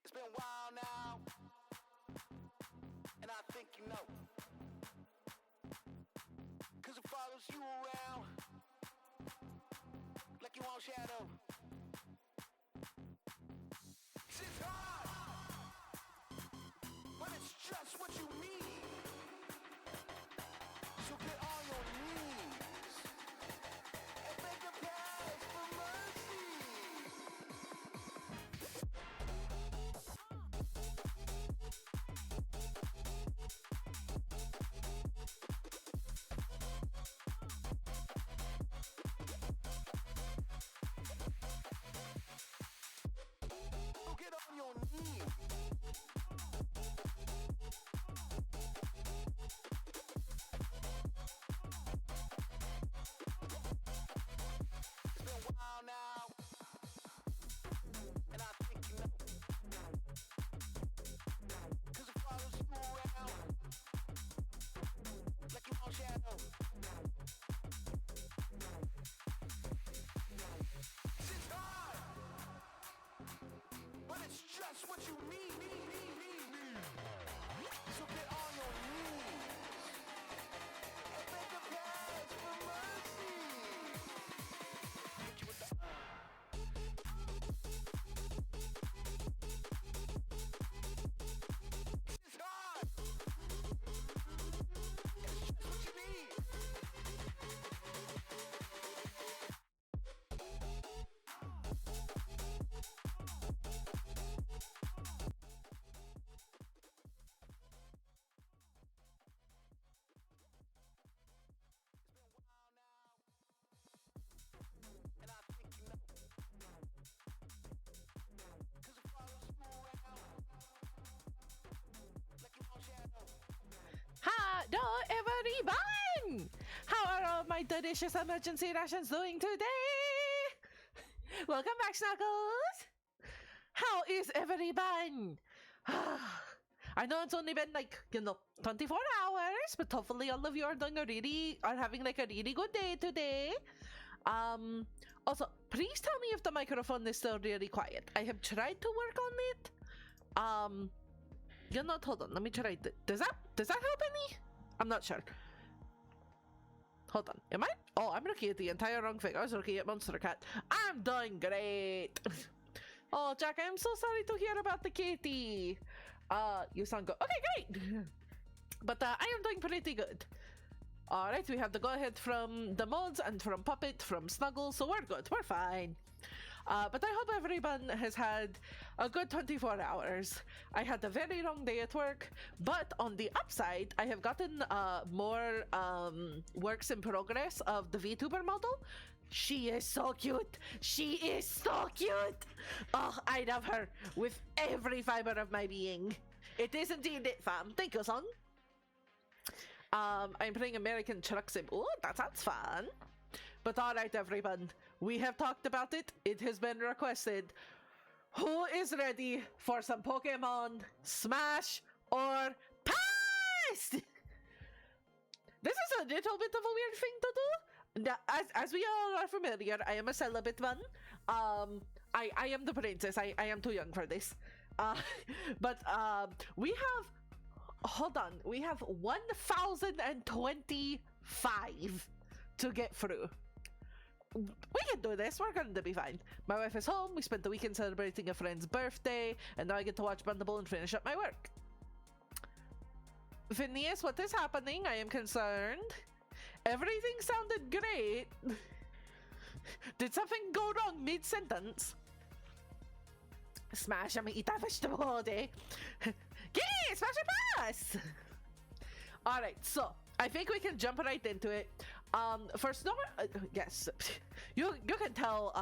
It's been a while now, and I think you know. Cause it follows you around, like you on shadow. It's hard, but it's just what you need. So get on your knees and make a pass for mercy. So get on your knees. It's been a while now, and I think you know. Cause it follows you around, like you on shadow. It's hard, but it's just what you need. So get on your knees and make a pass for mercy. Hit you with the It's hard, it's just what you need. It's been a while now, and I think you know. Cause it follows you around, like you on shadow. Hello, everyone! How are all my delicious emergency rations doing today? Welcome back, Snuggles! How is everyone? I know it's only been 24 hours, but hopefully all of you are having a really good day today. Also, please tell me if the microphone is still really quiet. I have tried to work on it. Hold on, let me try it. Does that help any? I'm not sure. Hold on, am I? Oh, I'm looking at the entire wrong thing. I was looking at Monster Cat. I'm doing great. Oh, Jack, I am so sorry to hear about the kitty. You sound good. Okay, great. But I am doing pretty good. Alright, we have the go-ahead from the mods and from Puppet, from Snuggle, so we're good, we're fine. But I hope everyone has had a good 24 hours. I had a very long day at work, but on the upside, I have gotten more works in progress of the VTuber model. She is so cute. She is so cute. Oh, I love her with every fiber of my being. It is indeed it, fam. Thank you, son. I'm playing American Truck Sim. Oh, that sounds fun. But alright, everyone. We have talked about it. It has been requested. Who is ready for some Pokemon Smash or Pass? This is a little bit of a weird thing to do. Now, as we all are familiar, I am a celibate one. I am the princess. I am too young for this. But we have... Hold on. We have 1,025 to get through. We can do this. We're going to be fine. My wife is home. We spent the weekend celebrating a friend's birthday, and now I get to watch Bundable and finish up my work. Phineas, what is happening? I am concerned. Everything sounded great. Did something go wrong mid-sentence? Smash ang ita vegetable day. Yeah, smash and pass! Alright, so I think we can jump right into it. For Snow, yes, you can tell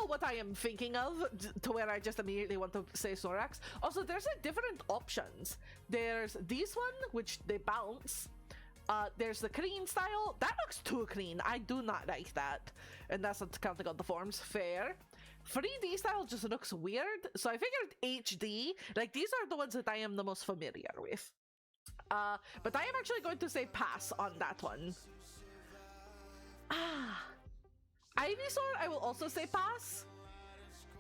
what I am thinking of to where I just immediately want to say Snorax. Also, there's different options. There's this one, which they bounce. There's the clean style. That looks too clean. I do not like that. And that's not counting on the forms. Fair. 3D style just looks weird. So I figured HD. Like, these are the ones that I am the most familiar with. But I am actually going to say pass on that one. Ivysaur, I will also say pass.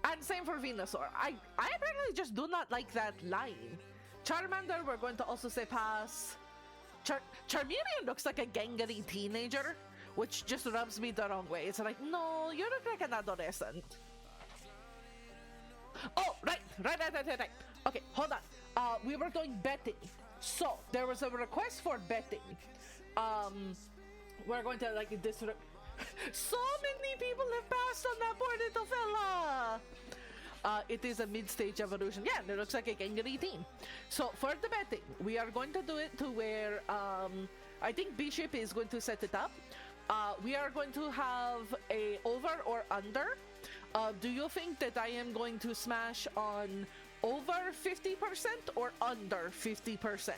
And same for Venusaur. I apparently just do not like that line. Charmander, we're going to also say pass. Charmeleon looks like a gangly teenager, which just rubs me the wrong way. It's like, no, you look like an adolescent. Oh, right. Okay, hold on. We were doing betting. So, there was a request for betting. We're going to, like, this... So many people have passed on that poor little fella! It is a mid-stage evolution. Yeah, it looks like a gangly teen. So, for the betting, we are going to do it to where, I think Bishop is going to set it up. We are going to have a over or under. Do you think that I am going to smash on over 50% or under 50%?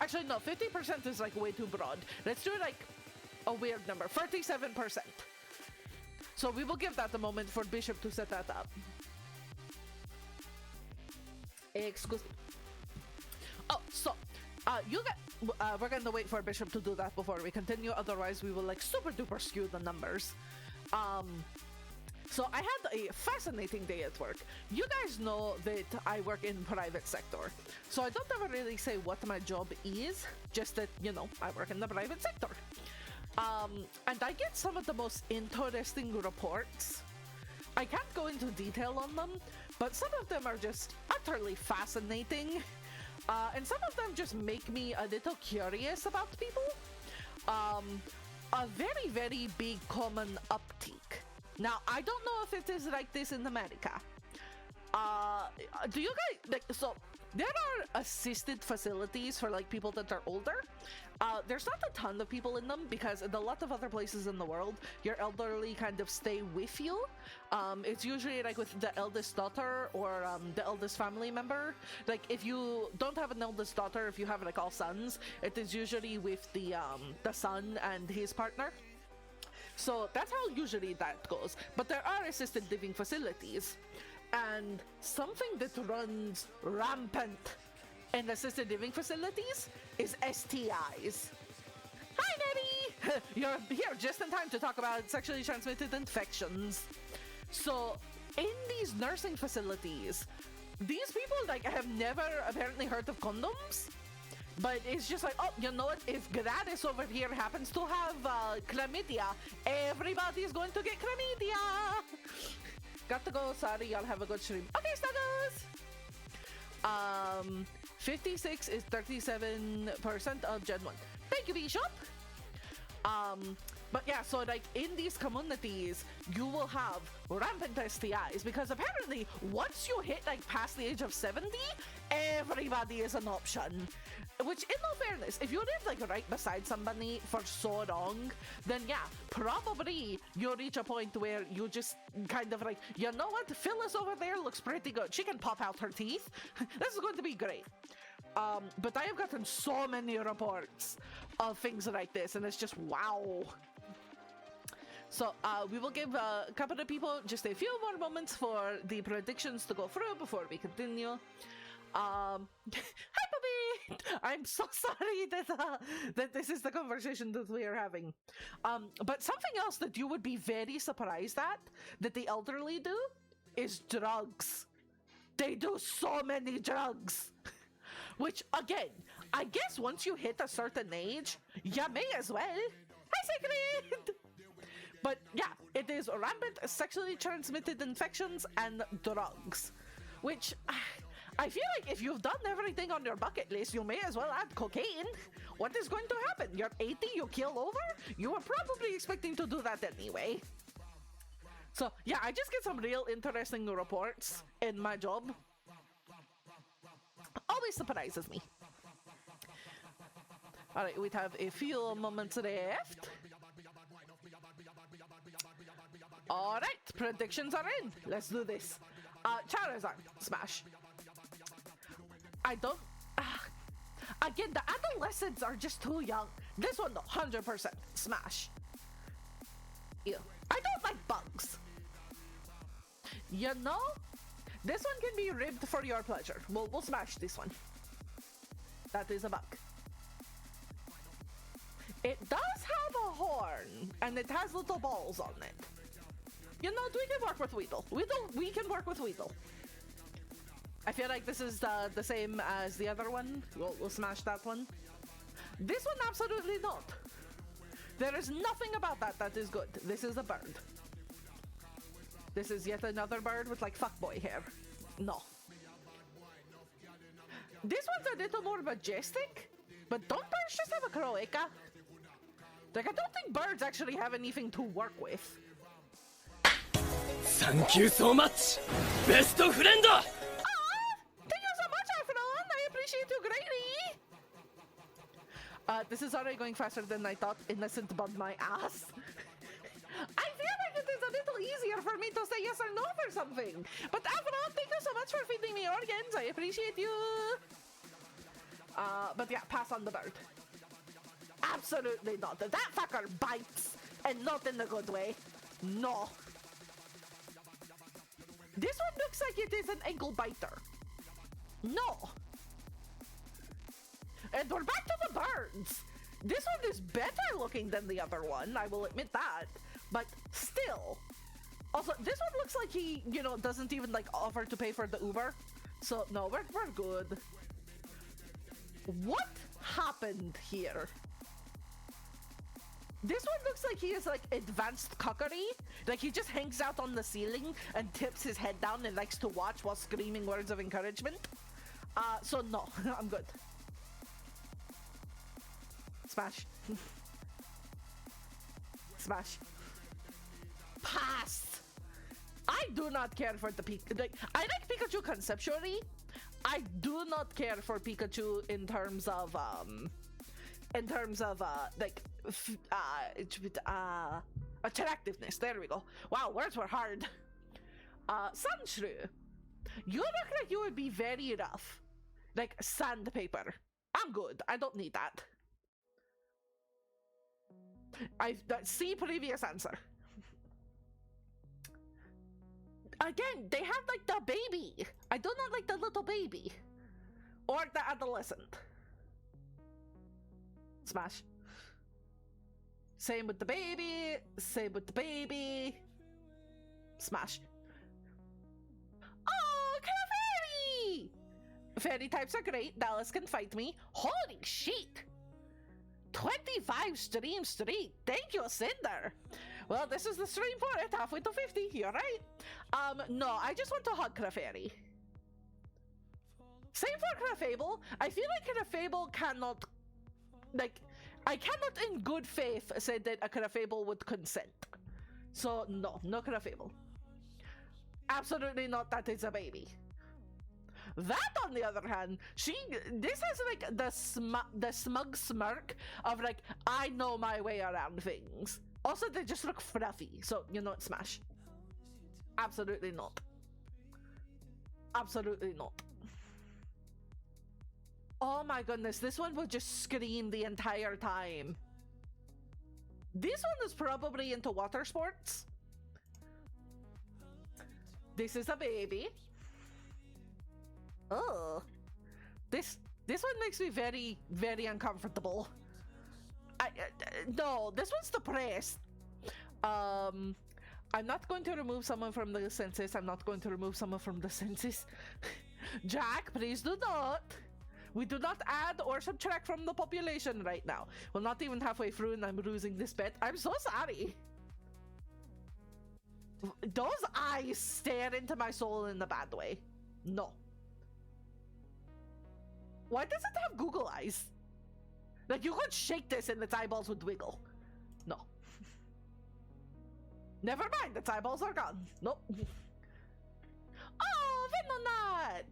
Actually, no, 50% is like way too broad. Let's do it like a weird number, 37%. So we will give that a moment for Bishop to set that up. Excuse me. Oh, so you got. We're going to wait for Bishop to do that before we continue. Otherwise, we will like super duper skew the numbers. So I had a fascinating day at work. You guys know that I work in private sector. So I don't ever really say what my job is, just that, you know, I work in the private sector. And I get some of the most interesting reports. I can't go into detail on them, but some of them are just utterly fascinating. And some of them just make me a little curious about people. A very, very big common uptick. Now, I don't know if it is like this in America. Do you guys, like, so there are assisted facilities for like people that are older. There's not a ton of people in them because in a lot of other places in the world, your elderly kind of stay with you. It's usually like with the eldest daughter or the eldest family member. Like if you don't have an eldest daughter, if you have like all sons, it is usually with the son and his partner. So that's how usually that goes. But there are assisted living facilities. And something that runs rampant in assisted living facilities is STIs. Hi, Nettie! You're here just in time to talk about sexually transmitted infections. So, in these nursing facilities, these people like have never apparently heard of condoms. But it's just like, oh, you know what? If Gladys over here happens to have chlamydia, everybody's going to get chlamydia. Got to go. Sorry, y'all have a good stream. Okay, Stuggles. 56 is 37% of Gen 1. Thank you, Bishop. But yeah, so like in these communities, you will have rampant STIs because apparently once you hit like past the age of 70, everybody is an option. Which, in all fairness, if you live like right beside somebody for so long, then yeah, probably you'll reach a point where you just kind of like, you know what, Phyllis over there looks pretty good. She can pop out her teeth. This is going to be great. But I have gotten so many reports of things like this, and it's just wow. So we will give a couple of people just a few more moments for the predictions to go through before we continue. Hi, puppy! I'm so sorry that this is the conversation that we are having. But something else that you would be very surprised at that the elderly do is drugs. They do so many drugs. Which, again, I guess once you hit a certain age, you may as well. Hi, Secret! But yeah, it is rampant sexually transmitted infections and drugs. Which, I feel like if you've done everything on your bucket list, you may as well add cocaine. What is going to happen? You're 80, you kill over? You were probably expecting to do that anyway. So yeah, I just get some real interesting reports in my job. Always surprises me. Alright, we have a few moments left. Alright, predictions are in. Let's do this. Charizard, smash. I don't... again, the adolescents are just too young. This one though, 100% smash. Ew. I don't like bugs. You know, this one can be ribbed for your pleasure. We'll smash this one. That is a bug. It does have a horn, and it has little balls on it. You know, we can work with Weedle. We can work with Weedle. I feel like this is the same as the other one. We'll smash that one. This one, absolutely not. There is nothing about that is good. This is a bird. This is yet another bird with like fuckboy hair. No. This one's a little more majestic, but don't birds just have a cloaca? Like, I don't think birds actually have anything to work with. Thank you so much, best friend! Thank you so much, Afron! I appreciate you greatly! This is already going faster than I thought. Innocent bummed my ass. I feel like it is a little easier for me to say yes or no for something. But Afron, thank you so much for feeding me organs. I appreciate you. But yeah, pass on the bird. Absolutely not. That fucker bites, and not in a good way. No. This one looks like it is an ankle biter. No. And we're back to the birds. This one is better looking than the other one, I will admit that. But still. Also, this one looks like he, you know, doesn't even like offer to pay for the Uber. So no, we're good. What happened here? This one looks like he is like advanced cockery. Like he just hangs out on the ceiling and tips his head down and likes to watch while screaming words of encouragement. So no, I'm good. Smash. Smash. Pass. I do not care for the like. I like Pikachu conceptually. I do not care for Pikachu in terms of like attractiveness. There we go. Wow, words were hard. Sandshrew, you look like you would be very rough, like sandpaper. I'm good. I don't need that. See previous answer. Again, they have like the baby. I do not like the little baby or the adolescent. Smash. Same with the baby. Same with the baby. Smash. Oh, Clefki! Fairy types are great. Dallas can fight me. Holy shit! 25 streams straight. Thank you, Cinder. Well, this is the stream for it. Halfway to 50. You're right. No, I just want to hug Clefairy. Same for Clefable. I feel like Clefable cannot, like, I cannot in good faith say that a Clefable would consent. So, no Clefable. Absolutely not. That is a baby. That, on the other hand, this has like the smug smirk of like, I know my way around things. Also, they just look fluffy, so you know, smash. Absolutely not. Absolutely not. Oh my goodness, this one would just scream the entire time. This one is probably into water sports. This is a baby. Oh, this one makes me very, very uncomfortable. No, this one's depressed. I'm not going to remove someone from the census. I'm not going to remove someone from the census. Jack, please do not. We do not add or subtract from the population right now. We're not even halfway through and I'm losing this bet. I'm so sorry. Those eyes stare into my soul in a bad way. No. Why does it have Google eyes? Like, you could shake this and its eyeballs would wiggle. No. Never mind, its eyeballs are gone. Nope. Oh, Venonat!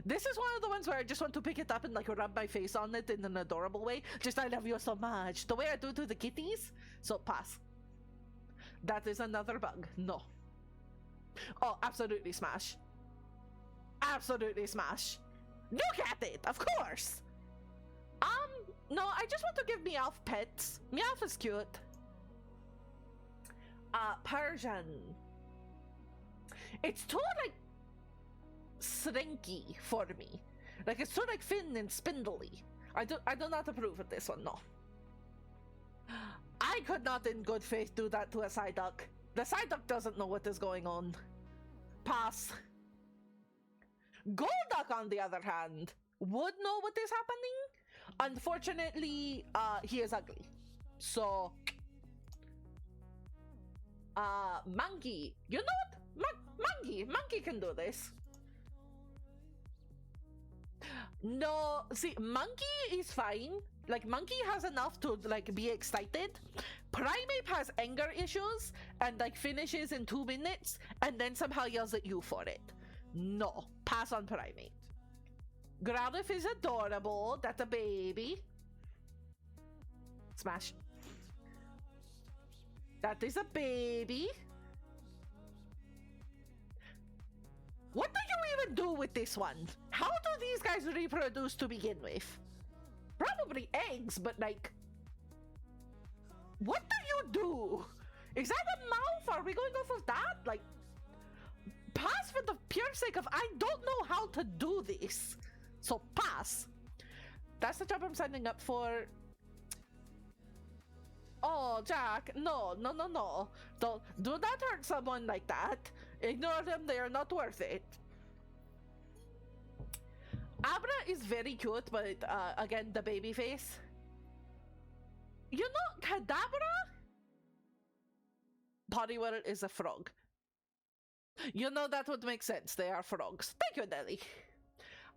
This is one of the ones where I just want to pick it up and like rub my face on it in an adorable way. Just, I love you so much. The way I do to the kitties. So, pass. That is another bug. No. Oh, absolutely smash. Absolutely smash. Look at it, of course. No, I just want to give Meowth pets. Meowth is cute. Persian. It's too, like, slinky for me. Like, it's too, like, thin and spindly. I do not approve of this one, no. I could not in good faith do that to a Psyduck. The Psyduck doesn't know what is going on. Pass. Golduck, on the other hand, would know what is happening. Unfortunately, he is ugly. So, Monkey. You know what? Monkey can do this. No, see, Monkey is fine. Like, Monkey has enough to, like, be excited. Primeape has anger issues and, like, finishes in 2 minutes and then somehow yells at you for it. No, pass on Primeape. Growlithe is adorable. That's a baby. Smash. That is a baby. What do you even do with this one? How do these guys reproduce to begin with? Probably eggs, but like... What do you do? Is that a mouth? Are we going off of that? Like... Pass for the pure sake of I don't know how to do this. So pass. That's the job I'm signing up for. Oh, Jack, no. Don't do not hurt someone like that. Ignore them, they are not worth it. Abra is very cute, but again, the baby face. You know, Kadabra? Poliwhirl is a frog. You know, that would make sense. They are frogs. Thank you, Nelly.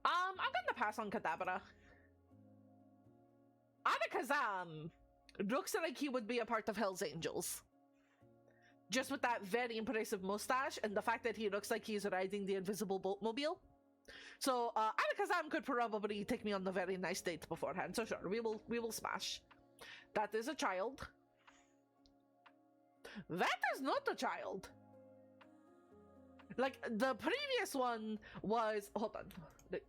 I'm gonna pass on Kadabra. Alakazam looks like he would be a part of Hell's Angels. Just with that very impressive mustache and the fact that he looks like he's riding the invisible boatmobile. So, Alakazam could probably take me on a very nice date beforehand. So sure, we will smash. That is a child. That is not a child. Like, the previous one was... Hold on. The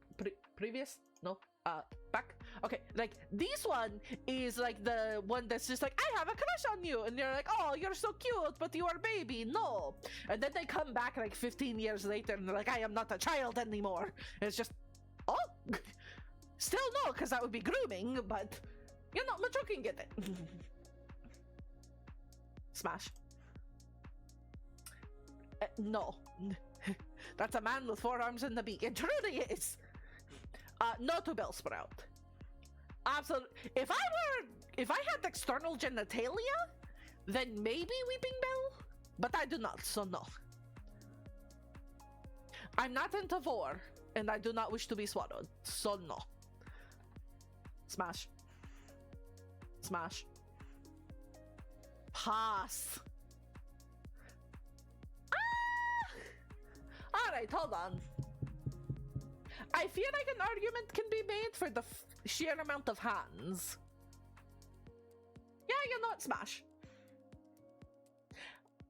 previous? No. Back? Okay, like, this one is, like, the one that's just like, I have a crush on you! And you're like, oh, you're so cute, but you are a baby. No! And then they come back, like, 15 years later, and they're like, I am not a child anymore. And it's just... Oh! Still no, because that would be grooming, but... You know, mature can get it. Smash. No. That's a man with 4 arms and a beak. It truly is. No to Bellsprout. Absolutely. If I had external genitalia, then maybe Weeping Bell, but I do not, so no. I'm not into vor, and I do not wish to be swallowed, so no. Smash. Smash. Pass. Alright, hold on. I feel like an argument can be made for the sheer amount of hands. Yeah, you know what? Smash.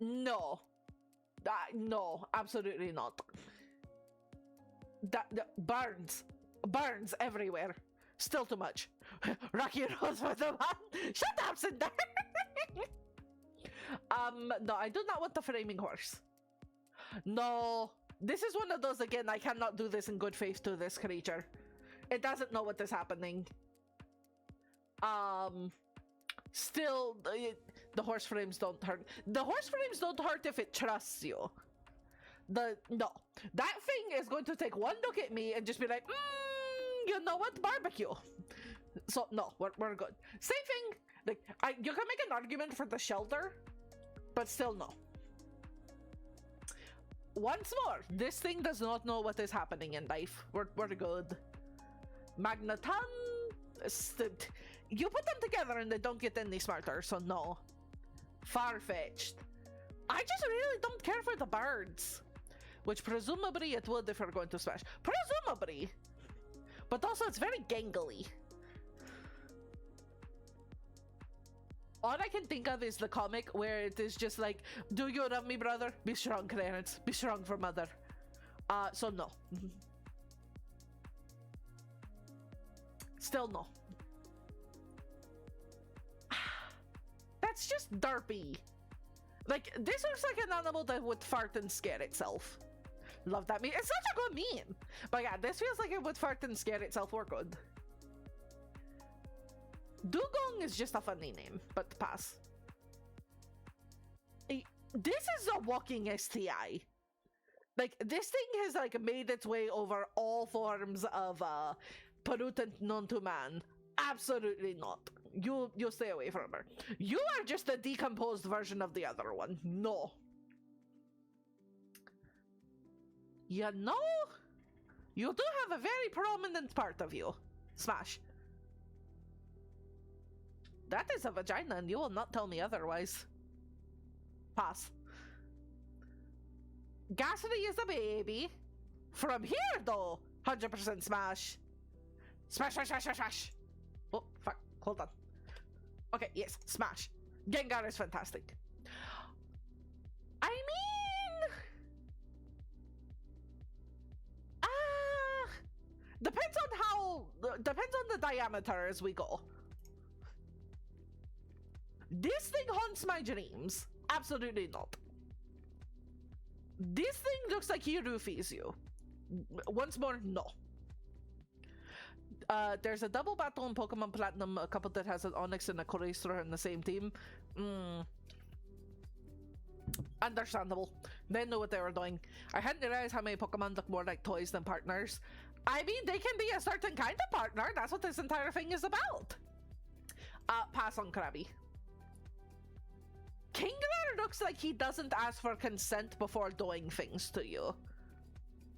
No. No, absolutely not. Burns. Burns everywhere. Still too much. Rocky Rose for the one. Shut up, Cinder. No, I do not want the flaming horse. No. This is one of those, again, I cannot do this in good faith to this creature. It doesn't know what is happening. Still, the horse frames don't hurt. The horse frames don't hurt if it trusts you. No. That thing is going to take one look at me and just be like, you know what? Barbecue. So, no, we're good. Same thing. Like, you can make an argument for the shelter, but still no. Once more, this thing does not know what is happening in life. We're good. Magneton, you put them together and they don't get any smarter, so no. Far-fetched. I just really don't care for the birds. Which presumably it would if we're going to smash. Presumably. But also it's very gangly. All I can think of is the comic where it is just like, do you love me, brother? Be strong, Clarence. Be strong for mother. So no. Still no. That's just derpy. Like, this looks like an animal that would fart and scare itself. Love that meme. It's such a good meme. But yeah, this feels like it would fart and scare itself. We're good. Dugong is just a funny name, but pass. This is a walking STI. Like, this thing has, like, made its way over all forms of, pollutant known to man. Absolutely not. You stay away from her. You are just the decomposed version of the other one. No. You know, you do have a very prominent part of you. Smash. That is a vagina, and you will not tell me otherwise. Pass. Gasly is a baby. From here, though, 100% smash. Smash, smash, smash, smash, smash. Oh, fuck. Hold on. Okay, yes, smash. Gengar is fantastic. I mean... depends on how... Depends on the diameter as we go. This thing haunts my dreams. Absolutely not. This thing looks like he roofies you. Once more, no. There's a double battle in Pokemon Platinum, a couple that has an Onix and a Corister in the same team. Understandable. They knew what they were doing. I hadn't realized how many Pokemon look more like toys than partners. I mean, they can be a certain kind of partner. That's what this entire thing is about. Pass on Krabby. Kingler looks like he doesn't ask for consent before doing things to you.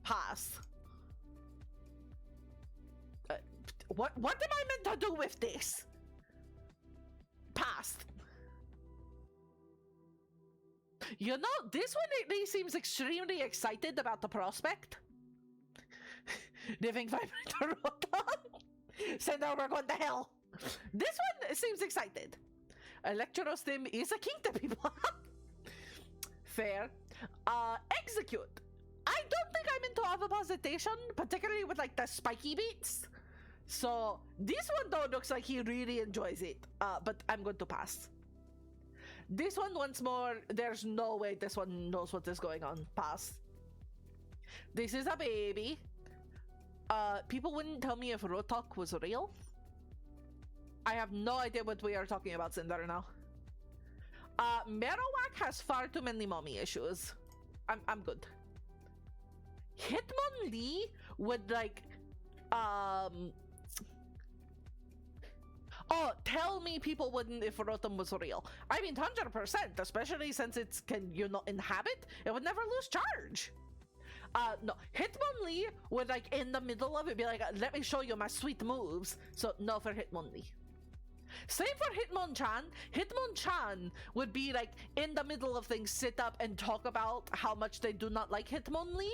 Pass. What am I meant to do with this? Pass. You know, this one at least seems extremely excited about the prospect. Living vibrator Rotom. Send over, going to hell. This one seems excited. Electrostim is a king to people. Fair. Execute. I don't think I'm into oviposition, particularly with like the spiky beats. So this one though looks like he really enjoys it. But I'm going to pass. This one once more, there's no way this one knows what is going on. Pass. This is a baby. People wouldn't tell me if Rotok was real. I have no idea what we are talking about, Cinder, now. Marowak has far too many mommy issues. I'm good. Hitmonlee would like, oh, tell me people wouldn't if Rotom was real. I mean, 100%, especially since it can, you know, inhabit, it would never lose charge. No, Hitmonlee would like in the middle of it be like, let me show you my sweet moves. So no for Hitmonlee. Same for Hitmonchan. Hitmonchan would be like in the middle of things, sit up and talk about how much they do not like Hitmonlee,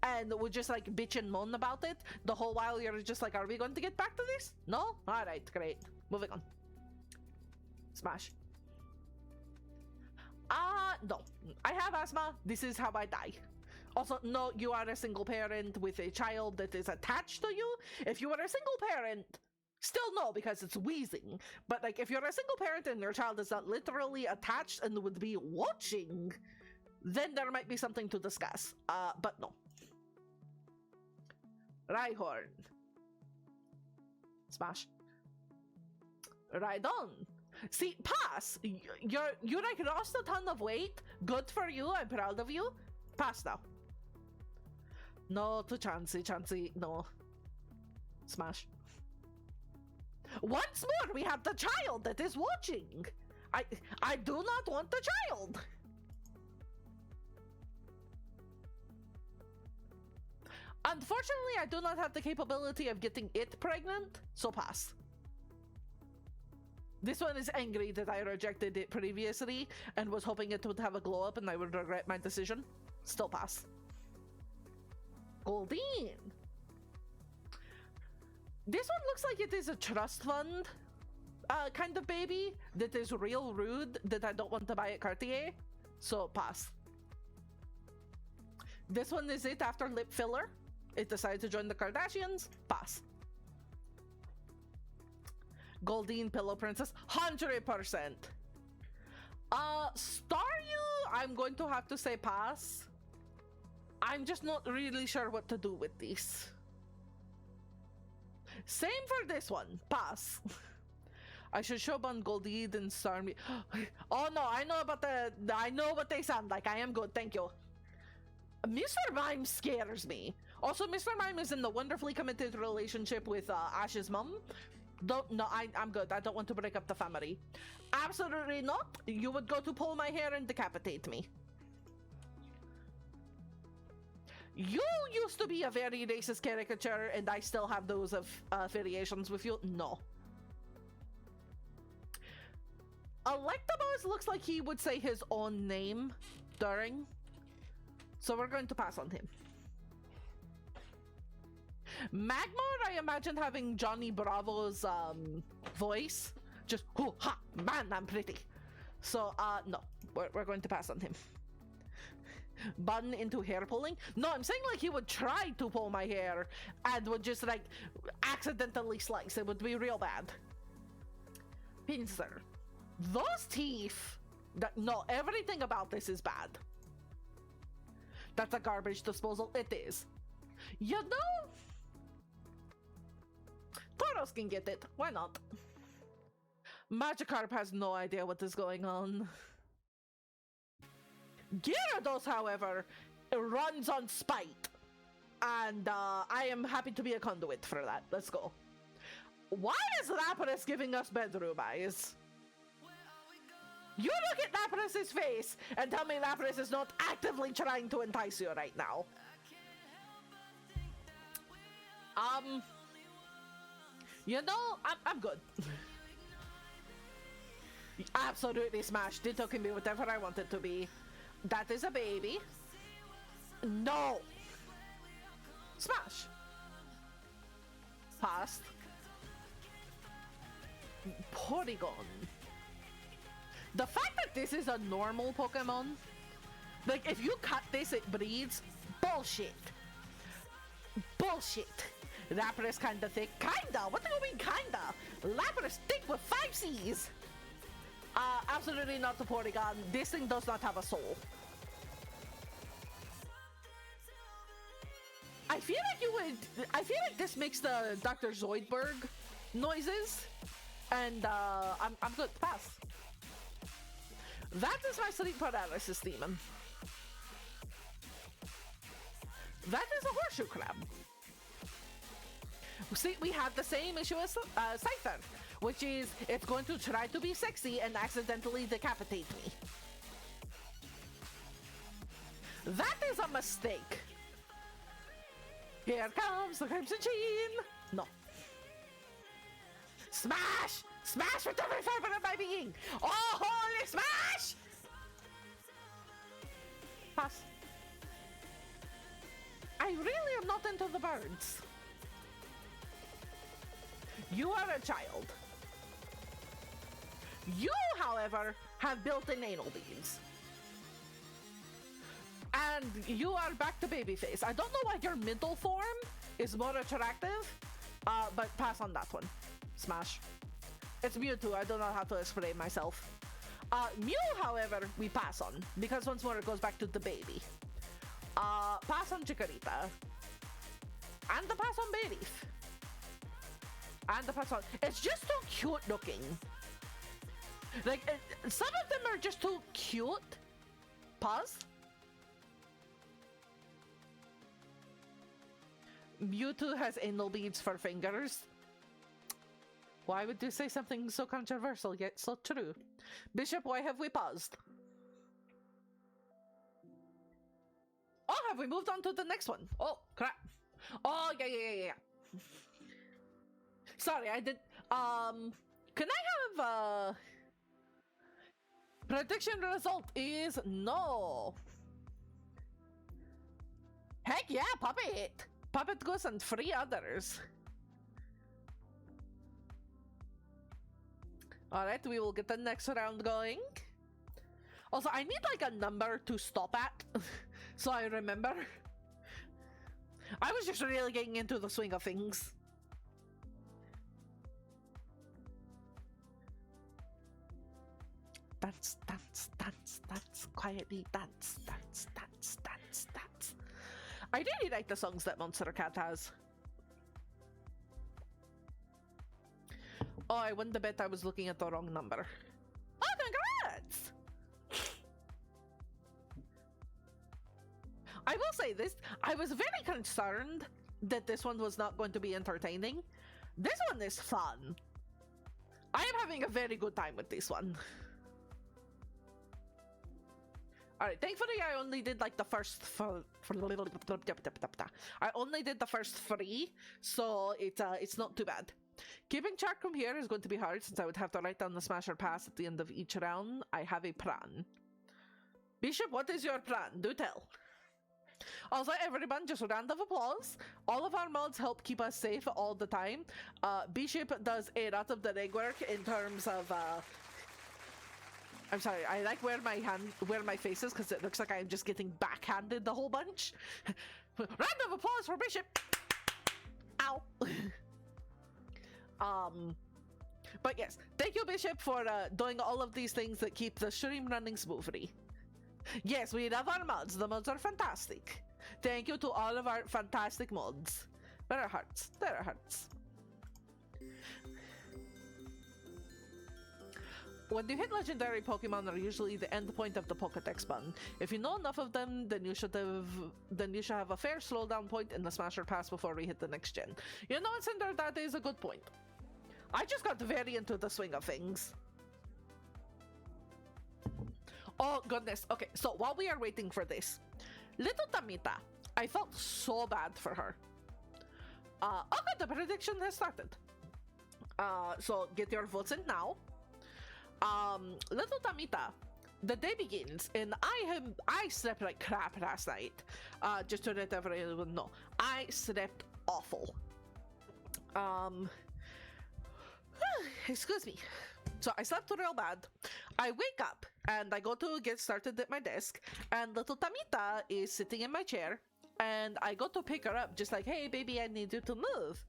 and would just like bitch and moan about it the whole while. You're just like, are we going to get back to this? No? Alright, great. Moving on. Smash. No. I have asthma. This is how I die. Also, no, you are a single parent with a child that is attached to you. If you are a single parent, still no, because it's wheezing. But like, if you're a single parent and your child is not literally attached and would be watching, then there might be something to discuss. But no. Rhyhorn. Smash. Rhydon. See, pass. You like lost a ton of weight. Good for you. I'm proud of you. Pass now. No to Chansey. Chansey, no. Smash. Once more, we have the child that is watching. I do not want the child. Unfortunately, I do not have the capability of getting it pregnant, so pass. This one is angry that I rejected it previously and was hoping it would have a glow up and I would regret my decision. Still pass. Goldeen. This one looks like it is a trust fund kind of baby that is real rude that I don't want to buy at Cartier, so pass. This one is it after lip filler. It decided to join the Kardashians. Pass. Goldeen Pillow Princess, 100%. Staryu, I'm going to have to say pass. I'm just not really sure what to do with these. Same for this one, pass. I should show Bun Goldie and Starmie. Oh no, I know about I know what they sound like. I am good, thank you. Mr. Mime scares me. Also, Mr. Mime is in the wonderfully committed relationship with Ash's mom. No, I'm good. I don't want to break up the family. Absolutely not. You would go to pull my hair and decapitate me. You used to be a very racist caricature, and I still have those affiliations with you. No. Electabuzz looks like he would say his own name during, so we're going to pass on him. Magmar, I imagine having Johnny Bravo's voice. Just, oh, ha, man, I'm pretty. So, no, we're going to pass on him. Bun into hair pulling? No, I'm saying like he would try to pull my hair and would just like accidentally slice. It would be real bad. Pincer. Those teeth. No, everything about this is bad. That's a garbage disposal. It is. You know, Tauros can get it. Why not? Magikarp has no idea what is going on. Gyarados, however, runs on spite. And I am happy to be a conduit for that. Let's go. Why is Lapras giving us bedroom eyes? You look at Lapras's face and tell me Lapras is not actively trying to entice you right now. You know, I'm good. Absolutely smashed. Ditto can be whatever I want it to be. That is a baby. No. Smash. Passed. Porygon. The fact that this is a normal Pokemon, like if you cut this, it breeds. Bullshit. Bullshit. Lapras kinda thick. Kinda? What do you mean kinda? Lapras thick with 5 C's. Absolutely not the Porygon. This thing does not have a soul. I feel like this makes the Dr. Zoidberg noises. And I'm good. Pass. That is my sleep paralysis demon. That is a horseshoe crab. See, we have the same issue as Scyther, which is it's going to try to be sexy and accidentally decapitate me. That is a mistake. Here comes the Crimson Sheen. No. Smash! Smash with every fiber of my being! Oh, holy smash! Pass. I really am not into the birds. You are a child. You, however, have built-in anal beads. And you are back to babyface. I don't know why your middle form is more attractive, but pass on that one. Smash. It's Mewtwo. I don't know how to explain myself. Mew, however, we pass on, because once more it goes back to the baby. Pass on Chikorita. And the pass on Bayleaf. And the pass on... It's just too cute looking. Like, some of them are just too cute. Pause. Mewtwo has anal beads for fingers. Why would you say something so controversial yet so true? Bishop, why have we paused? Oh, have we moved on to the next one? Oh, crap. Oh, yeah. Sorry, I did... Can I have, Prediction result is no. Heck yeah, Puppet! Puppet Goose and 3 others. Alright, we will get the next round going. Also, I need like a number to stop at, so I remember. I was just really getting into the swing of things. Dance, dance, dance, dance, quietly dance, dance, dance, dance, dance. I really like the songs that Monster Cat has. Oh, I won the bet. I was looking at the wrong number. Oh, congrats! I will say this. I was very concerned that this one was not going to be entertaining. This one is fun. I am having a very good time with this one. Alright, thankfully I only did like the first I only did the first 3, so it's not too bad. Keeping track from here is going to be hard since I would have to write down the smash or pass at the end of each round. I have a plan. Bishop, what is your plan? Do tell. Also, everyone, just a round of applause. All of our mods help keep us safe all the time. Bishop does a lot of the legwork in terms of I'm sorry, I like where my face is because it looks like I'm just getting backhanded the whole bunch. Round of applause for Bishop. Ow. But yes, thank you, Bishop, for doing all of these things that keep the stream running smoothly. Yes, we love our mods. The mods are fantastic. Thank you to all of our fantastic mods. There are hearts. There are hearts. When you hit legendary Pokemon are usually the end point of the Pokédex button. If you know enough of them, then you should have a fair slowdown point in the Smash or Pass before we hit the next gen. You know what, Cinder? That is a good point. I just got very into the swing of things. Oh goodness. Okay, so while we are waiting for this, little Tamita, I felt so bad for her. Okay, the prediction has started. So get your votes in now. Little Tamita, the day begins, and I slept like crap last night. Just to let everyone know, I slept awful. Excuse me. So I slept real bad. I wake up and I go to get started at my desk, and little Tamita is sitting in my chair, and I go to pick her up, just like, hey baby, I need you to move.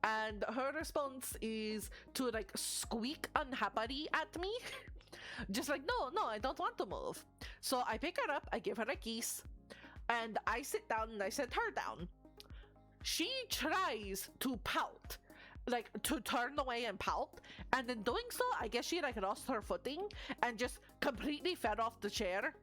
And her response is to like squeak unhappily at me. Just like, no, I don't want to move. So I pick her up, I give her a kiss, and I sit down and I set her down. She tries to pout, like to turn away and pout, and in doing so, I guess she like lost her footing and just completely fell off the chair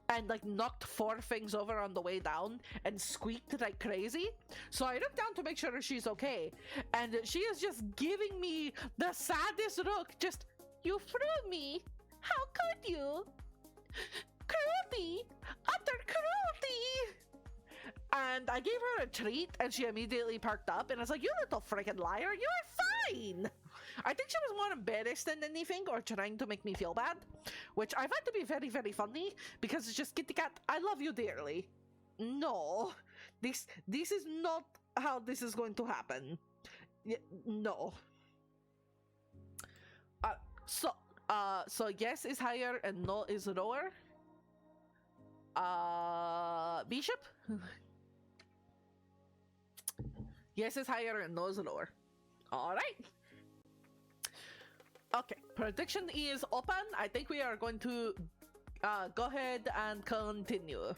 and like knocked 4 things over on the way down and squeaked like crazy. So I look down to make sure she's okay, and she is just giving me the saddest look, just, you threw me, how could you? Cruelty, utter cruelty. And I gave her a treat and she immediately perked up, and I was like, you little freaking liar, you're fine. I think she was more embarrassed than anything, or trying to make me feel bad, which I find to be very, very funny, because it's just, Kitty Cat, I love you dearly. No, this is not how this is going to happen. No. So yes is higher and no is lower. Bishop? Yes is higher and no is lower. Alright. Okay, prediction is open. I think we are going to go ahead and continue.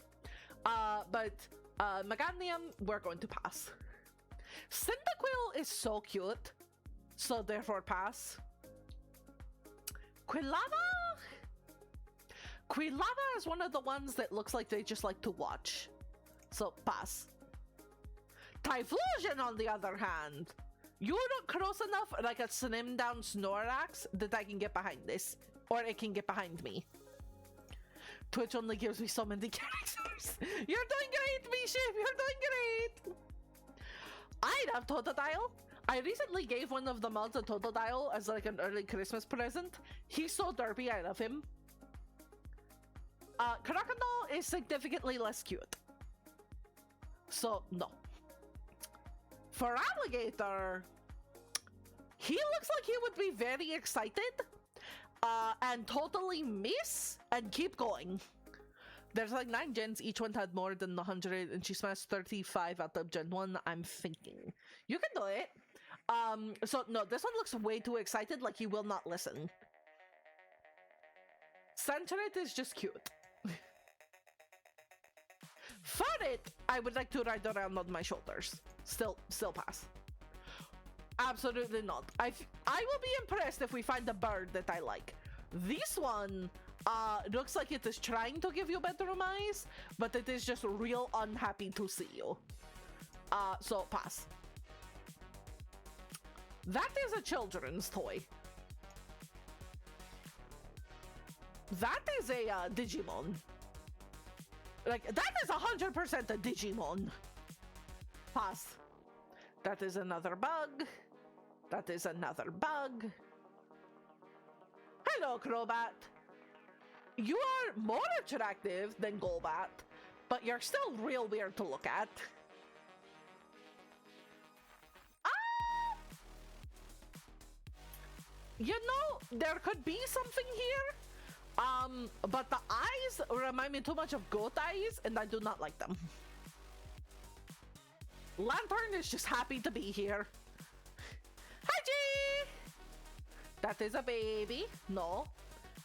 But Meganium, we're going to pass. Cyndaquil is so cute, so therefore pass. Quilava is one of the ones that looks like they just like to watch, so pass. Typhlosion, on the other hand, you look close enough, like a slim down Snorlax, that I can get behind this, or it can get behind me. Twitch only gives me so many characters. You're doing great, Bishop, you're doing great. I love Totodile. I recently gave one of the mods a Totodile as like an early Christmas present. He's so derpy, I love him. Crocodile is significantly less cute, so no. For Alligator, he looks like he would be very excited and totally miss and keep going. There's like 9 gens, each one had more than 100, and she smashed 35 out of gen 1. I'm thinking you can do it. So no, this one looks way too excited, like he will not listen. Sandshrew is just cute. For it, I would like to ride around on my shoulders. Still pass. Absolutely not. I will be impressed if we find a bird that I like. This one looks like it is trying to give you bedroom eyes, but it is just real unhappy to see you. So pass. That is a children's toy. That is a Digimon. Like, that is 100% a Digimon. Pass. That is another bug. That is another bug. Hello, Crobat. You are more attractive than Golbat, but you're still real weird to look at. Ah! You know, there could be something here. But the eyes remind me too much of goat eyes, and I do not like them. Lantern is just happy to be here. Hi, G! That is a baby. No.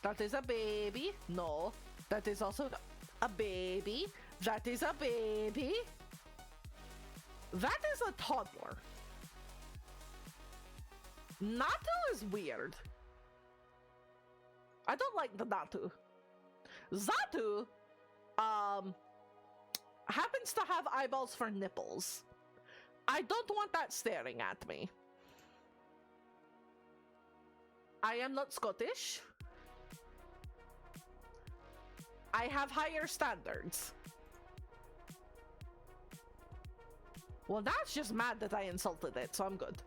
That is a baby. No. That is also a baby. That is a baby. That is a toddler. Natu is weird. I don't like the Natu. Zatu, happens to have eyeballs for nipples. I don't want that staring at me. I am not Scottish. I have higher standards. Well, that's just mad that I insulted it, so I'm good.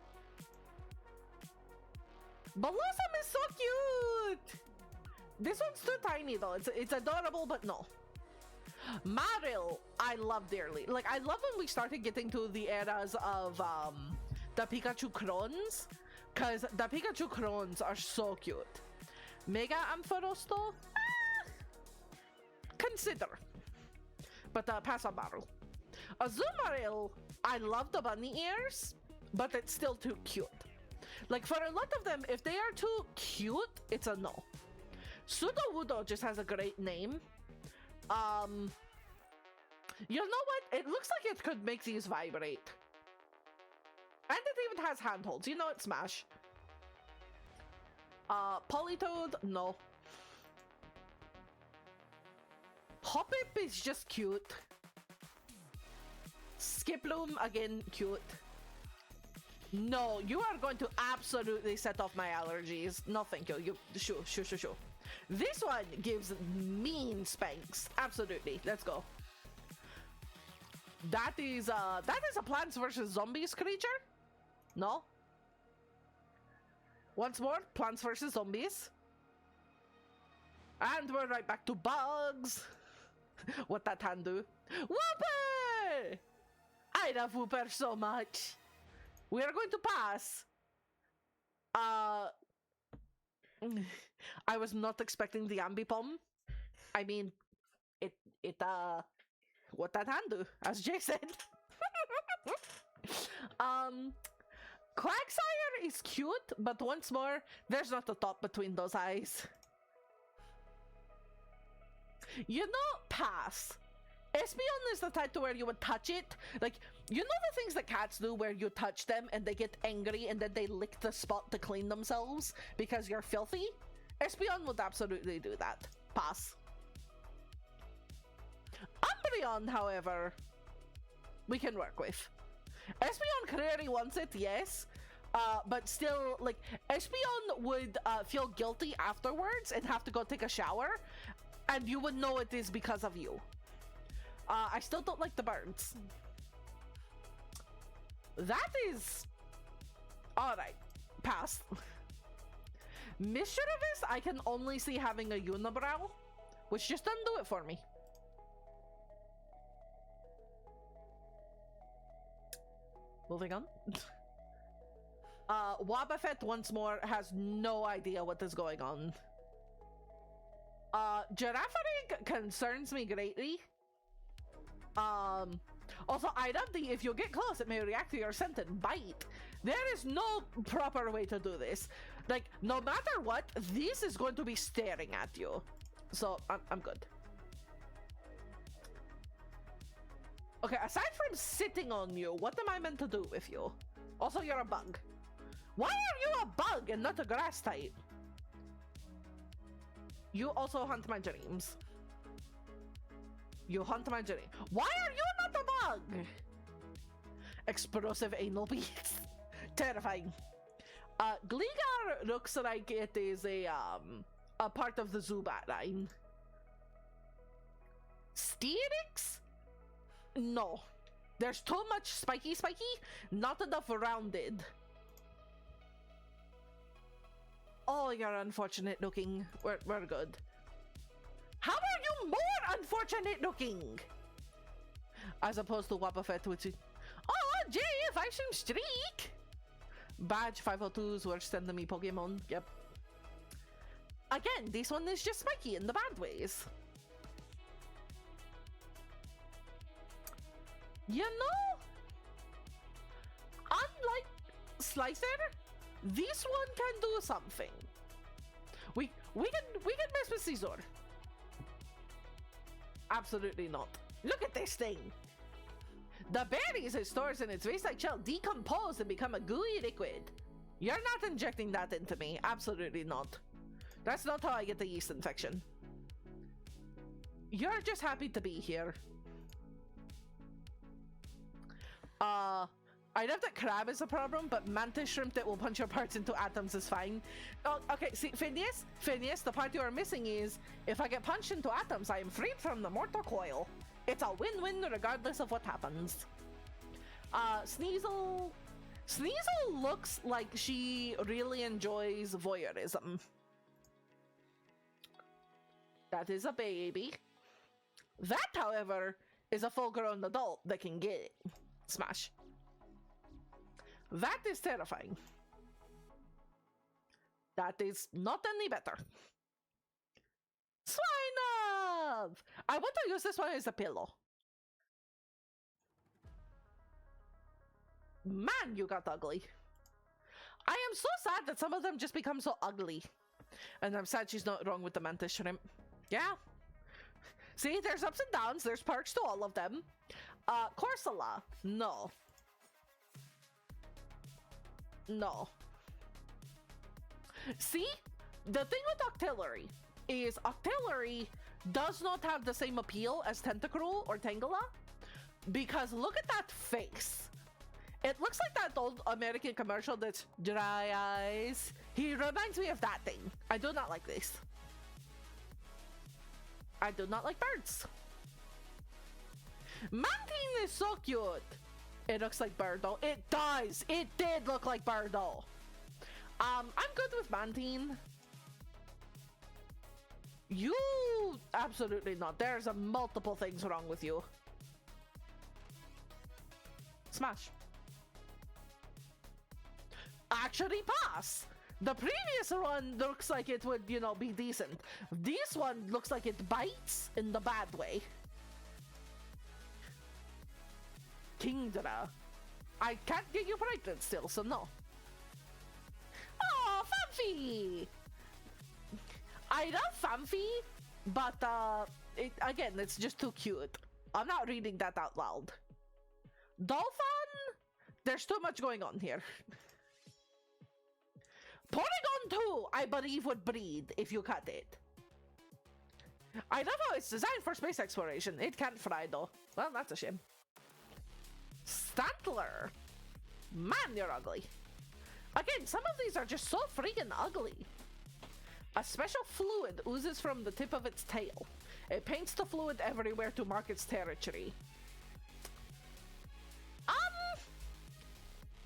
Blossom is so cute! This one's too tiny though. It's adorable, but no. Maril, I love dearly. Like, I love when we started getting to the eras of the Pikachu clones, because the Pikachu clones are so cute. Mega Ampharosto? Consider. But pass on Maril. Azumarill, I love the bunny ears, but it's still too cute. Like, for a lot of them, if they are too cute, it's a no. Sudowoodo just has a great name. You know what? It looks like it could make these vibrate. And it even has handholds. You know it's Smash. Politoed? No. Hoppip is just cute. Skiploom, again, cute. No, you are going to absolutely set off my allergies. No, thank you. Shoo. This one gives mean spanks. Absolutely. Let's go. That is a Plants vs. Zombies creature? No? Once more, Plants vs. Zombies. And we're right back to bugs. What that hand do? Whooper! I love Whooper so much. We are going to pass. I was not expecting the Ambipom. I mean, what that hand do, as Jay said. Quagsire is cute, but once more, there's not a top between those eyes. You know, pass. Espeon is the type to where you would touch it. Like, you know the things that cats do where you touch them and they get angry and then they lick the spot to clean themselves because you're filthy? Espeon would absolutely do that. Pass. Umbreon, however, we can work with. Espeon clearly wants it, yes. But still, like, Espeon would feel guilty afterwards and have to go take a shower. And you would know it is because of you. I still don't like the birds. That is... Alright. Pass. Mischievous, I can only see having a unibrow, which just doesn't do it for me. Moving on. Wobbuffet, once more, has no idea what is going on. Girafarig concerns me greatly. Also, I love the if you get close, it may react to your scent and bite. There is no proper way to do this. Like, no matter what, this is going to be staring at you. So, I'm good. Okay, aside from sitting on you, what am I meant to do with you? Also, you're a bug. Why are you a bug and not a grass type? You also hunt my dreams. You hunt my dream. Why are you not a bug? Explosive anal beads. Terrifying. Gligar looks like it is a part of the Zubat line. Steerix? No. There's too much spiky, not enough rounded. Oh, you're unfortunate looking. We're good. How are you more unfortunate looking? As opposed to Wobbuffet, which is... Oh, Jay, 5-stream streak! Badge 502's worse than the me Pokemon. Yep. Again, this one is just spiky in the bad ways. You know, unlike Slicer, this one can do something. We can mess with Scizor. Absolutely not. Look at this thing. The berries it stores in its waste-like shell decompose and become a gooey liquid. You're not injecting that into me. Absolutely not. That's not how I get the yeast infection. You're just happy to be here. I know that crab is a problem, but mantis shrimp that will punch your parts into atoms is fine. Oh, okay, see, Phineas, the part you are missing is, if I get punched into atoms, I am freed from the mortal coil. It's a win-win regardless of what happens. Sneasel looks like she really enjoys voyeurism. That is a baby. That, however, is a full-grown adult that can get it. Smash. That is terrifying. That is not any better. Swine up! I want to use this one as a pillow. Man, you got ugly. I am so sad that some of them just become so ugly. And I'm sad she's not wrong with the mantis shrimp. Yeah. See, there's ups and downs. There's perks to all of them. Corsola. No. No. See, the thing with Octillery is Octillery does not have the same appeal as Tentacruel or Tangela, because look at that face. It looks like that old American commercial that's dry eyes. He reminds me of that thing. I do not like this. I do not like birds. Mantine is so cute. It looks like Birdo. It does. It did look like Birdo. I'm good with Mantine. You absolutely not. There's multiple things wrong with you. Smash. Actually pass. The previous one looks like it would, you know, be decent. This one looks like it bites in the bad way. Kingdra. I can't get you pregnant still, so no. Oh, Famfi! I love Famfi, but again, it's just too cute. I'm not reading that out loud. Dolphin? There's too much going on here. Porygon 2, I believe, would breed if you cut it. I love how it's designed for space exploration. It can't fly, though. Well, that's a shame. Stantler. Man, you're ugly. Again, some of these are just so freaking ugly. A special fluid oozes from the tip of its tail. It paints the fluid everywhere to mark its territory.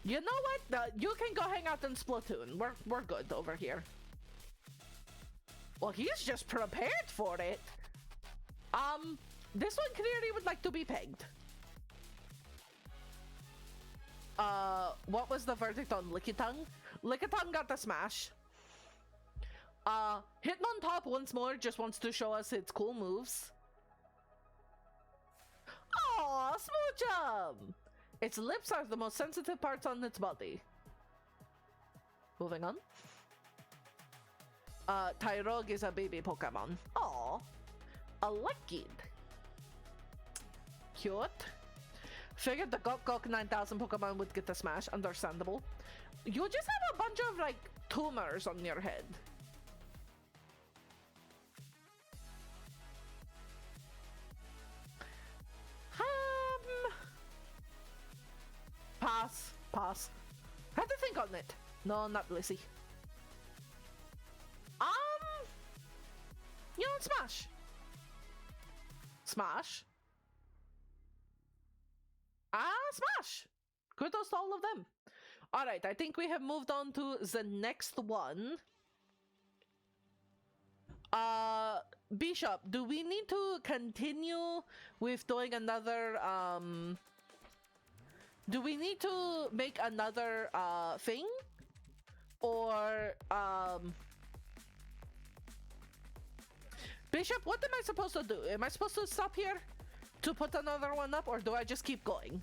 You know what? You can go hang out in Splatoon. We're good over here. Well, he's just prepared for it. This one clearly would like to be pegged. What was the verdict on Lickitung? Lickitung got the smash. Hitmontop once more just wants to show us its cool moves. Aw, Smoochum! Its lips are the most sensitive parts on its body. Moving on. Tyrogue is a baby Pokemon. Aw. A Lickid. Cute. Figured the Gok 9000 Pokemon would get the smash. Understandable. You just have a bunch of, like, tumors on your head. Pass. Pass. Had to think on it. No, not Blissey. You know, smash. Smash. Smash. Kudos to all of them. Alright, I think we have moved on to the next one. Bishop, do we need to continue with doing another, do we need to make another, thing? Or, Bishop, what am I supposed to do? Am I supposed to stop here to put another one up, or do I just keep going?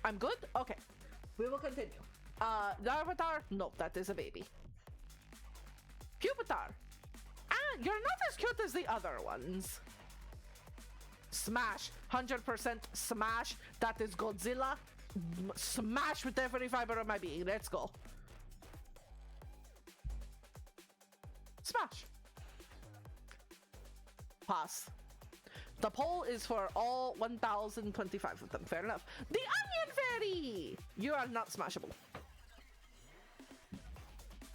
I'm good? Okay. We will continue. The Avatar? Nope, that is a baby. Pupitar. You're not as cute as the other ones. Smash. 100% smash. That is Godzilla. Smash with every fiber of my being. Let's go. Smash. Pass. The poll is for all 1,025 of them. Fair enough. The Onion Fairy! You are not smashable.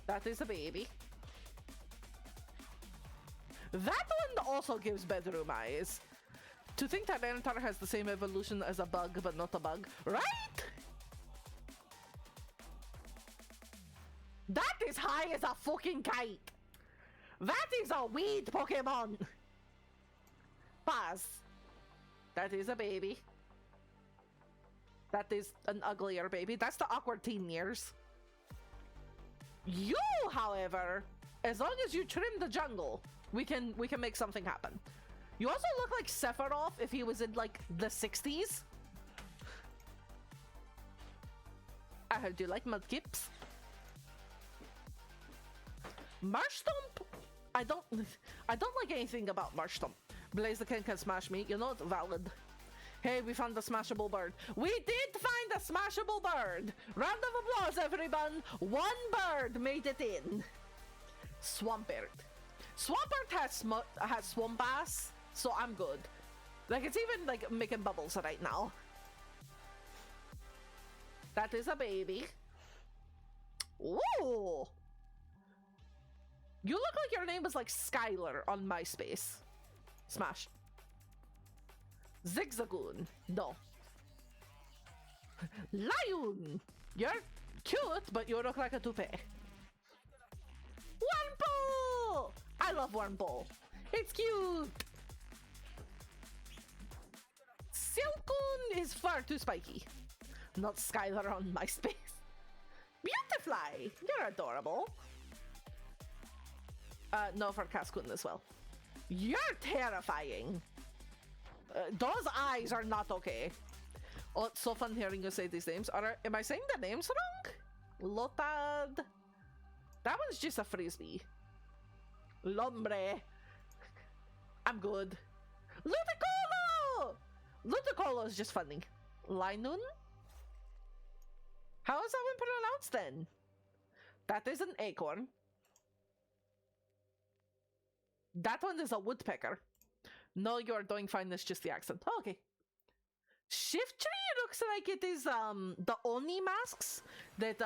That is a baby. That one also gives bedroom eyes. To think that Tyranitar has the same evolution as a bug, but not a bug, right? That is high as a fucking kite. That is a weed Pokemon. Pass. That is a baby. That is an uglier baby. That's the awkward teen years. You, however, as long as you trim the jungle, we can make something happen. You also look like Sephiroth if he was in like the 60s. I heard you like Mudkips. Marshtomp? I don't like anything about Marshtomp. Blaziken can smash me. You know it's valid. Hey, we found the smashable bird. We did find a smashable bird. Round of applause, everyone. One bird made it in. Swampert. Swampert has swamp ass, so I'm good. Like, it's even like making bubbles right now. That is a baby. Ooh. You look like your name was like Skylar on MySpace. Smash. Zigzagoon. No. Lion. You're cute, but you look like a toupee. Wurmple! I love Wurmple. It's cute. Silcoon is far too spiky. Not Skylar on MySpace. Beautifly. You're adorable. No, for Cascoon as well. You're terrifying. Those eyes are not okay. Oh, it's so fun hearing you say these names. Am I saying the names wrong? Lotad. That one's just a frisbee. Lombre. I'm good. Ludicolo! Ludicolo is just funny. Linun? How is that one pronounced then? That is an acorn. That one is a woodpecker. No, you're doing fine. It's just the accent. Oh, okay. Shiftry looks like it is the Oni masks that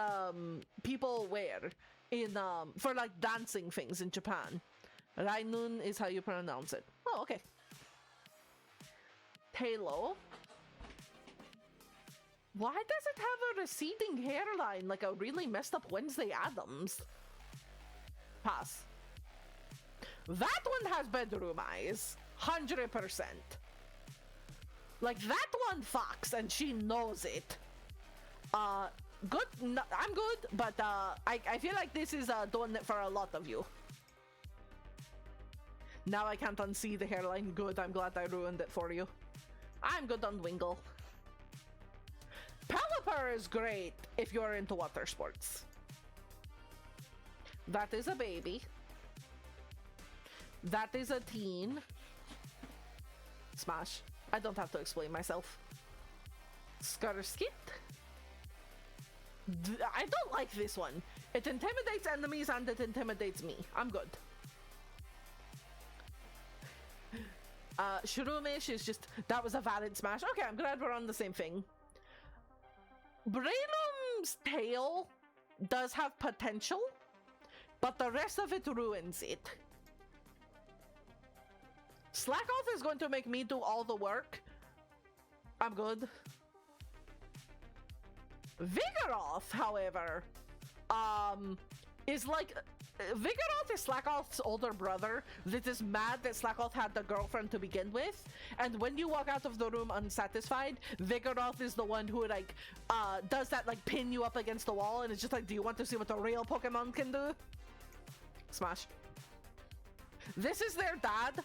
people wear in for like dancing things in Japan. Rainun is how you pronounce it. Oh, okay. Halo. Why does it have a receding hairline like a really messed up Wednesday Addams? Pass. That one has bedroom eyes. 100%. Like, that one fucks and she knows it. Good. No, I'm good, but I feel like this is doing it for a lot of you. Now I can't unsee the hairline. Good, I'm glad I ruined it for you. I'm good on Wingle. Pelipper is great if you're into water sports. That is a baby. That is a teen. Smash. I don't have to explain myself. Skarskit. I don't like this one. It intimidates enemies and it intimidates me. I'm good. Shroomish is just... That was a valid smash. Okay, I'm glad we're on the same thing. Breloom's tail does have potential, but the rest of it ruins it. Slackoff is going to make me do all the work. I'm good. Vigoroth, however, is like... Vigoroth is Slackoff's older brother that is mad that Slackoff had the girlfriend to begin with, and when you walk out of the room unsatisfied, Vigoroth is the one who like does that like pin you up against the wall and it's just like, do you want to see what a real Pokemon can do? Smash. This is their dad.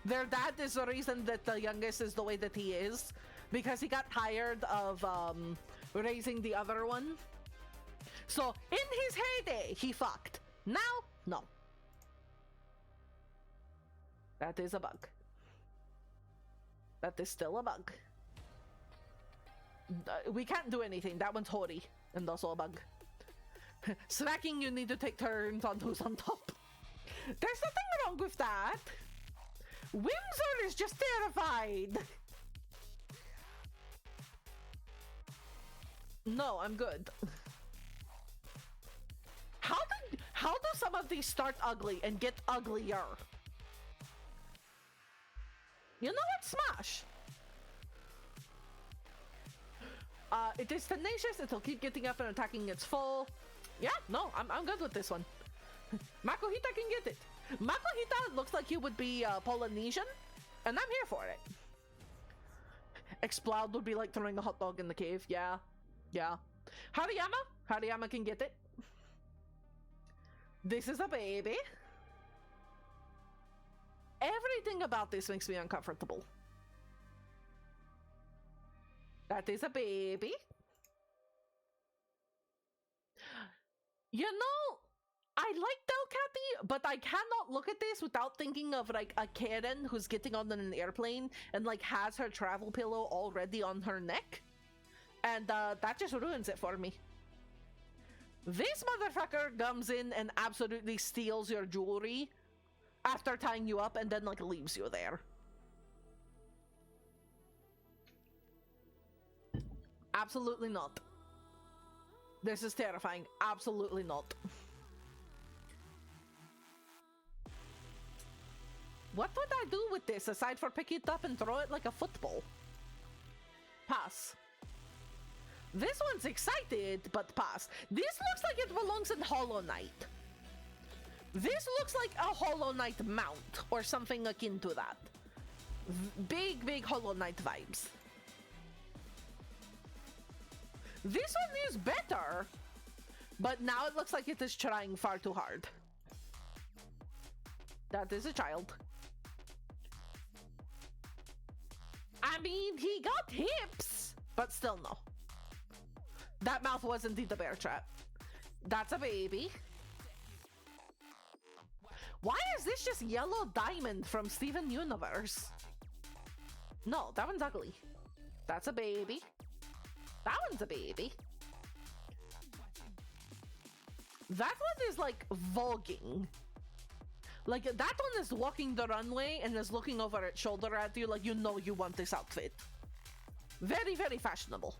Their dad is the reason that the youngest is the way that he is, because he got tired of raising the other one. So in his heyday, he fucked. Now, no. That is a bug. That is still a bug. We can't do anything. That one's Hori, and also a bug. Snacking, you need to take turns on who's on top. There's nothing wrong with that. Whimsor is just terrified. No, I'm good. How do some of these start ugly and get uglier? You know what? Smash! It is tenacious, it'll keep getting up and attacking its foe. Yeah, no, I'm good with this one. Makuhita can get it. Makuhita looks like he would be Polynesian, and I'm here for it. Explode would be like throwing a hot dog in the cave. Yeah, yeah. Hariyama can get it. This is a baby. Everything about this makes me uncomfortable. That is a baby. You know, I like Delcatty, but I cannot look at this without thinking of like a Karen who's getting on an airplane and like has her travel pillow already on her neck. And that just ruins it for me. This motherfucker comes in and absolutely steals your jewelry after tying you up and then like leaves you there. Absolutely not. This is terrifying. Absolutely not. What would I do with this aside for pick it up and throw it like a football? Pass. This one's excited, but pass. This looks like it belongs in Hollow Knight. This looks like a Hollow Knight mount or something akin to that. Big Hollow Knight vibes. This one is better, but now it looks like it is trying far too hard. That is a child. I mean, he got hips, but still no. That mouth was indeed a bear trap. That's a baby. Why is this just Yellow Diamond from Steven Universe? No, that one's ugly. That's a baby. That one's a baby. That one is like voguing. Like that one is walking the runway and is looking over its shoulder at you like you know you want this outfit. Very, very fashionable.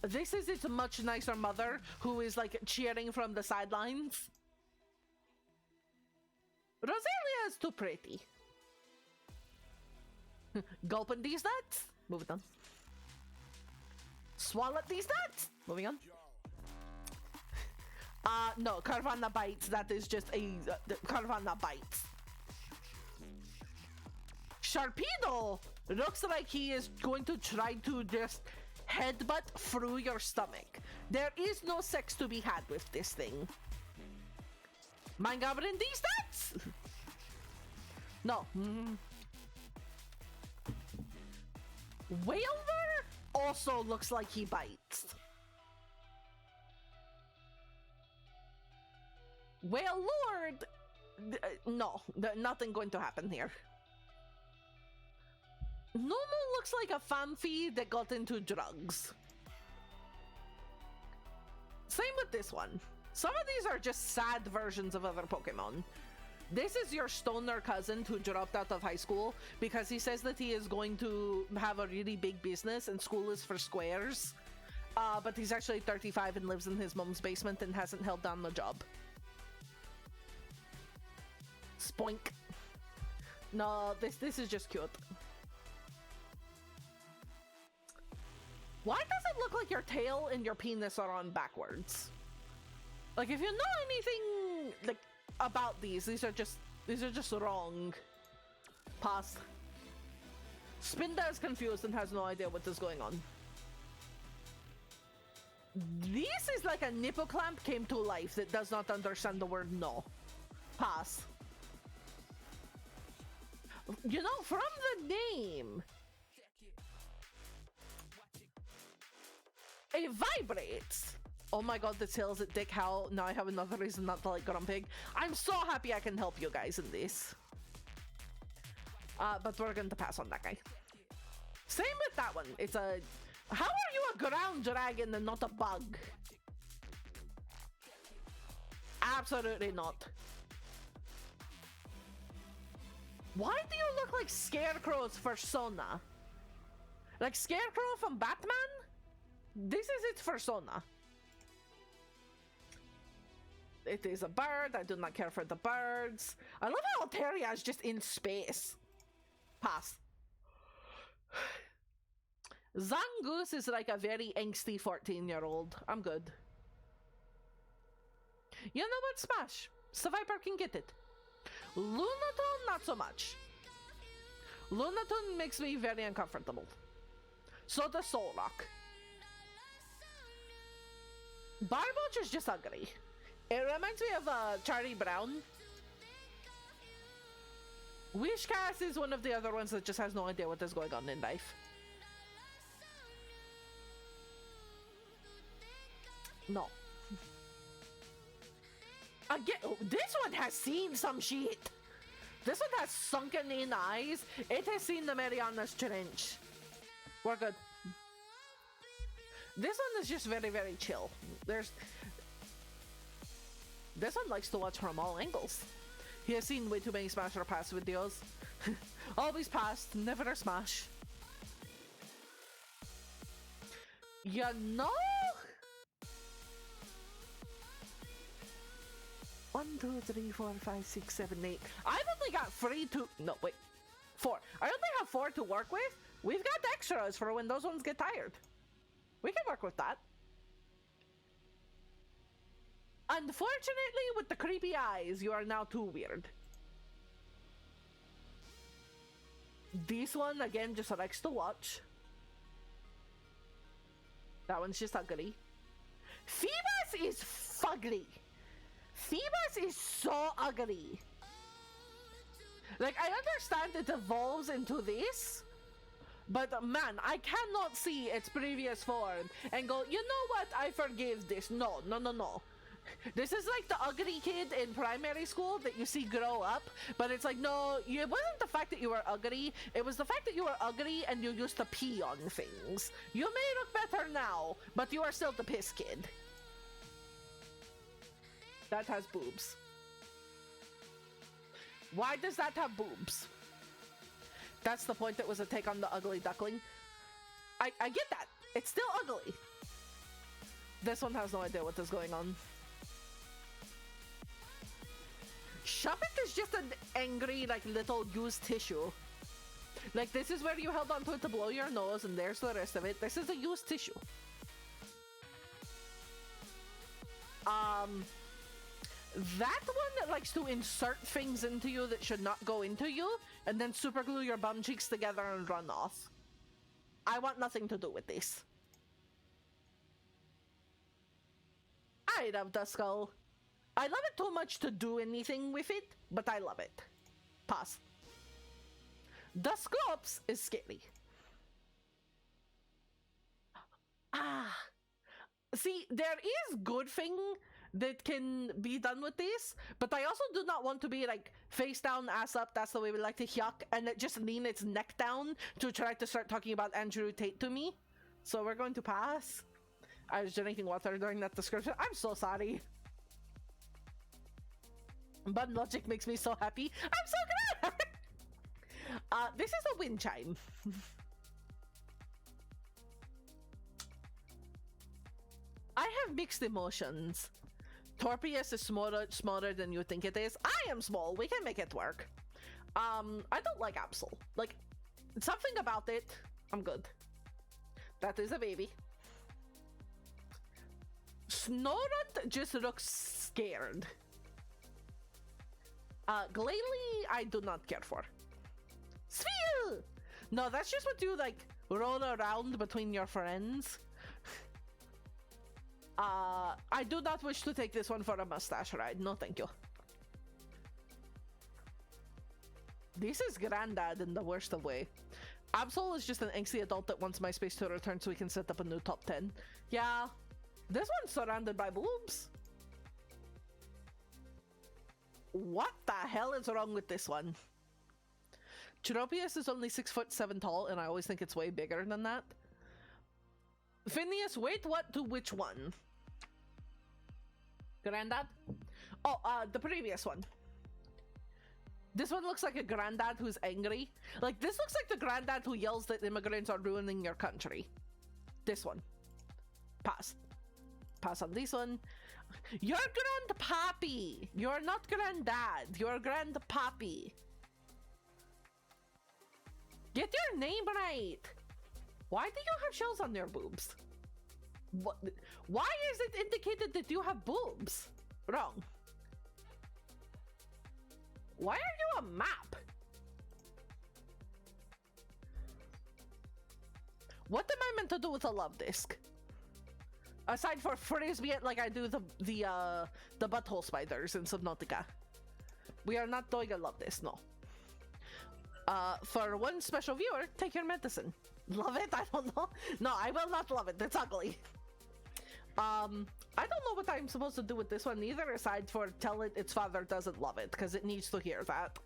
This is its much nicer mother who is like cheering from the sidelines. Roselia is too pretty. Gulping these nuts. Moving on. Swallow these nuts. Moving on. No, Carvanha bites. That is just a Carvanha bites. Sharpedo looks like he is going to try to just headbutt through your stomach. There is no sex to be had with this thing. Mind gobbling these nuts? No. Wailmer also looks like he bites. Well, Lord, no, nothing going to happen here. Nomo looks like a fanfi that got into drugs. Same with this one. Some of these are just sad versions of other Pokemon. This is your stoner cousin who dropped out of high school because he says that he is going to have a really big business and school is for squares. But he's actually 35 and lives in his mom's basement and hasn't held down the job. Spoink. No, this is just cute. Why does it look like your tail and your penis are on backwards? Like, if you know anything like about these are just wrong. Pass. Spinda is confused and has no idea what is going on. This is like a nipple clamp came to life that does not understand the word no. Pass. You know, from the name, it vibrates. Oh my god, the tails at Dick Howl. Now I have another reason not to like Grumpig. I'm so happy I can help you guys in this. But we're going to pass on that guy. Same with that one. It's a... How are you a ground dragon and not a bug? Absolutely not. Why do you look like Scarecrow's persona? Like Scarecrow from Batman? This is its persona. It is a bird. I do not care for the birds. I love how Altaria is just in space. Pass. Zangoose is like a very angsty 14-year-old. I'm good. You know what? Smash. Survivor can get it. Lunatone, not so much. Lunatone makes me very uncomfortable. So does Solrock. Barboach is just ugly. It reminds me of Charlie Brown. Wishcast is one of the other ones that just has no idea what is going on in life. No. Again, this one has seen some shit. This one has sunken in eyes. It has seen the Mariana's Trench. We're good. This one is just very, very chill. This one likes to watch from all angles. He has seen way too many Smash or Pass videos. Always passed, never a Smash. You know? 1, 2, 3, 4, 5, 6, 7, 8. I've only got 4. I only have 4 to work with. We've got extras for when those ones get tired. We can work with that. Unfortunately, with the creepy eyes, you are now too weird. This one, again, just likes to watch. That one's just ugly. Phoebus is fugly. Phoebus is so ugly. Like, I understand it evolves into this, but man, I cannot see its previous form and go, you know what, I forgive this. No, no, no, no. This is like the ugly kid in primary school that you see grow up, but it's like, no, it wasn't the fact that you were ugly, it was the fact that you were ugly and you used to pee on things. You may look better now, but you are still the piss kid. That has boobs. Why does that have boobs? That's the point. That was a take on the ugly duckling. I get that. It's still ugly. This one has no idea what is going on. Shuppet is just an angry, like, little used tissue. Like, this is where you held onto it to blow your nose, and there's the rest of it. This is a used tissue. That one likes to insert things into you that should not go into you, and then super glue your bum cheeks together and run off. I want nothing to do with this. I love the skull. I love it too much to do anything with it, but I love it. Pass. The Scopes is scary. See, there is good thing that can be done with this, but I also do not want to be like face down, ass up. That's the way we like to yuck, and it just lean its neck down to try to start talking about Andrew Tate to me. So we're going to pass. I was drinking water during that description. I'm so sorry. But logic makes me so happy. I'm so glad. This is a wind chime. I have mixed emotions. Torpius is smaller than you think it is. I am small. We can make it work. I don't like Absol. Like, something about it. I'm good. That is a baby. Snorut just looks scared. Glalie, I do not care for. Sphere! No, that's just what you, like, roll around between your friends. I do not wish to take this one for a mustache ride. No, thank you. This is Grandad in the worst of way. Absol is just an angsty adult that wants MySpace to return so we can set up a new top 10. Yeah, this one's surrounded by boobs. What the hell is wrong with this one? Chiropius is only 6'7" tall, and I always think it's way bigger than that. Phineas, wait, what to which one? Grandad? Oh, the previous one. This one looks like a granddad who's angry. Like, this looks like the granddad who yells that immigrants are ruining your country. This one. Pass. Pass on this one. You're grandpappy. You're not granddad. You're grandpappy. Get your name right. Why do you have shells on your boobs? What? Why is it indicated that you have boobs? Wrong. Why are you a map? What am I meant to do with a love disc? Aside for frisbee it like I do the butthole spiders in Subnautica. We are not doing a love disc, no. For one special viewer, take your medicine. Love it? I don't know. No, I will not love it. It's ugly. I don't know what I'm supposed to do with this one either, aside for tell it its father doesn't love it, because it needs to hear that.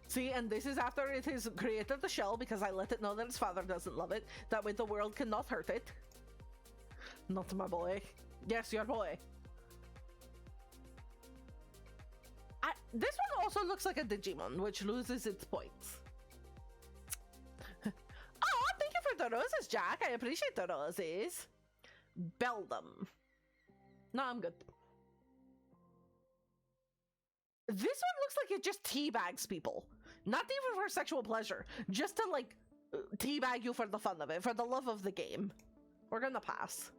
See, and this is after it has created the shell, because I let it know that its father doesn't love it. That way the world cannot hurt it. Not my boy. Yes, your boy. This one also looks like a Digimon, which loses its points. Oh, thank you for the roses, Jack. I appreciate the roses. Beldum. No, I'm good. This one looks like it just teabags people. Not even for sexual pleasure. Just to, like, teabag you for the fun of it, for the love of the game. We're gonna pass.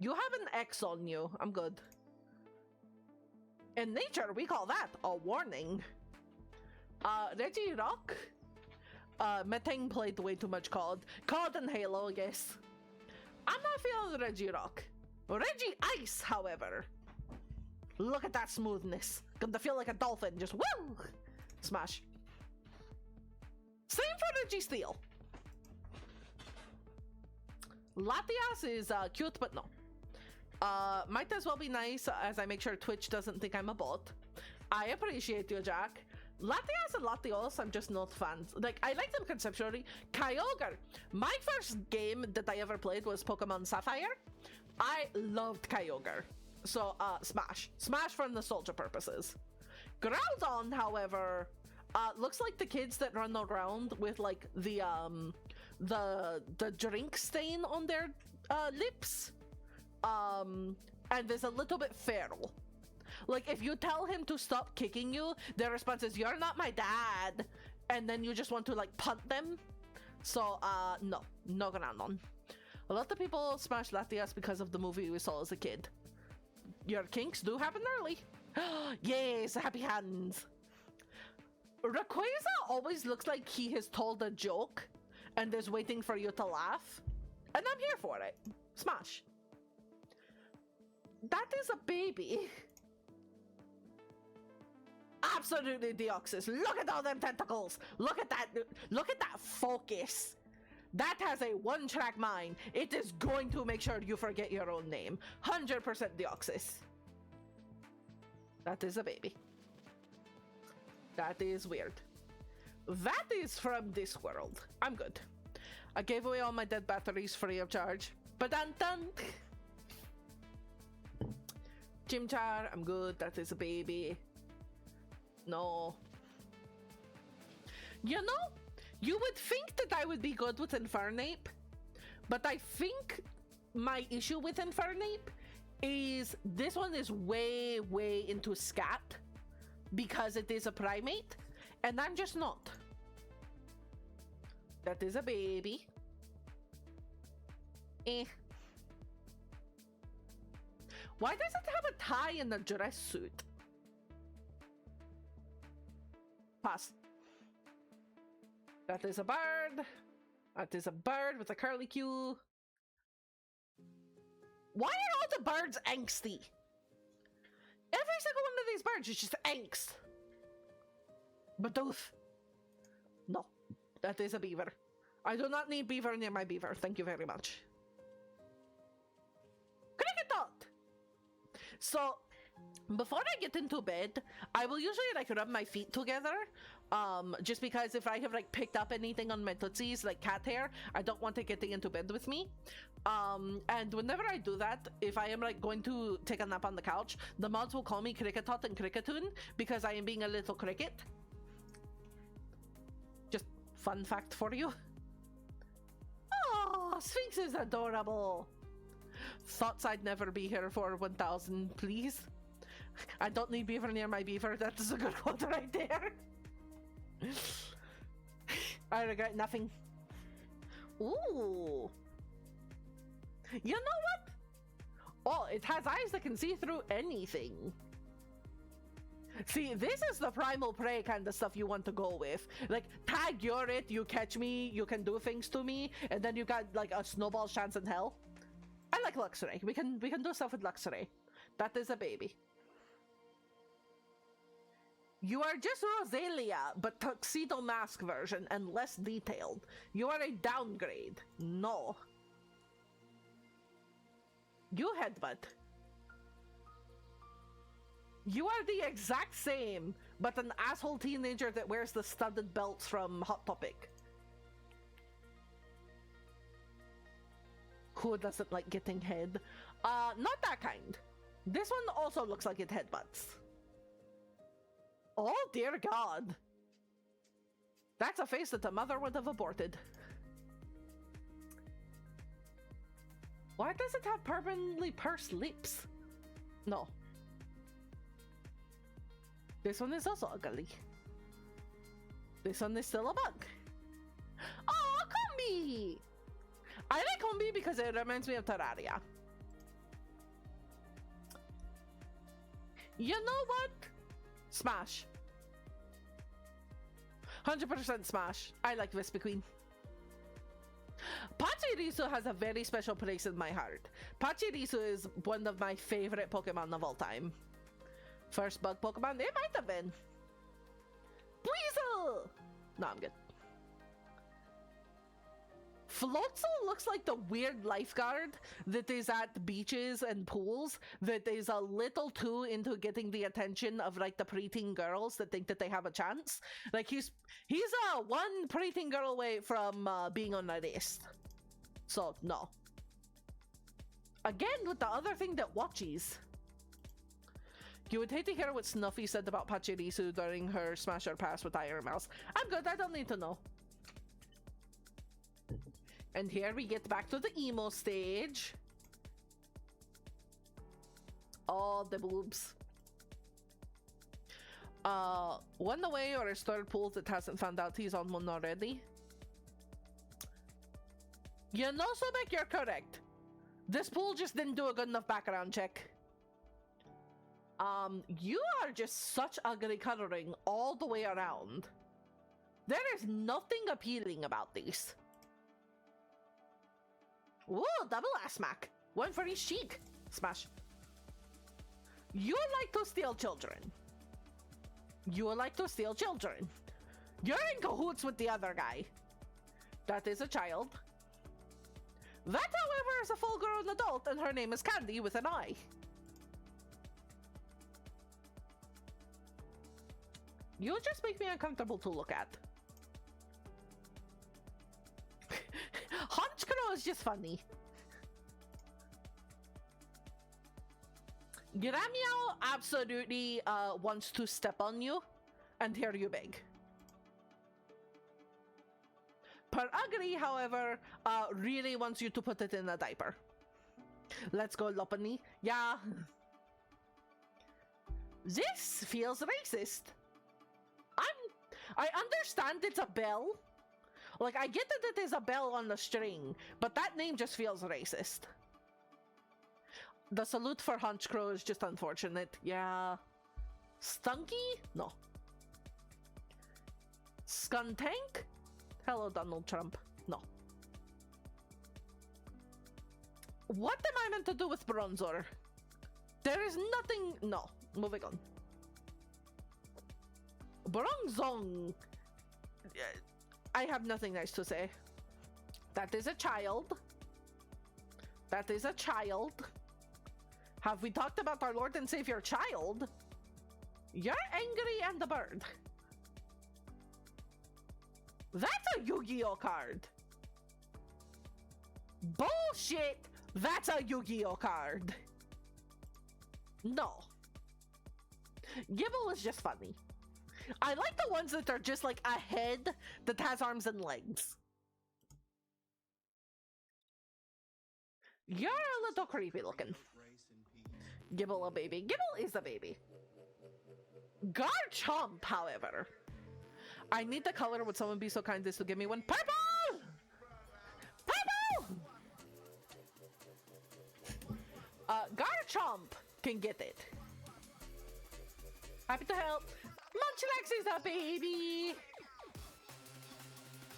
You have an X on you. I'm good. In nature, we call that a warning. Reggie Rock? Metang played way too much COD. COD and Halo, yes. I'm not feeling Reggie Rock. Reggie Ice, however. Look at that smoothness. Gonna feel like a dolphin, just woo! Smash. Same for Reggie Steel. Latias is cute, but no. Might as well be nice as I make sure Twitch doesn't think I'm a bot. I appreciate you, Jack. Latias and Latios, I'm just not fans. Like, I like them conceptually. Kyogre. My first game that I ever played was Pokemon Sapphire. I loved Kyogre. So, Smash. Smash for nostalgia purposes. Groudon, however, looks like the kids that run around with, like, the drink stain on their, lips. And there's a little bit feral. Like, if you tell him to stop kicking you, their response is, "You're not my dad," and then you just want to, like, punt them. So, no Groudon. A lot of people smash Latias because of the movie we saw as a kid. Your kinks do happen early. Yes, happy hands. Rayquaza always looks like he has told a joke and is waiting for you to laugh. And I'm here for it. Smash. That is a baby. Absolutely Deoxys. Look at all them tentacles. Look at that focus. That has a one-track mind. It is going to make sure you forget your own name. 100% Deoxys. That is a baby. That is weird. That is from this world. I'm good. I gave away all my dead batteries free of charge. Ba-dun-dun! Chimchar, I'm good. That is a baby. No. You know, you would think that I would be good with Infernape, but I think my issue with Infernape is this one is way, way into scat because it is a primate, and I'm just not. That is a baby. Eh. Why does it have a tie and a dress suit? Pass. That is a bird. That is a bird with a curly Q. Why are all the birds angsty? Every single one of these birds is just angst. But no, that is a beaver. I do not need beaver near my beaver. Thank you very much. Cricket. So, before I get into bed, I will usually like rub my feet together. Just because if I have like picked up anything on my tootsies, like cat hair, I don't want it getting into bed with me. And whenever I do that, if I am like going to take a nap on the couch, the mods will call me Cricketot and Cricketoon because I am being a little cricket. Just fun fact for you. Oh, Sphinx is adorable. Thoughts I'd never be here for 1000, please. I don't need beaver near my beaver. That is a good quote right there. I regret nothing. Ooh. You know what? Oh, it has eyes that can see through anything. See, this is the primal prey kind of stuff you want to go with. Like, tag, you're it, you catch me, you can do things to me, and then you got like a snowball chance in hell. I like Luxray. We can do stuff with Luxray. That is a baby. You are just Roselia, but tuxedo mask version and less detailed. You are a downgrade. No. You headbutt. You are the exact same, but an asshole teenager that wears the studded belts from Hot Topic. Who doesn't like getting head? Not that kind. This one also looks like it headbutts. Oh dear God. That's a face that a mother would have aborted. Why does it have permanently pursed lips? No. This one is also ugly. This one is still a bug. Oh, Combi! I like Combi because it reminds me of Terraria. You know what? Smash. 100% smash. I like Vespiquen. Pachirisu has a very special place in my heart. Pachirisu is one of my favorite Pokemon of all time. First bug Pokemon? It might have been. Weasel! No, I'm good. Floatzel looks like the weird lifeguard that is at beaches and pools that is a little too into getting the attention of like the preteen girls that think that they have a chance. Like he's one preteen girl away from being on a list. So no. Again with the other thing that watches. You would hate to hear what Snuffy said about Pachirisu during her Smash or Pass with Iron Mouse. I'm good, I don't need to know. And here we get back to the emo stage. Oh, the boobs. One away or a third pool that hasn't found out he's on one already. You know, Sobek, you're correct. This pool just didn't do a good enough background check. You are just such ugly coloring all the way around. There is nothing appealing about these. Ooh, double ass smack. One for each cheek. Smash. You like to steal children. You like to steal children. You're in cahoots with the other guy. That is a child. That, however, is a full-grown adult, and her name is Candy with an I. You just make me uncomfortable to look at. Honchkrow is just funny. Grammeow absolutely wants to step on you and hear you beg. Perugri, however, really wants you to put it in a diaper. Let's go, Lopunny. Yeah. This feels racist. I understand it's a bell. Like, I get that it is a bell on the string, but that name just feels racist. The salute for Honchkrow is just unfortunate. Yeah. Stunky? No. Skuntank? Hello, Donald Trump. No. What am I meant to do with Bronzor? There is nothing... No. Moving on. Bronzong. I have nothing nice to say. That is a child. That is a child. Have we talked about our Lord and Savior child? You're angry and a bird. That's a Yu-Gi-Oh card. Bullshit. That's a Yu-Gi-Oh card. No. Gibble is just funny. I like the ones that are just like a head that has arms and legs. You're a little creepy looking. Gibble a baby. Gibble is a baby. Garchomp, however. I need the color. Would someone be so kind as to give me one? Purple! Purple! Garchomp can get it. Happy to help. Munchlax is a baby.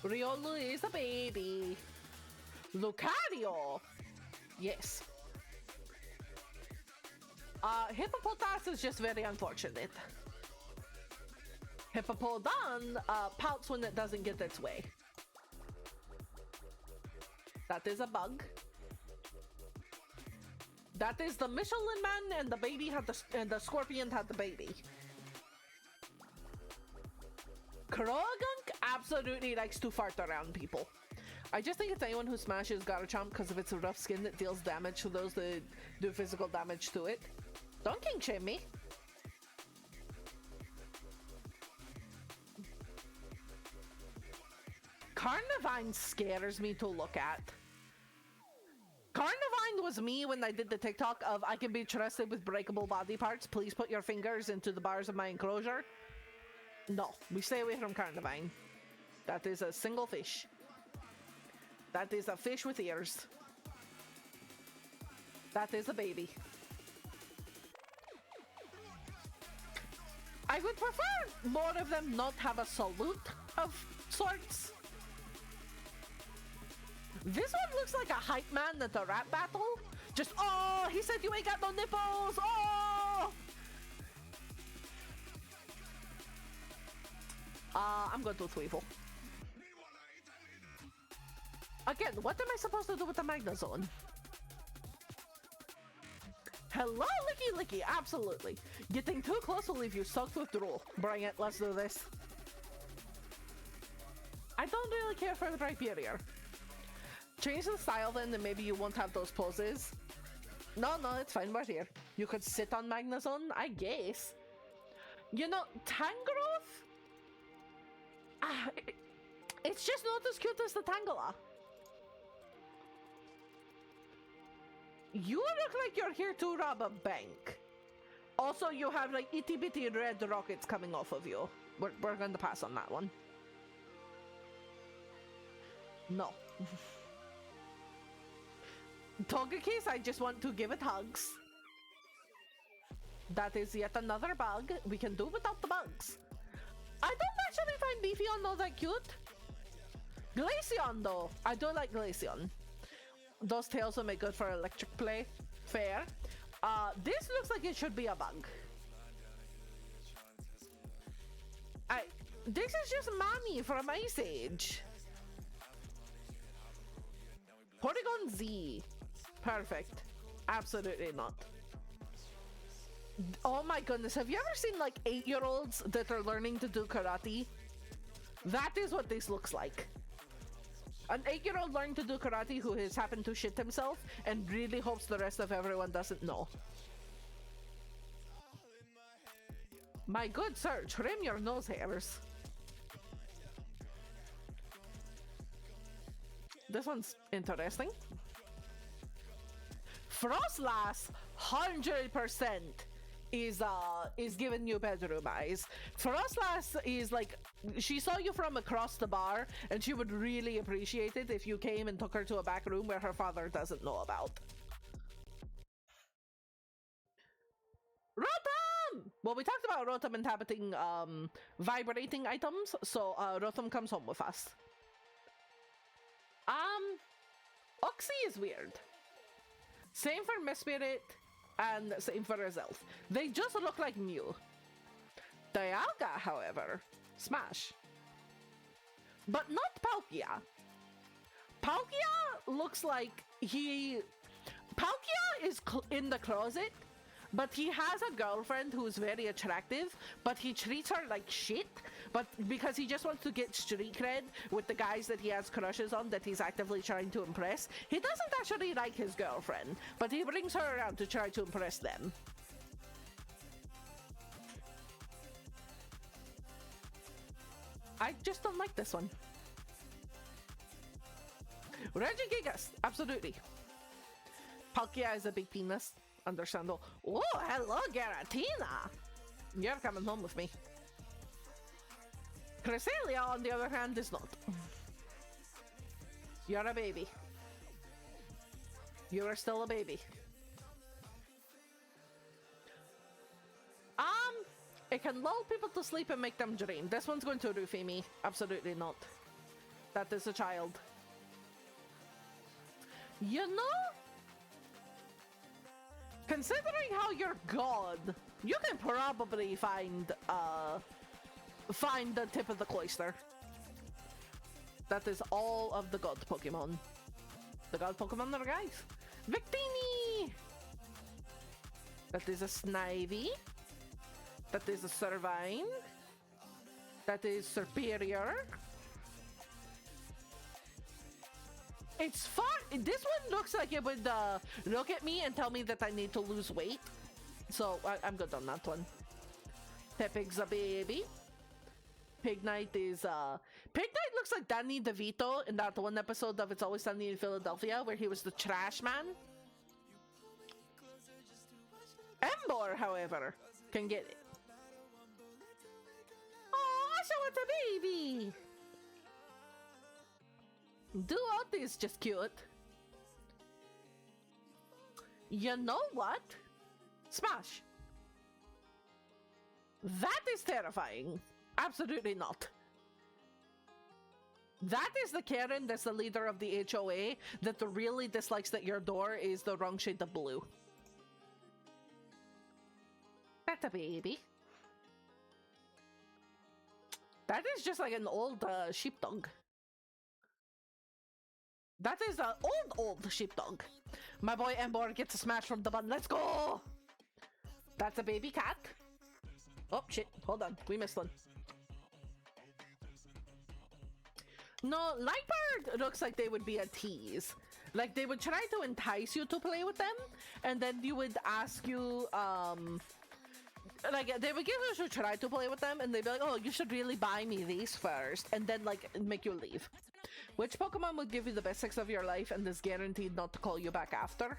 Riolu is a baby. Lucario. Yes. Hippopotas is just very unfortunate. Hippopodon pouts when it doesn't get its way. That is a bug. That is the Michelin Man, and the baby had the scorpion had the baby. Krogunk absolutely likes to fart around people. I just think it's anyone who smashes Garchomp because of its rough skin that deals damage to those that do physical damage to it. Don't king shame me. Carnivine scares me to look at. Carnivine was me when I did the TikTok of I can be trusted with breakable body parts. Please put your fingers into the bars of my enclosure. No, we stay away from Carnivine. That is a single fish. That is a fish with ears. That is a baby. I would prefer more of them not have a salute of sorts. This one looks like a hype man at a rap battle. Just, oh, he said you ain't got no nipples. Oh! I'm going to Tweevil. Again, what am I supposed to do with the Magnezone? Hello, Licky Licky, absolutely. Getting too close will leave you soaked with drool. Bring it, let's do this. I don't really care for the Rhyperior. Change the style then, and maybe you won't have those poses. No, it's fine, we're here. You could sit on Magnezone, I guess. You know, Tangrowth? It's just not as cute as the Tangela. You look like you're here to rob a bank. Also, you have like itty bitty red rockets coming off of you. We're going to pass on that one. No. Togekiss, I just want to give it hugs. That is yet another bug. We can do without the bugs. I don't actually find Leafeon all that cute. Glaceon though. I do like Glaceon. Those tails will make good for electric play. Fair. This looks like it should be a bug. This is just Mommy from Ice Age. Porygon Z. Perfect. Absolutely not. Oh my goodness, have you ever seen like 8-year-olds that are learning to do karate? That is what this looks like. An 8-year-old learning to do karate who has happened to shit himself and really hopes the rest of everyone doesn't know. My good sir, trim your nose hairs. This one's interesting. Frostlass 100% is giving you bedroom eyes. Frostlass is like, she saw you from across the bar and she would really appreciate it if you came and took her to a back room where her father doesn't know about. Rotom! Well, we talked about Rotom inhabiting vibrating items, so Rotom comes home with us. Oxy is weird. Same for Mispirit and same for Azelf. They just look like Mew. Dialga, however, smash. But not Palkia. Palkia looks like Palkia is in the closet, but he has a girlfriend who's very attractive, but he treats her like shit, but because he just wants to get street cred with the guys that he has crushes on that he's actively trying to impress. He doesn't actually like his girlfriend, but he brings her around to try to impress them. I just don't like this one. Regigigas, absolutely. Palkia is a big penis. Understandable. Oh, hello, Garatina. You're coming home with me. Cresselia, on the other hand, is not. You're a baby. You are still a baby. It can lull people to sleep and make them dream. This one's going to roofie me. Absolutely not. That is a child. You know? Considering how you're God, you can probably find the tip of the cloister. That is all of the God Pokemon. The God Pokemon are guys. Victini! That is a Snivy. That is a Servine. That is Superior. It's fun. This one looks like it would look at me and tell me that I need to lose weight. So I'm good on that one. Tepig's a baby. Pignite is Pignite looks like Danny DeVito in that one episode of It's Always Sunny in Philadelphia where he was the trash man. Embor, however, can get it. Oh, so it's a baby. Duot is just cute. You know what? Smash. That is terrifying. Absolutely not. That is the Karen that's the leader of the HOA that really dislikes that your door is the wrong shade of blue. That's a baby. That is just like an old sheepdog. That is an old sheepdog. My boy Embor gets a smash from the button. Let's go! That's a baby cat. Oh, shit. Hold on. We missed one. No, Lightbird looks like they would be a tease. Like, they would try to entice you to play with them, and then you would ask you, like, they would give you to try to play with them, and they'd be like, oh, you should really buy me these first, and then, like, make you leave. Which Pokemon would give you the best sex of your life and is guaranteed not to call you back after?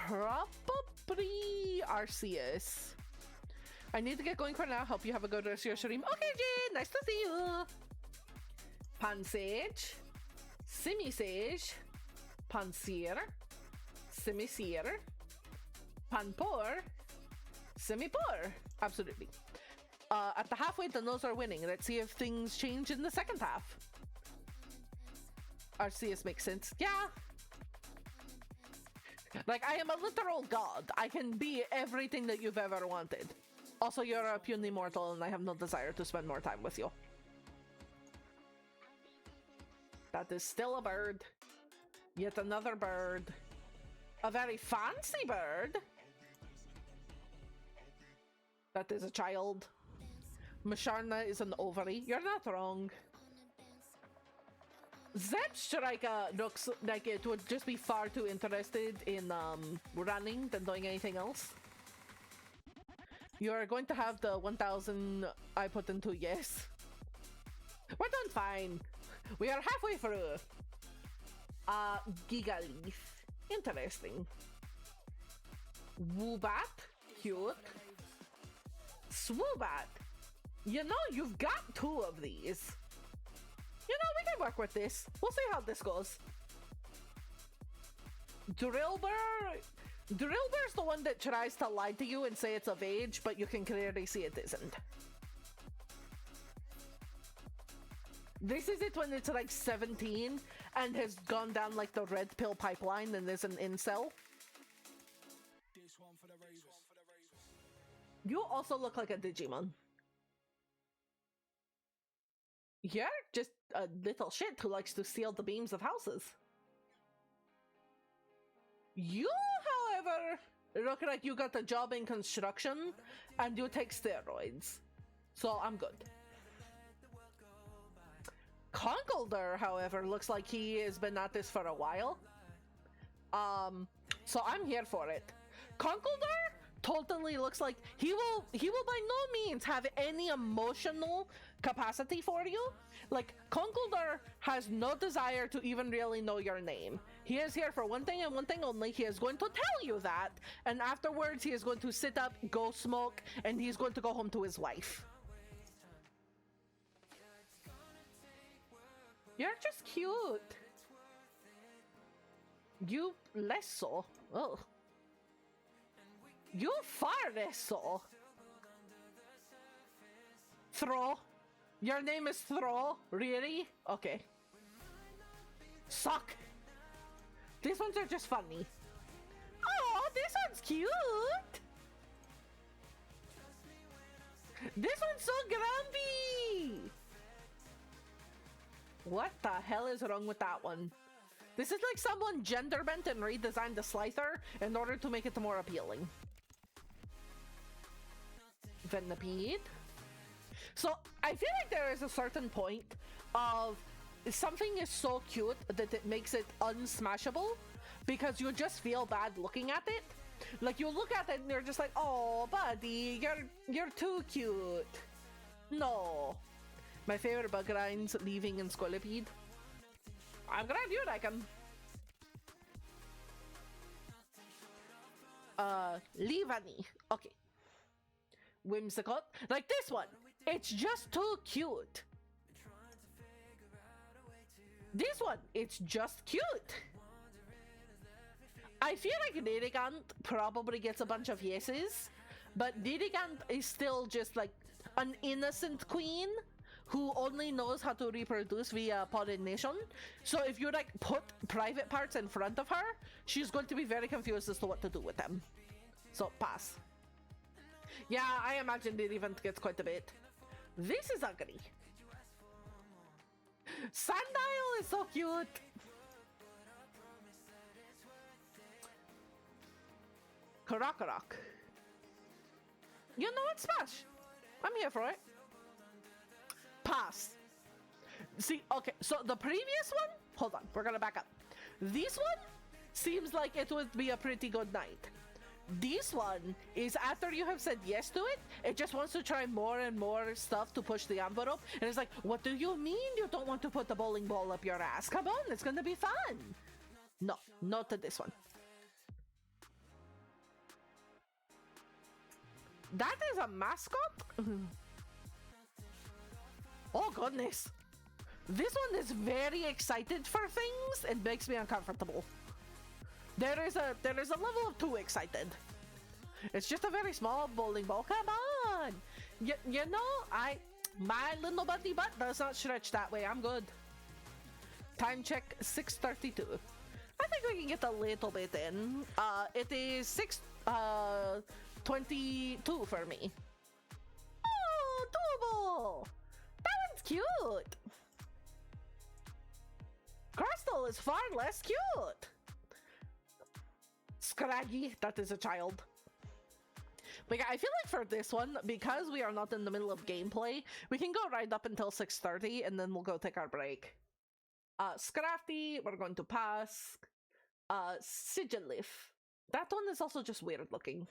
Probably Arceus. I need to get going for now. Hope you have a good rest of your stream. Okay, Jane, nice to see you. Pansage, Simisage, Panseer, Simiseer, Panpour, Simipour. Absolutely. At the halfway, the No's are winning. Let's see if things change in the second half. Arceus makes sense. Yeah. Like, I am a literal god. I can be everything that you've ever wanted. Also, you're a puny mortal, and I have no desire to spend more time with you. That is still a bird. Yet another bird. A very fancy bird. That is a child. Masharna is an ovary. You're not wrong. Zepstrika looks like it would just be far too interested in running than doing anything else. You are going to have the 1000 I put into yes. We're done fine. We are halfway through. Gigaleaf. Interesting. Woobat. Cute. Swoobat. You know, you've got 2 of these. You know, we can work with this. We'll see how this goes. Drillbur. Drillbur's the one that tries to lie to you and say it's of age, but you can clearly see it isn't. This is it when it's like 17 and has gone down like the red pill pipeline and is an incel. You also look like a Digimon. You're just a little shit who likes to steal the beams of houses. You, however, look like you got a job in construction and you take steroids. So I'm good. Conkeldurr, however, looks like he has been at this for a while. So I'm here for it. Conkeldurr totally looks like he will by no means have any emotional capacity for you. Like, Conkeldurr has no desire to even really know your name. He is here for one thing and one thing only. He is going to tell you that, and afterwards he is going to sit up, go smoke, and he's going to go home to his wife. You're just cute. You less so. Oh. You far less so. Throw. Your name is Throw? Really? Okay. Suck. These ones are just funny. Oh, this one's cute. This one's so grumpy. What the hell is wrong with that one? This is like someone gender bent and redesigned the Slicer in order to make it more appealing. Venipede. So I feel like there is a certain point of something is so cute that it makes it unsmashable because you just feel bad looking at it. Like, you look at it and you're just like, oh buddy, you're too cute. No. My favorite bug grinds, Leaving and Scolipede. I'm glad you like them. Leavani. Okay. Whimsical. Like this one. It's just too cute. This one. It's just cute. I feel like Dirigant probably gets a bunch of yeses, but Dirigant is still just like an innocent queen who only knows how to reproduce via pollination. So if you like put private parts in front of her, she's going to be very confused as to what to do with them. So pass. Yeah, I imagine the event gets quite a bit. This is ugly. Sandile is so cute. Karakarok. You know what, Smash? I'm here for it. Pass. See, okay, so the previous one, hold on, we're gonna back up. This one seems like it would be a pretty good night. This one is after you have said yes to it, it just wants to try more and more stuff to push the envelope. And it's like, what do you mean you don't want to put the bowling ball up your ass? Come on, it's gonna be fun. No, not to this one. That is a mascot? Oh goodness. This one is very excited for things. It makes me uncomfortable. There is a level of too excited. It's just a very small bowling ball. Come on. You know, my little buddy butt does not stretch that way. I'm good. Time check 6:32. I think we can get a little bit in. It is 6:22 for me. Oh, doable. That one's cute. is far less cute. Scraggy, that is a child. But yeah, I feel like for this one, because we are not in the middle of gameplay, we can go right up until 6:30 and then we'll go take our break. Scrafty, we're going to pass. Sigilif. That one is also just weird looking.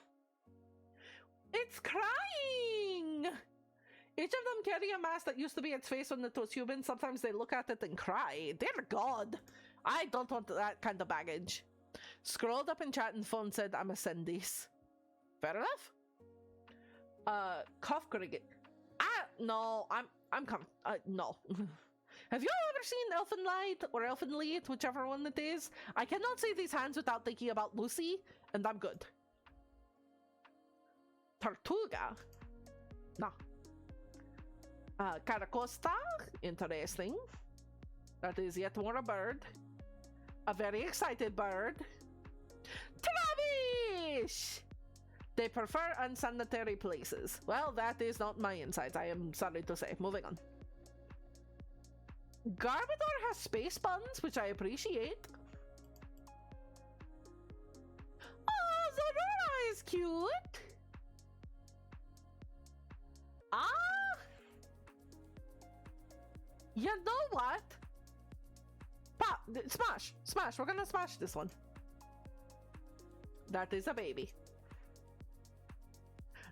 It's crying! Each of them carry a mask that used to be its face when it was human. Sometimes they look at it and cry. Dear God! I don't want that kind of baggage. Scrolled up in chat and phone said, I'm a Sendis. Fair enough. Cough cricket. No, I'm coming. No. Have you ever seen Elfin Light or Elfin Light, whichever one it is? I cannot say these hands without thinking about Lucy, and I'm good. Tortuga? No. Caracosta? Interesting. That is yet more a bird. A very excited bird. Travish! They prefer unsanitary places. Well, that is not my insight, I am sorry to say. Moving on. Garbodor has space buns, which I appreciate. Oh, Zorora is cute. You know what? Pop, smash, smash. We're gonna smash this one. That is a baby.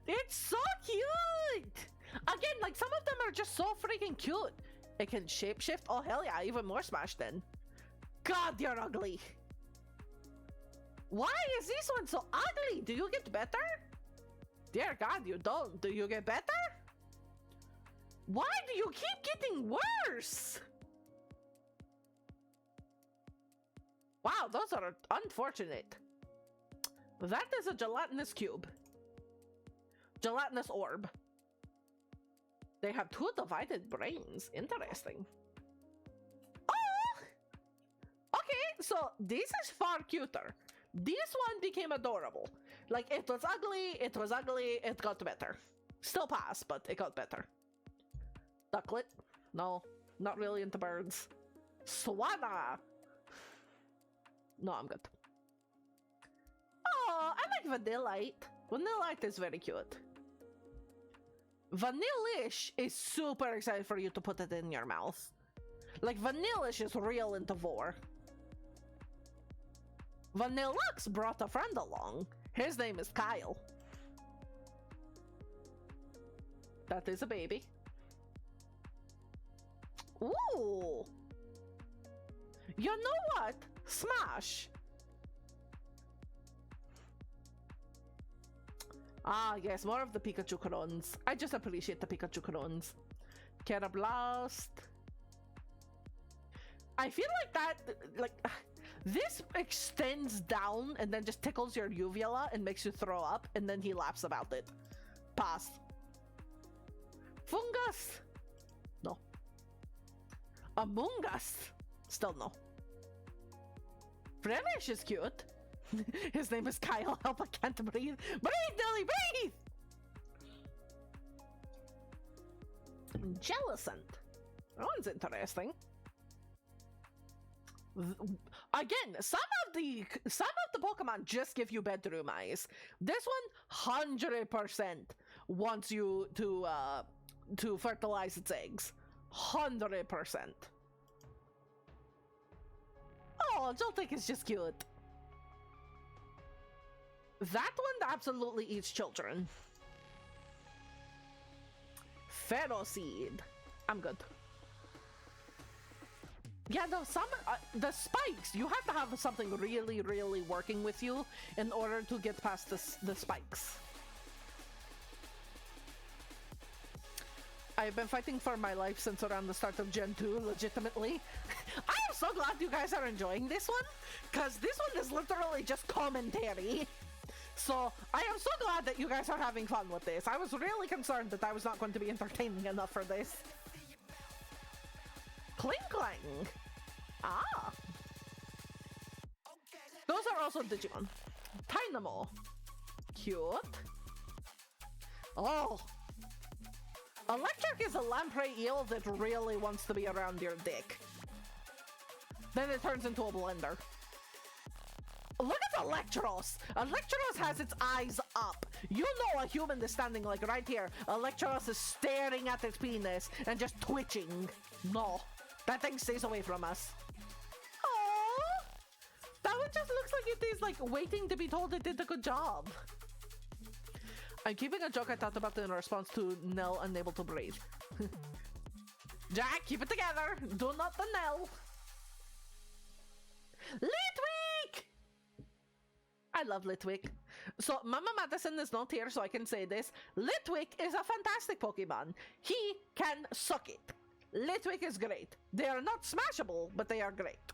It's so cute. Again, like some of them are just so freaking cute. It can shapeshift. Oh hell yeah, even more smash then. God, you're ugly. Why is this one so ugly? Do you get better? Dear God, you don't. Do you get better? Why do you keep getting worse? Wow, those are unfortunate. That is a gelatinous cube. Gelatinous orb. They have two divided brains. Interesting. Oh! Okay, so this is far cuter. This one became adorable. Like, it was ugly, it got better. Still pass, but it got better. Ducklet? No, not really into birds. Swana! No, I'm good. Oh, I like Vanillite. Vanillite is very cute. Vanillish is super excited for you to put it in your mouth. Like, Vanillish is real into vor. Vanillux brought a friend along. His name is Kyle. That is a baby. Ooh! You know what? Smash! Ah, yes, more of the Pikachu clones. I just appreciate the Pikachu clones. Carablast. I feel like that, like, this extends down and then just tickles your uvula and makes you throw up, and then he laughs about it. Pass. Fungus. No. Among Us. Still no. Frelish is cute. His name is Kyle. Help, I can't breathe. Breathe, Dilly, breathe! Jellicent. That one's interesting. Again, some of the Pokemon just give you bedroom eyes. This one 100% wants you to fertilize its eggs. 100%. Oh, Joltik is just cute. That one absolutely eats children. Ferroseed. I'm good. Yeah, no, the spikes, you have to have something really, really working with you in order to get past the spikes. I've been fighting for my life since around the start of Gen 2, legitimately. I am so glad you guys are enjoying this one, because this one is literally just commentary. So, I am so glad that you guys are having fun with this. I was really concerned that I was not going to be entertaining enough for this. Cling Clang. Ah. Those are also Digimon. Dynamo. Cute. Oh. Electric is a lamprey eel that really wants to be around your dick. Then it turns into a blender. Look at Electros! Electros has its eyes up. You know a human is standing like right here. Electros is staring at its penis and just twitching. No, that thing stays away from us. Aww! That one just looks like it is like waiting to be told it did a good job. I'm keeping a joke I thought about in response to Nell unable to breathe. Jack, keep it together. Do not the Nell. Litwick! I love Litwick. So Mama Madison is not here, so I can say this. Litwick is a fantastic Pokemon. He can suck it. Litwick is great. They are not smashable, but they are great.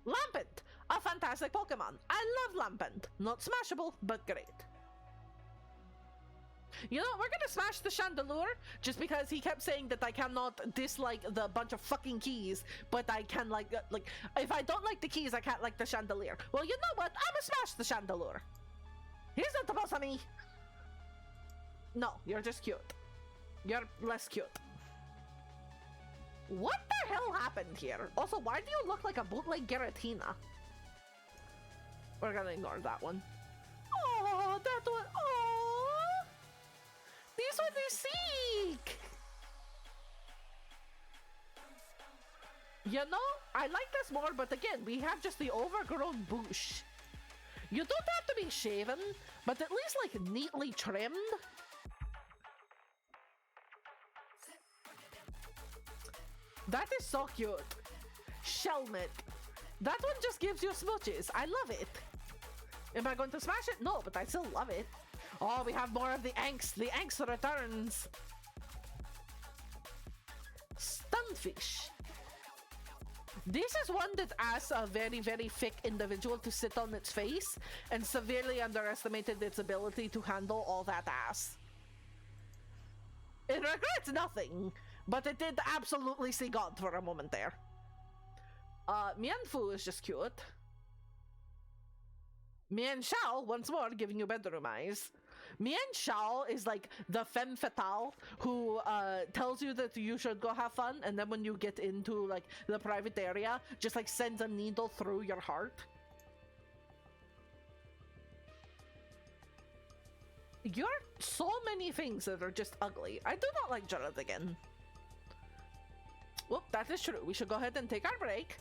Lampent, a fantastic Pokemon. I love Lampent. Not smashable, but great. You know, we're gonna smash the Chandelure just because he kept saying that I cannot dislike the bunch of fucking keys, but I can like if I don't like the keys, I can't like the Chandelier. Well, you know what? I'ma smash the Chandelure. He's not the boss of me. No, you're just cute. You're less cute. What the hell happened here? Also, why do you look like a bootleg Giratina? We're gonna ignore that one. Oh, that one. Oh. This one is sick! You know, I like this more, but again, we have just the overgrown bush. You don't have to be shaven, but at least like neatly trimmed. That is so cute. Shelmet. That one just gives you smooches. I love it. Am I going to smash it? No, but I still love it. Oh, we have more of the angst. The angst returns. Stunfish. This is one that asks a very, very thick individual to sit on its face and severely underestimated its ability to handle all that ass. It regrets nothing, but it did absolutely see God for a moment there. Mianfu is just cute. Mian Shao, once more, giving you bedroom eyes. Mian Shao is like the femme fatale who tells you that you should go have fun, and then when you get into like the private area, just like sends a needle through your heart. You're so many things that are just ugly. I do not like Jared again. Well, that is true. We should go ahead and take our break.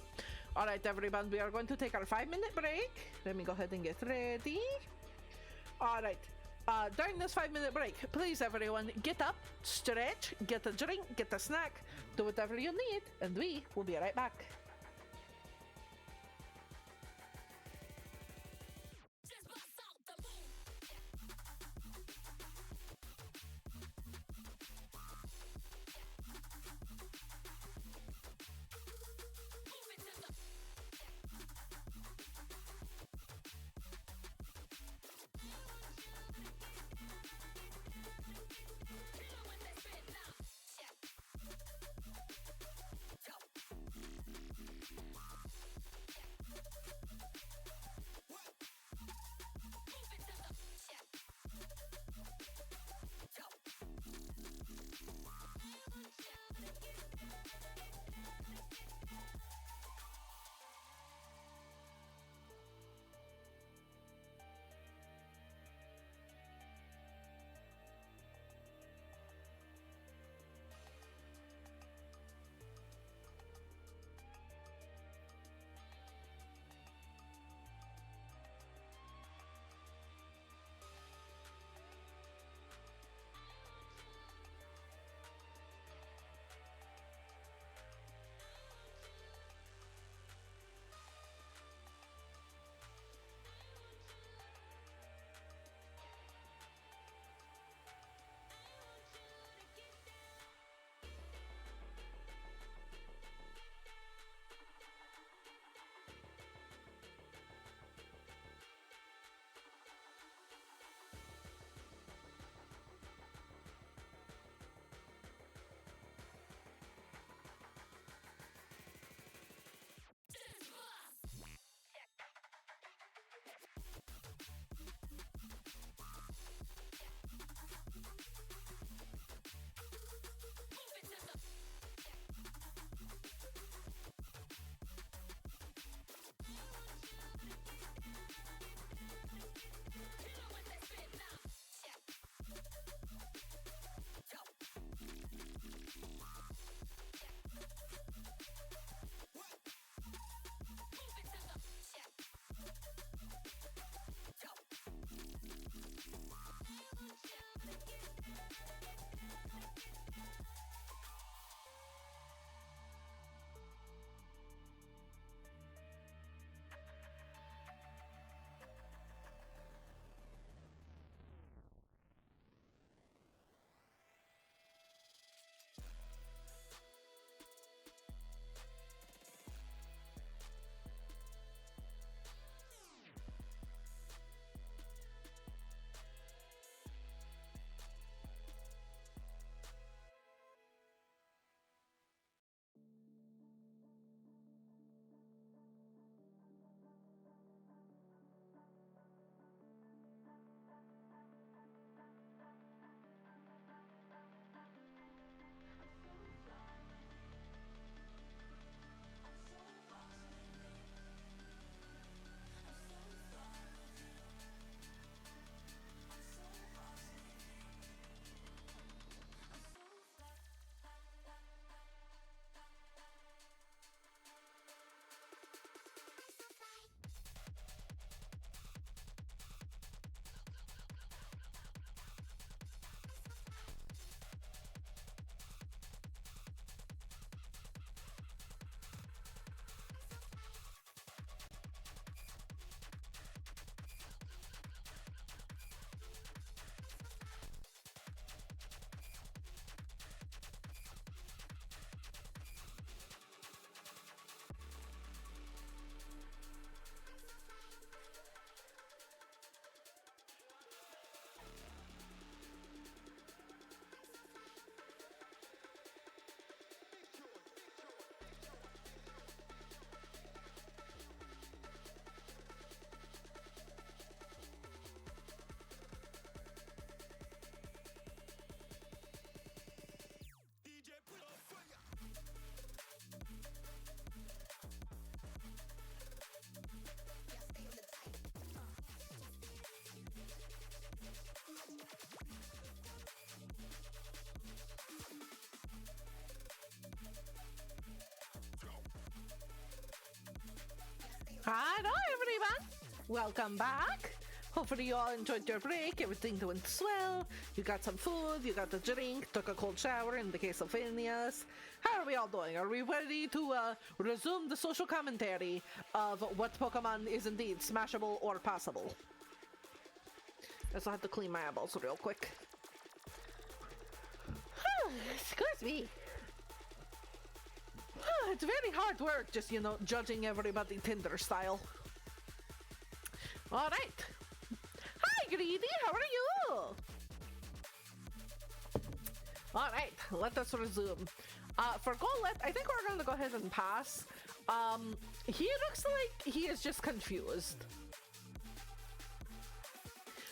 All right, everyone, we are going to take our 5-minute break. Let me go ahead and get ready. All right. During this 5-minute break, please, everyone, get up, stretch, get a drink, get a snack, do whatever you need, and we will be right back. Hello, everyone. Welcome back. Hopefully you all enjoyed your break. Everything went swell. You got some food, you got a drink, took a cold shower in the case of Phineas. How are we all doing? Are we ready to resume the social commentary of what Pokemon is indeed smashable or possible? I just have to clean my eyeballs real quick. Excuse me. It's very hard work just, you know, judging everybody Tinder style. All right. Hi, Greedy. How are you? All right. Let us resume. For Golett, I think we're going to go ahead and pass. He looks like he is just confused.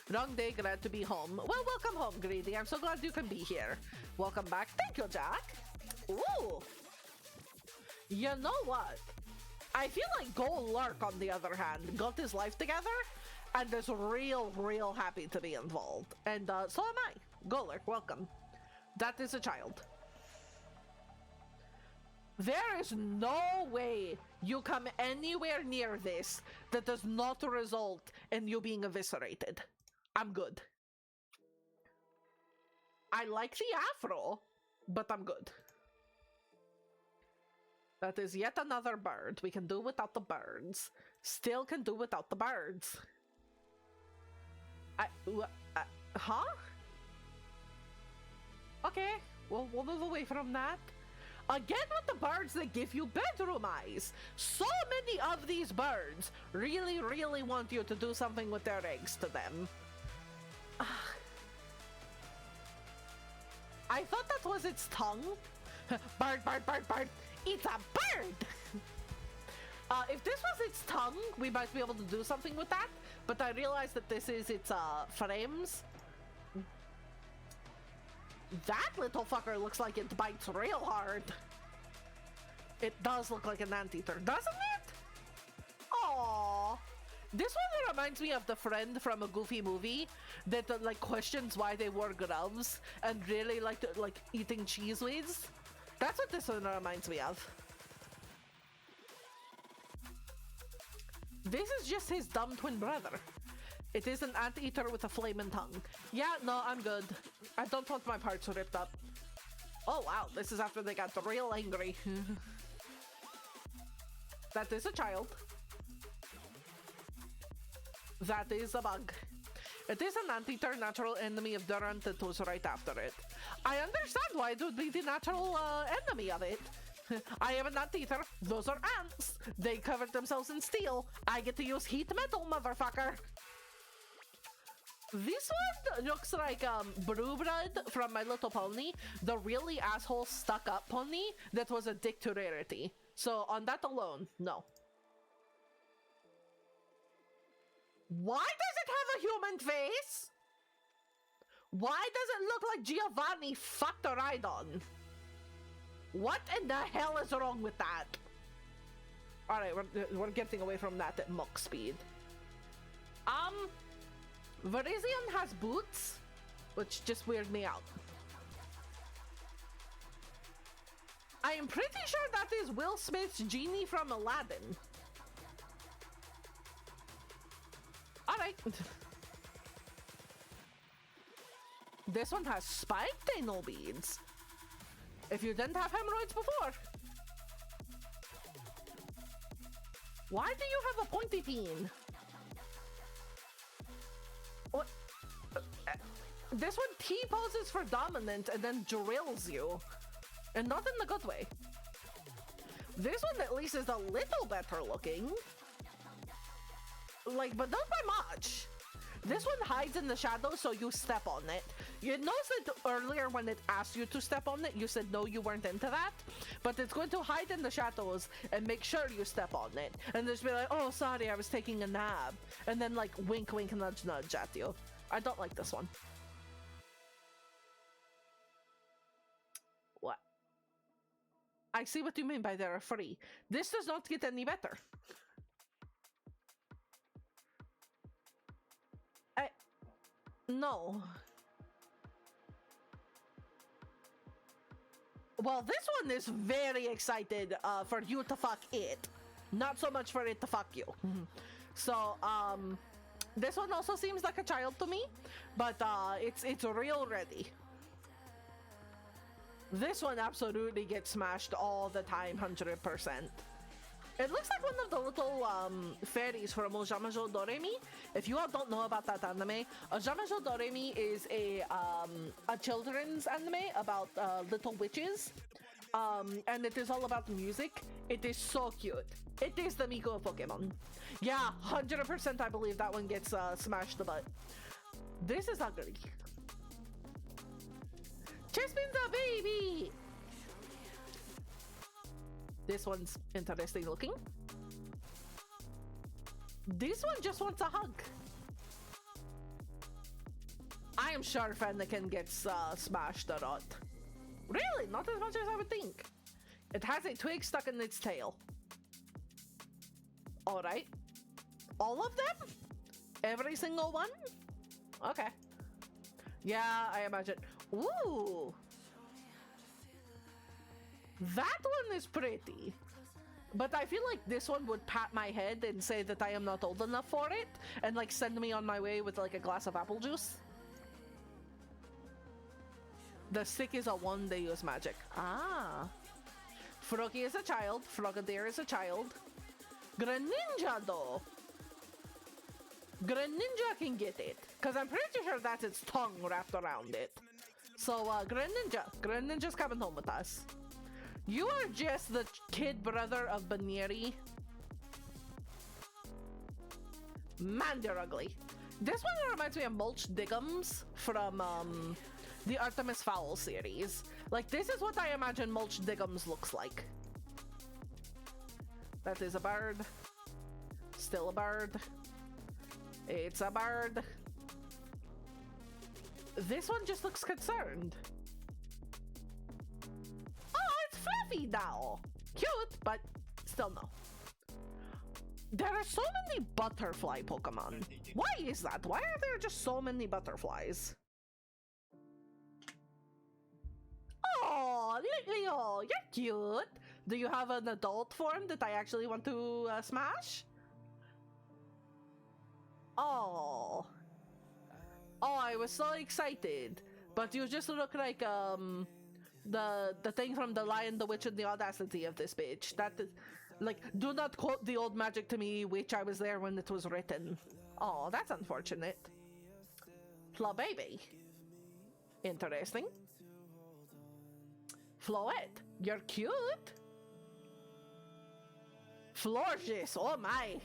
Long day, glad to be home. Well, welcome home, Greedy. I'm so glad you can be here. Welcome back. Thank you, Jack. Ooh. You know what? I feel like Golurk, on the other hand, got his life together and is real happy to be involved. And so am I. Golurk, welcome. That is a child. There is no way you come anywhere near this that does not result in you being eviscerated. I'm good. I like the afro, but I'm good. That is yet another bird. We can do without the birds. Still can do without the birds. Huh? Okay, well, we'll move away from that. Again with the birds that give you bedroom eyes. So many of these birds really want you to do something with their eggs to them. I thought that was its tongue. Bird. It's a bird! If this was its tongue, we might be able to do something with that, but I realized that this is its frames. That little fucker looks like it bites real hard. It does look like an anteater, doesn't it? Aww. This one reminds me of the friend from a Goofy movie that like questions why they wore gloves and really like eating cheese whiz. That's what this one reminds me of. This is just his dumb twin brother. It is an anteater with a flaming tongue. Yeah, no, I'm good. I don't want my parts ripped up. Oh wow, this is after they got real angry. That is a child. That is a bug. It is an anteater, natural enemy of Durant that was right after it. I understand why it would be the natural enemy of it. I am an anteater. Those are ants. They covered themselves in steel. I get to use heat metal, motherfucker. This one looks like Brewblood from My Little Pony, the really asshole stuck-up pony that was a dick to Rarity. So on that alone, no. Why does it have a human face? Why does it look like Giovanni fucked a Rhydon? What in the hell is wrong with that? Alright, we're getting away from that at muck speed. Virizion has boots, which just weird me out. I am pretty sure that is Will Smith's genie from Aladdin. Alright. This one has spiked anal beads. If you didn't have hemorrhoids before. Why do you have a pointy peen? What? This one T-poses for dominant and then drills you. And not in the good way. This one at least is a little better looking. Like, but not by much. This one hides in the shadows, so you step on it. You noticed that earlier when it asked you to step on it, you said no, you weren't into that. But it's going to hide in the shadows and make sure you step on it. And just be like, oh, sorry, I was taking a nap. And then like wink, wink, nudge, nudge at you. I don't like this one. What? I see what you mean by they're free. This does not get any better. No. Well, this one is very excited for you to fuck it. Not so much for it to fuck you. So, this one also seems like a child to me, but it's real ready. This one absolutely gets smashed all the time, 100%. It looks like one of the little fairies from Ojamajo Doremi. If you all don't know about that anime, Ojamajo Doremi is a children's anime about little witches. And it is all about music. It is so cute. It is the Miko of Pokemon. Yeah, 100% I believe that one gets smashed the butt. This is ugly. Chespin's a baby! This one's interesting looking. This one just wants a hug. I am sure Fennekin gets smashed a lot. Really? Not as much as I would think. It has a twig stuck in its tail. Alright. All of them? Every single one? Okay. Yeah, I imagine. Ooh. That one is pretty. But I feel like this one would pat my head and say that I am not old enough for it and like send me on my way with like a glass of apple juice. The stick is a one they use magic. Ah. Froggy is a child. Frogadier is a child. Greninja though. Greninja can get it. Because I'm pretty sure that's its tongue wrapped around it. So Greninja. Greninja's coming home with us. You are just the kid brother of Banieri. Man, you're ugly. This one reminds me of Mulch Diggums from the Artemis Fowl series. Like, this is what I imagine Mulch Diggums looks like. That is a bird. Still a bird. It's a bird. This one just looks concerned. Fluffy now. Cute, but still no. There are so many butterfly Pokemon. Why is that? Why are there just so many butterflies? Oh, Leo, you're cute. Do you have an adult form that I actually want to smash? Oh. Oh, I was so excited. But you just look like, the thing from The Lion, the Witch, and the Audacity of this bitch. That is, like, do not quote the old magic to me, which I was there when it was written. Oh, that's unfortunate. Flababy. Interesting. Floette, you're cute. Florges, oh my.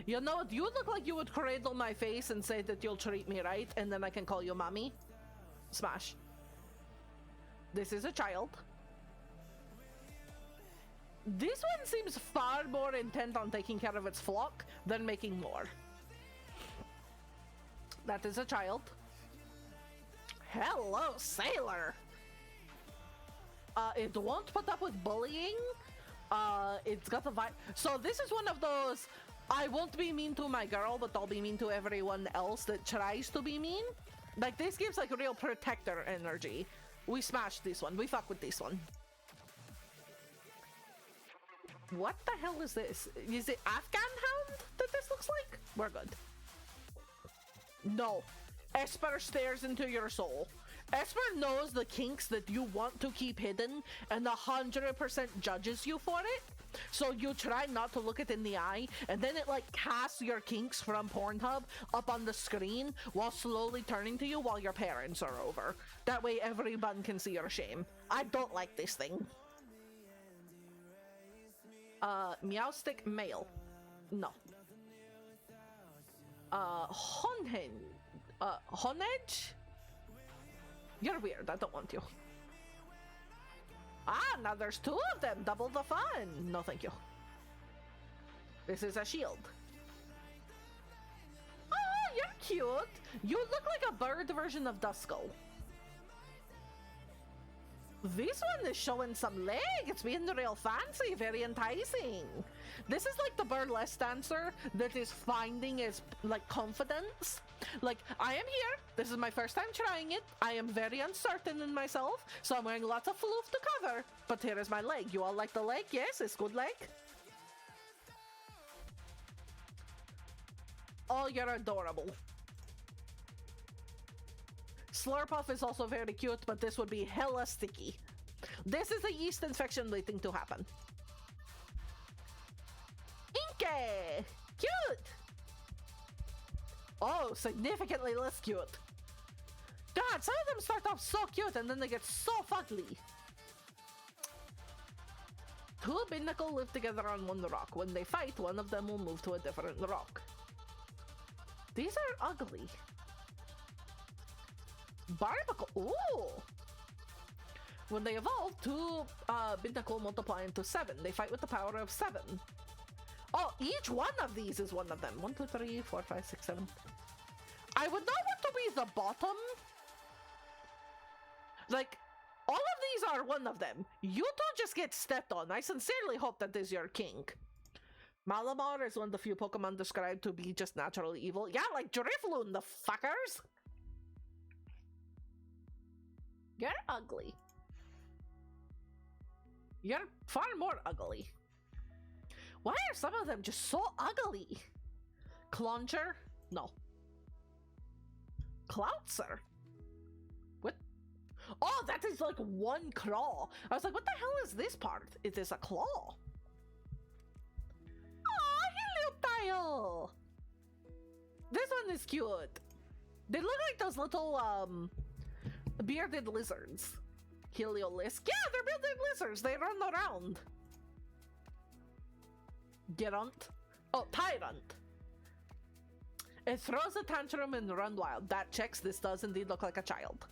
You know what, you look like you would cradle my face and say that you'll treat me right, and then I can call you mommy. Smash. This is a child. This one seems far more intent on taking care of its flock than making more. That is a child. Hello, sailor. It won't put up with bullying. It's got the vibe. So this is one of those, I won't be mean to my girl, but I'll be mean to everyone else that tries to be mean. Like, this gives like a real protector energy. We smashed this one. We fuck with this one. What the hell is this? Is it Afghan Hound that this looks like? We're good. No. Esper stares into your soul. Esper knows the kinks that you want to keep hidden and 100% judges you for it. So you try not to look it in the eye, and then it like casts your kinks from Pornhub up on the screen while slowly turning to you while your parents are over. That way everyone can see your shame. I don't like this thing. Meowstick male. No. Honedge? You're weird, I don't want you. Ah, now there's two of them. Double the fun. No, thank you. This is a shield. Oh, you're cute. You look like a bird version of Duskull. This one is showing some leg. It's being real fancy, very enticing. This is like the burlesque dancer that is finding its like confidence. Like, I am here. This is my first time trying it. I am very uncertain in myself, so I'm wearing lots of floof to cover. But here is my leg. You all like the leg? Yes, it's good leg. Oh, you're adorable. Slurpuff is also very cute, but this would be hella sticky. This is a yeast infection waiting to happen. Inke! Cute! Oh, significantly less cute. God, some of them start off so cute and then they get so fugly. Two Binnacle live together on one rock. When they fight, one of them will move to a different rock. These are ugly. Barnacle. Ooh! When they evolve, two Binnacle multiply into 7. They fight with the power of 7. Oh, each one of these is one of them. 1, 2, 3, 4, 5, 6, 7. I would not want to be the bottom. Like, all of these are one of them. You don't just get stepped on. I sincerely hope that is your king. Malamar is one of the few Pokemon described to be just naturally evil. Yeah, like Drifloon, the fuckers. You're ugly. You're far more ugly. Why are some of them just so ugly? Clonger? No. Cloutzer? What? Oh, that is like one claw. I was like, what the hell is this part? It is a claw. Oh, Helioptile! This one is cute. They look like those little, bearded lizards. Heliolisk. Yeah, they're bearded lizards. They run around. Gerunt. Oh, Tyrant. It throws a tantrum and run wild. That checks. This does indeed look like a child.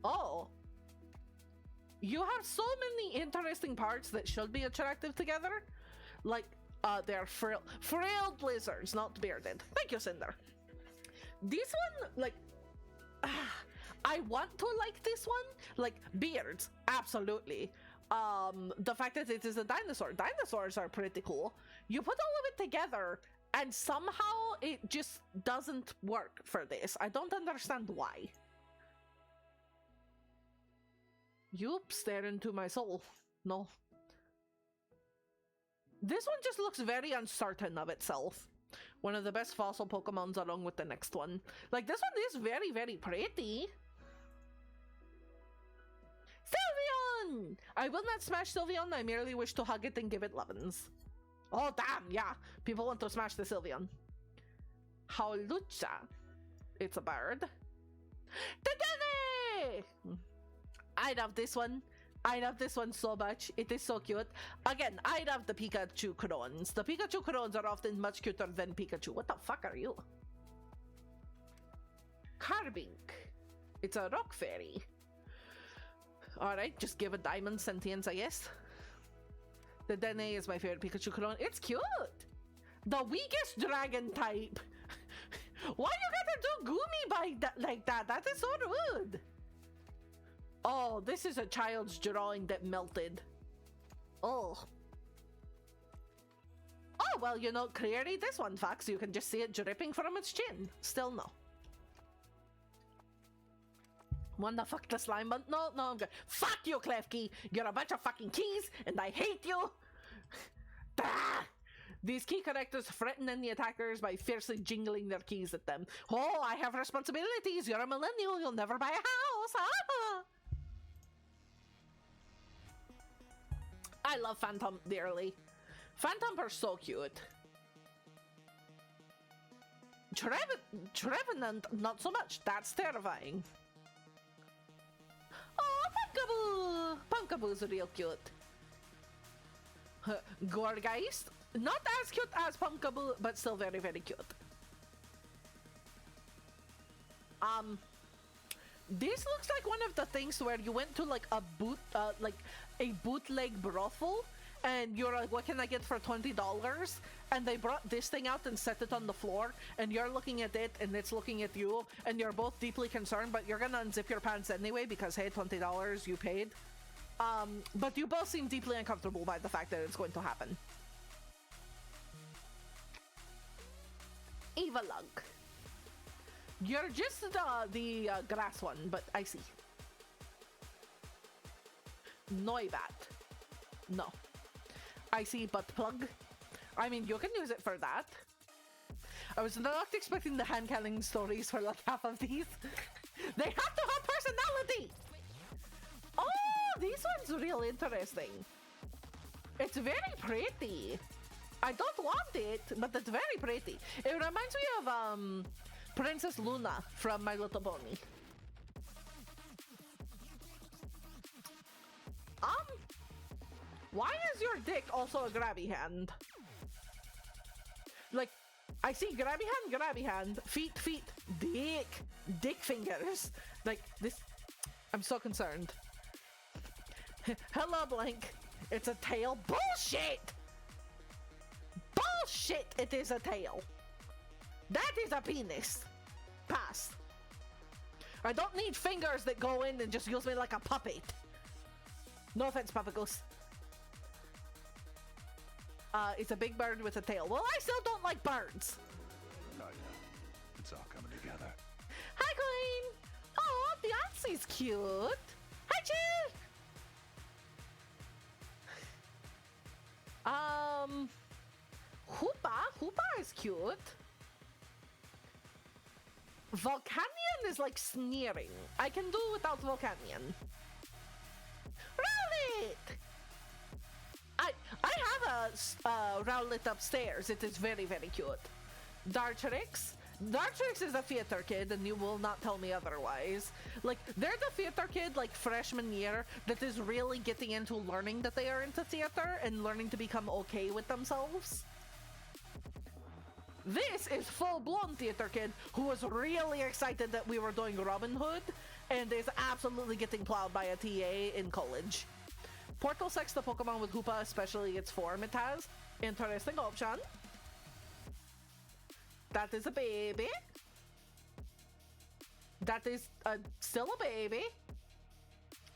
Oh. You have so many interesting parts that should be attractive together. Like, they're frilled lizards, not bearded. Thank you, Cinder. This one, like, I want to like this one. Like, beards, absolutely. The fact that it is a dinosaur. Dinosaurs are pretty cool. You put all of it together, and somehow it just doesn't work for this. I don't understand why. You stare into my soul. No. This one just looks very uncertain of itself. One of the best fossil Pokemons along with the next one. Like, this one is very, very pretty. Sylveon! I will not smash Sylveon. I merely wish to hug it and give it lovin's. Oh, damn, yeah. People want to smash the Sylveon. Howlucha. It's a bird. Dedenne! I love this one. I love this one so much. It is so cute. Again, I love the Pikachu clones. The Pikachu clones are often much cuter than Pikachu. What the fuck are you? Carbink. It's a rock fairy. Alright, just give a diamond sentience, I guess. The Dene is my favorite Pikachu clone. It's cute! The weakest dragon type! Why you gotta do Goomy by like that? That is so rude! Oh, this is a child's drawing that melted. Oh. Oh, well, you know, clearly this one fucks. You can just see it dripping from its chin. Still no. Wanna fuck the slime bun? No, I'm good. Fuck you, Klefki! You're a bunch of fucking keys, and I hate you! These key collectors threaten any attackers by fiercely jingling their keys at them. Oh, I have responsibilities! You're a millennial, you'll never buy a house! Ah! I love Phantom dearly. Phantom are so cute. Trevenant, not so much. That's terrifying. Oh, Pumpkaboo! Pumpkaboo's real cute. Gorgeist, not as cute as Pumpkaboo, but still very, very cute. This looks like one of the things where you went to like a bootleg brothel, and you're like, what can I get for $20? And they brought this thing out and set it on the floor, and you're looking at it, and it's looking at you, and you're both deeply concerned, but you're gonna unzip your pants anyway because, hey, $20 you paid. But you both seem deeply uncomfortable by the fact that it's going to happen. Eva Lug. You're just the grass one, but I see. Noibat. No. I see butt plug. I mean, you can use it for that. I was not expecting the hand cannon stories for like half of these. They have to have personality! Oh, this one's real interesting. It's very pretty. I don't want it, but it's very pretty. It reminds me of Princess Luna from My Little Pony. Why is your dick also a grabby hand? Like, I see grabby hand, feet, dick fingers. Like, this, I'm so concerned. Hello, Blank. It's a tail. Bullshit! Bullshit, it is a tail. That is a penis. Pass. I don't need fingers that go in and just use me like a puppet. No offense, Papa Goose. It's a big bird with a tail. Well, I still don't like birds. Oh yeah, it's all coming together. Hi, Queen. Oh, Beyonce's cute. Hi, Jill. Hoopa is cute. Volcanion is like sneering. I can do without Volcanion. Rowlet! I have a Rowlet upstairs. It is very, very cute. Dartrix. Dartrix is a theater kid, and you will not tell me otherwise. Like, they're the theater kid, like, freshman year, that is really getting into learning that they are into theater and learning to become okay with themselves. This is full-blown theater kid who was really excited that we were doing Robin Hood and is absolutely getting plowed by a TA in college. Portal sex the Pokemon with Hoopa, especially its form it has. Interesting option. That is a baby. That is still a baby.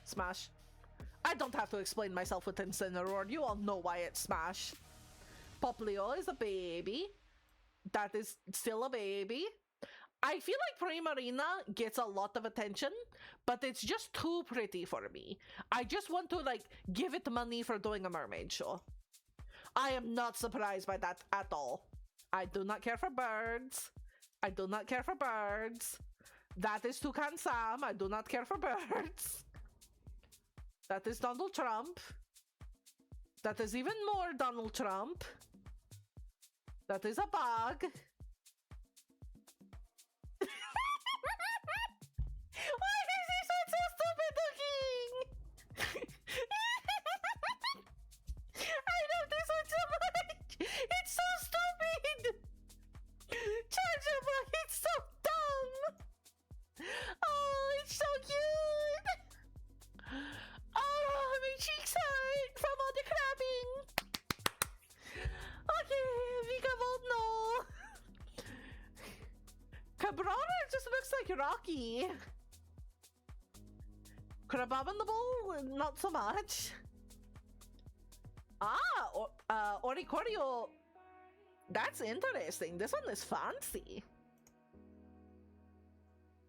Smash. I don't have to explain myself with Incineroar. You all know why it's Smash. Poplio is a baby. That is still a baby. I feel like Primarina gets a lot of attention, but it's just too pretty for me. I just want to, like, give it money for doing a mermaid show. I am not surprised by that at all. I do not care for birds. I do not care for birds. That is Toucan Sam. I do not care for birds. That is Donald Trump. That is even more Donald Trump. That is a bug. Why is this one so stupid looking? I love this one so much. It's so stupid. Chargeable, it's so dumb. Oh, it's so cute. Oh, my cheeks hurt from all the crabbing. Okay, Vigavolt, no. Cabrera just looks like Rocky. Crabominable, not so much. Oricorio. That's interesting. This one is fancy.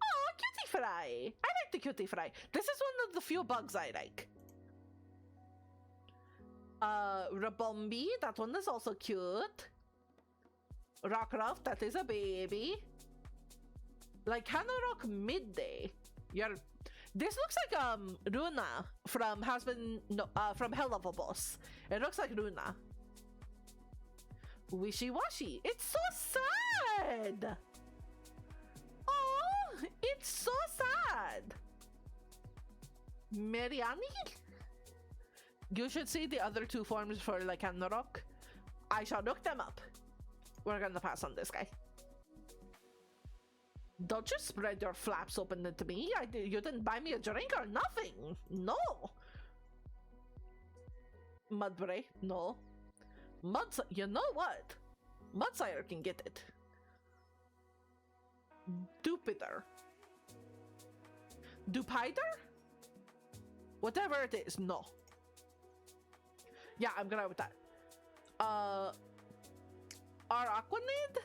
Oh, Cutie Fry. I like the Cutie Fry. This is one of the few bugs I like. Rabombi, that one is also cute. Rockruff, that is a baby. Like Hanorok Midday. This looks like Runa from from Hell of a Boss. It looks like Runa. Wishy Washy. It's so sad. Oh, it's so sad. Mariani? You should see the other two forms for Lycanroc. I shall look them up. We're gonna pass on this guy. Don't you spread your flaps open to me. You didn't buy me a drink or nothing. No. Mudbray? No. You know what? Mudsire can get it. Dupider. Dupider? Whatever it is, no. Yeah, I'm gonna with that. Araquanid?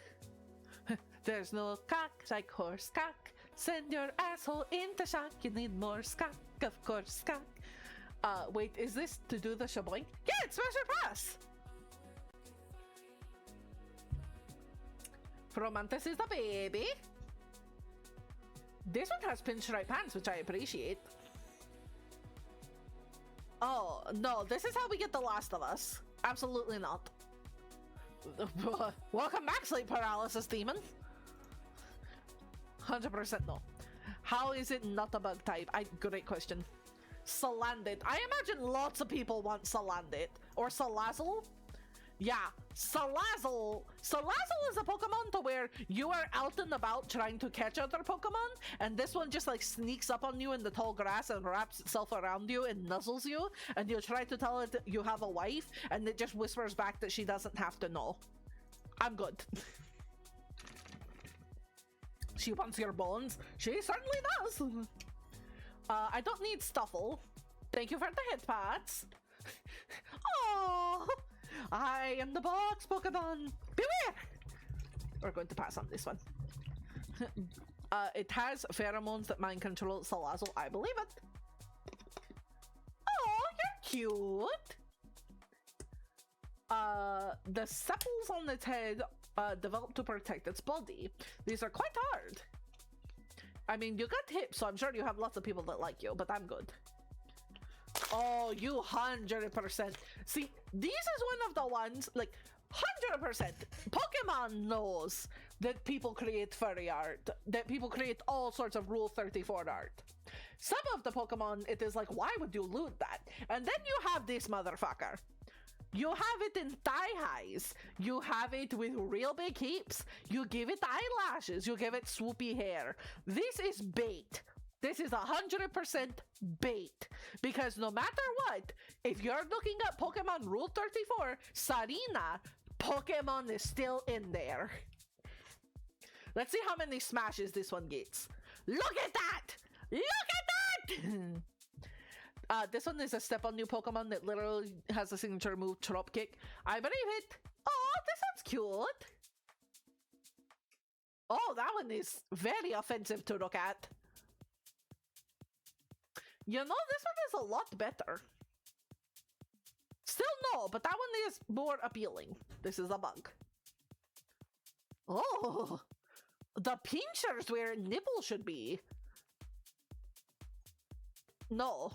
There's no cock like horse cock. Send your asshole into shock. You need more skak, of course, skak. Wait, is this to do the shaboing? Yeah, it's Smash or Pass! Romantis is the baby. This one has pinstripe pants, which I appreciate. Oh, no, this is how we get The Last of Us. Absolutely not. Welcome back, sleep paralysis demon. 100% no. How is it not a bug type? Great question. Salandit. I imagine lots of people want Salandit. Or Salazzle. Yeah, Salazzle. Salazzle is a Pokemon to where you are out and about trying to catch other Pokemon, and this one just like sneaks up on you in the tall grass and wraps itself around you and nuzzles you, and you try to tell it you have a wife, and it just whispers back that she doesn't have to know. I'm good. She wants your bones. She certainly does. I don't need Stuffle. Thank you for the hit pads. Oh, I am the box Pokemon. Beware! We're going to pass on this one. It has pheromones that mind control Salazzle. I believe it. Oh, you're cute. The sepals on its head develop to protect its body. These are quite hard. I mean, you got hips, so I'm sure you have lots of people that like you, but I'm good. Oh, you 100%. See, this is one of the ones, like, 100%. Pokemon knows that people create furry art, that people create all sorts of Rule 34 art. Some of the Pokemon, it is like, why would you loot that? And then you have this motherfucker. You have it in thigh highs. You have it with real big hips. You give it eyelashes. You give it swoopy hair. This is bait. This is 100% bait. Because no matter what, if you're looking at Pokemon Rule 34, Sarina, Pokemon is still in there. Let's see how many smashes this one gets. Look at that! Look at that! This one is a step on new Pokemon that literally has a signature move, Trop Kick. I believe it. Oh, this one's cute. Oh, that one is very offensive to look at. You know, this one is a lot better. Still no, but that one is more appealing. This is a bug. Oh, the pinchers where nipple should be. No.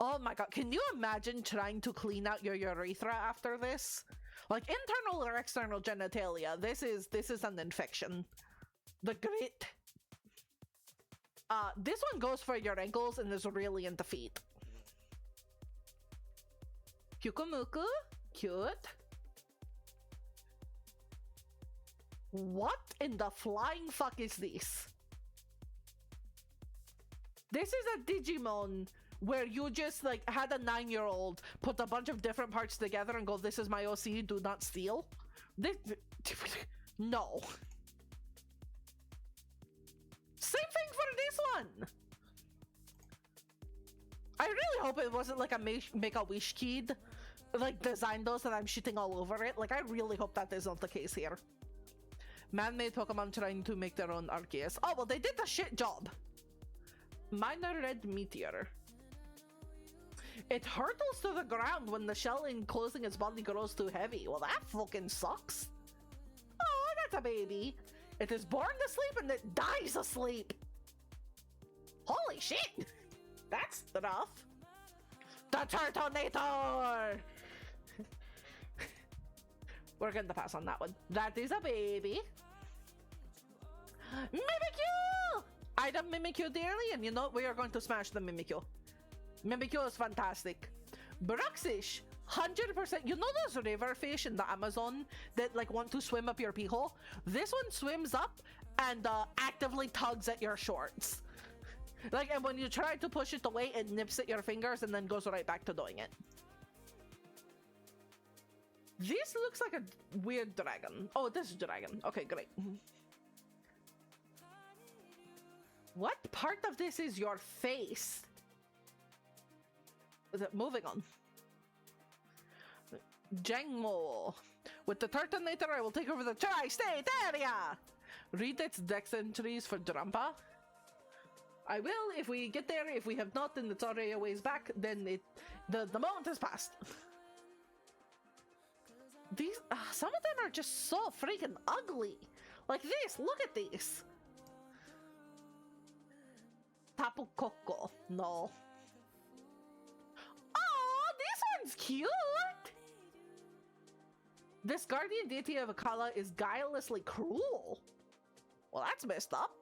Oh my god, can you imagine trying to clean out your urethra after this? Like internal or external genitalia, this is an infection. The grit. This one goes for your ankles and is really into feet. Kyukumuku, cute. What in the flying fuck is this? This is a Digimon where you just like had a 9-year-old put a bunch of different parts together and go, this is my OC, do not steal. This, no. Same thing for this one. I really hope it wasn't like a Make-A-Wish kid like designed those and I'm shitting all over it. Like I really hope that is not the case here. Man-made Pokemon trying to make their own Arceus. Oh well, they did a shit job. Minor red meteor. It hurtles to the ground when the shell enclosing its body grows too heavy. Well, that fucking sucks. Oh, that's a baby. It is born to sleep and it dies asleep. Holy shit. That's rough. The Turtonator. We're going to pass on that one. That is a baby. Mimikyu! I love Mimikyu dearly, and you know, we are going to smash the Mimikyu. Mimikyu is fantastic. Bruxish, 100%. You know those river fish in the Amazon that like want to swim up your pee hole? This one swims up and actively tugs at your shorts. Like, and when you try to push it away, it nips at your fingers and then goes right back to doing it. This looks like a weird dragon. Oh, this is dragon. Okay, great. What part of this is your face? Moving on. Jangmo. With the Turtonator, I will take over the tri-state area! Read its dex entries for Drampa. I will if we get there. If we have not, then it's already a ways back. Then the moment has passed. These, some of them are just so freaking ugly. Like this, look at these. Tapu Koko, no. Oh, this one's cute. This guardian deity of Akala is guilelessly cruel. Well, that's messed up.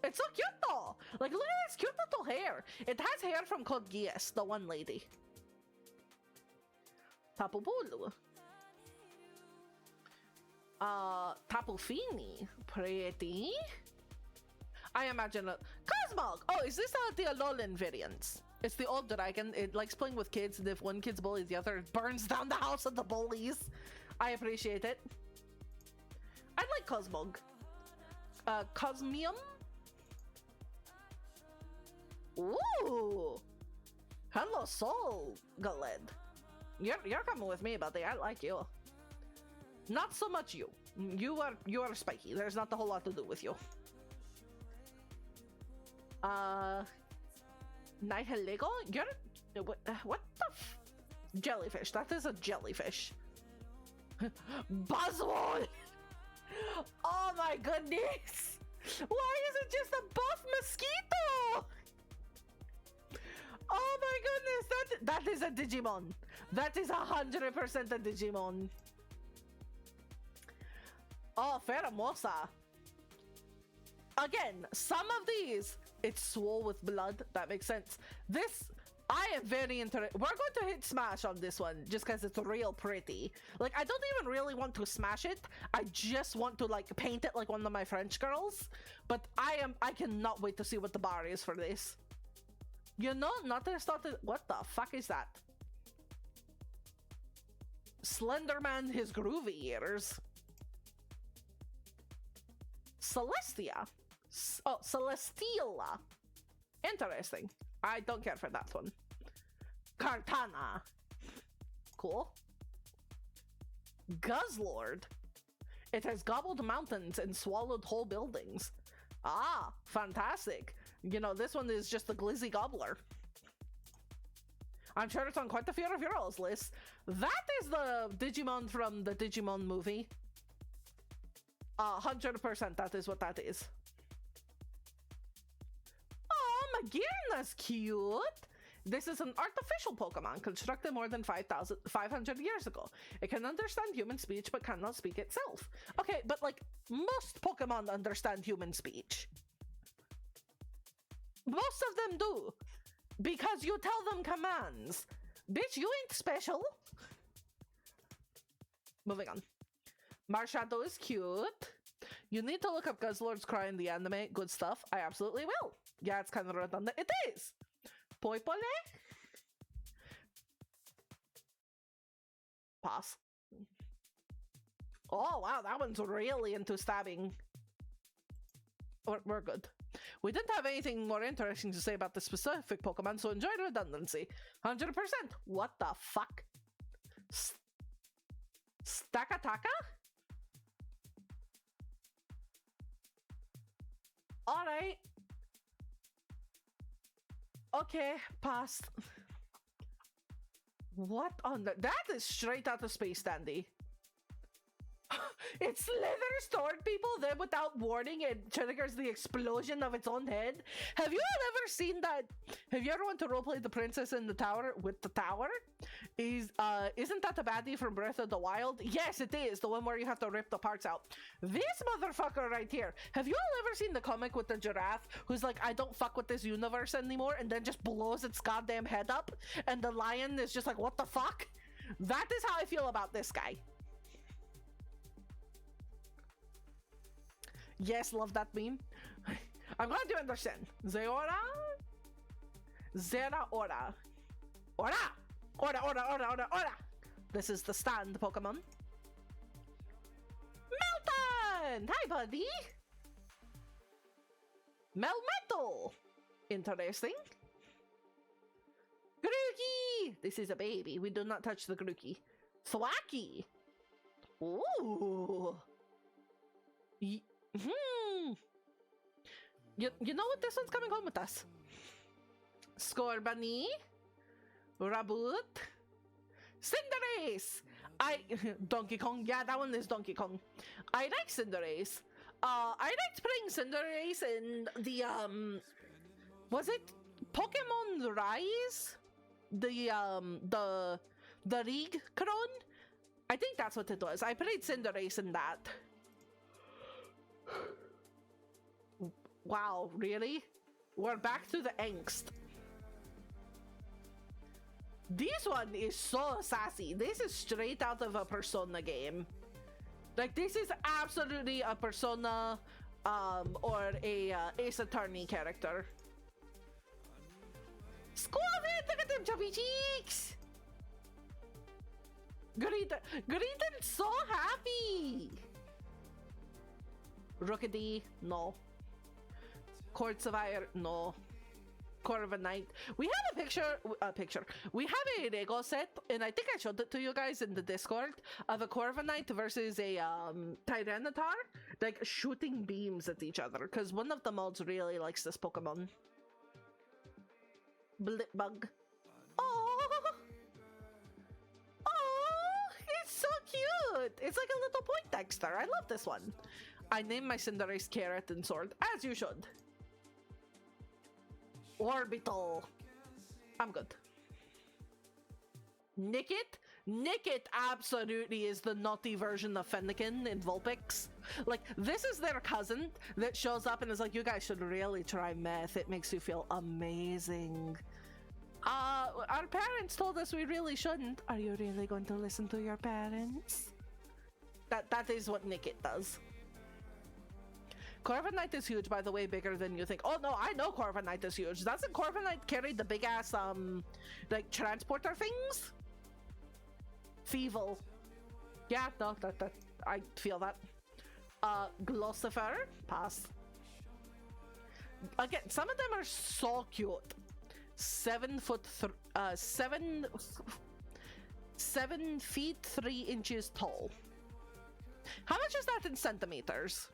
It's so cute though. Like, look at this cute little hair. It has hair from Code Geass, the one lady. Tapu Bulu. Tapu Fini. Pretty. I imagine a Cosmog. Oh, is this the Alolan variant? It's the old dragon. It likes playing with kids, and if one kid's bullies the other, it burns down the house of the bullies. I appreciate it. I like Cosmog. Cosmium. Ooh. Hello, Soul Galed. You're coming with me, buddy. I like you. Not so much you. You are spiky. There's not a whole lot to do with you. Nihilego? You're what the jellyfish? That is a jellyfish. Buzzwole! Oh my goodness! Why is it just a buff mosquito? Oh my goodness! That is a Digimon. That is 100% a Digimon. Oh, Feramosa. Again, some of these, it's swole with blood. That makes sense. This, I am very interested. We're going to hit smash on this one just because it's real pretty. Like, I don't even really want to smash it. I just want to like paint it like one of my French girls. But I cannot wait to see what the bar is for this. You know, not to start it. What the fuck is that? Slenderman, his groovy ears. Celestia. Oh, Celesteela. Interesting. I don't care for that one. Kartana. Cool. Guzzlord. It has gobbled mountains and swallowed whole buildings. Ah, fantastic. You know, this one is just the Glizzy Gobbler. I'm sure it's on quite a few of your all's lists. That is the Digimon from the Digimon movie. 100% that is what that is. Oh, Magirna's cute. This is an artificial Pokemon constructed more than 500 years ago. It can understand human speech but cannot speak itself. Okay, but like most Pokemon understand human speech. Most of them do. Because you tell them commands. Bitch, you ain't special. Moving on. Marshadow is cute. You need to look up Guzzlord's Cry in the anime. Good stuff. I absolutely will. Yeah, it's kind of redundant. It is. Poipole? Pass. Oh, wow. That one's really into stabbing. We're good. We didn't have anything more interesting to say about the specific Pokemon, so enjoy redundancy. 100%. What the fuck? Stakataka? Alright. Okay, passed. What on the... That is straight out of Space Dandy. It slithers toward people, then without warning, it triggers the explosion of its own head. Have you all ever seen that? Have you ever want to roleplay the princess in the tower with the tower? Isn't that the baddie from Breath of the Wild? Yes, it is. The one where you have to rip the parts out. This motherfucker right here. Have you all ever seen the comic with the giraffe who's like, I don't fuck with this universe anymore, and then just blows its goddamn head up? And the lion is just like, what the fuck? That is how I feel about this guy. Yes, love that meme. I'm glad you understand. Zeora? Zera Ora. Ora! Ora, Ora, Ora, Ora, Ora! This is the stand Pokemon. Diamond! Hi, buddy! Melmetal! Interesting. Grookey! This is a baby. We do not touch the Grookey. Thwacky! Ooh! You know what? This one's coming home with us. Scorbunny. Raboot. Cinderace! Donkey Kong. Yeah, that one is Donkey Kong. I like Cinderace. I liked playing Cinderace in the, was it Pokemon Rise? The League Cron? I think that's what it was. I played Cinderace in that. Wow, really? We're back to the angst. This one is so sassy. This is straight out of a Persona game. Like, this is absolutely a Persona or a Ace Attorney character. Squabit! Look at them chubby cheeks! Greeton's so happy! Rookity, no. Court Survivor, no. Corviknight. We have a picture. We have a Lego set, and I think I showed it to you guys in the Discord, of a Corviknight versus a Tyranitar, like shooting beams at each other, because one of the mods really likes this Pokemon. Blipbug. Oh, it's so cute. It's like a little Poindexter. I love this one. I named my Cinderace Carrot and Sword, as you should. Orbital. I'm good. Nickit? Nickit absolutely is the naughty version of Fennekin in Vulpix. Like, this is their cousin that shows up and is like, you guys should really try meth. It makes you feel amazing. Our parents told us we really shouldn't. Are you really going to listen to your parents? That is what Nickit does. Corviknight is huge, by the way, bigger than you think. Oh no, I know Corviknight is huge. Doesn't Corviknight carry the big ass like transporter things? Feeble. Yeah, no, that I feel that. Glossifer, pass. Again, some of them are so cute. 7 feet 3 inches tall. How much is that in centimeters?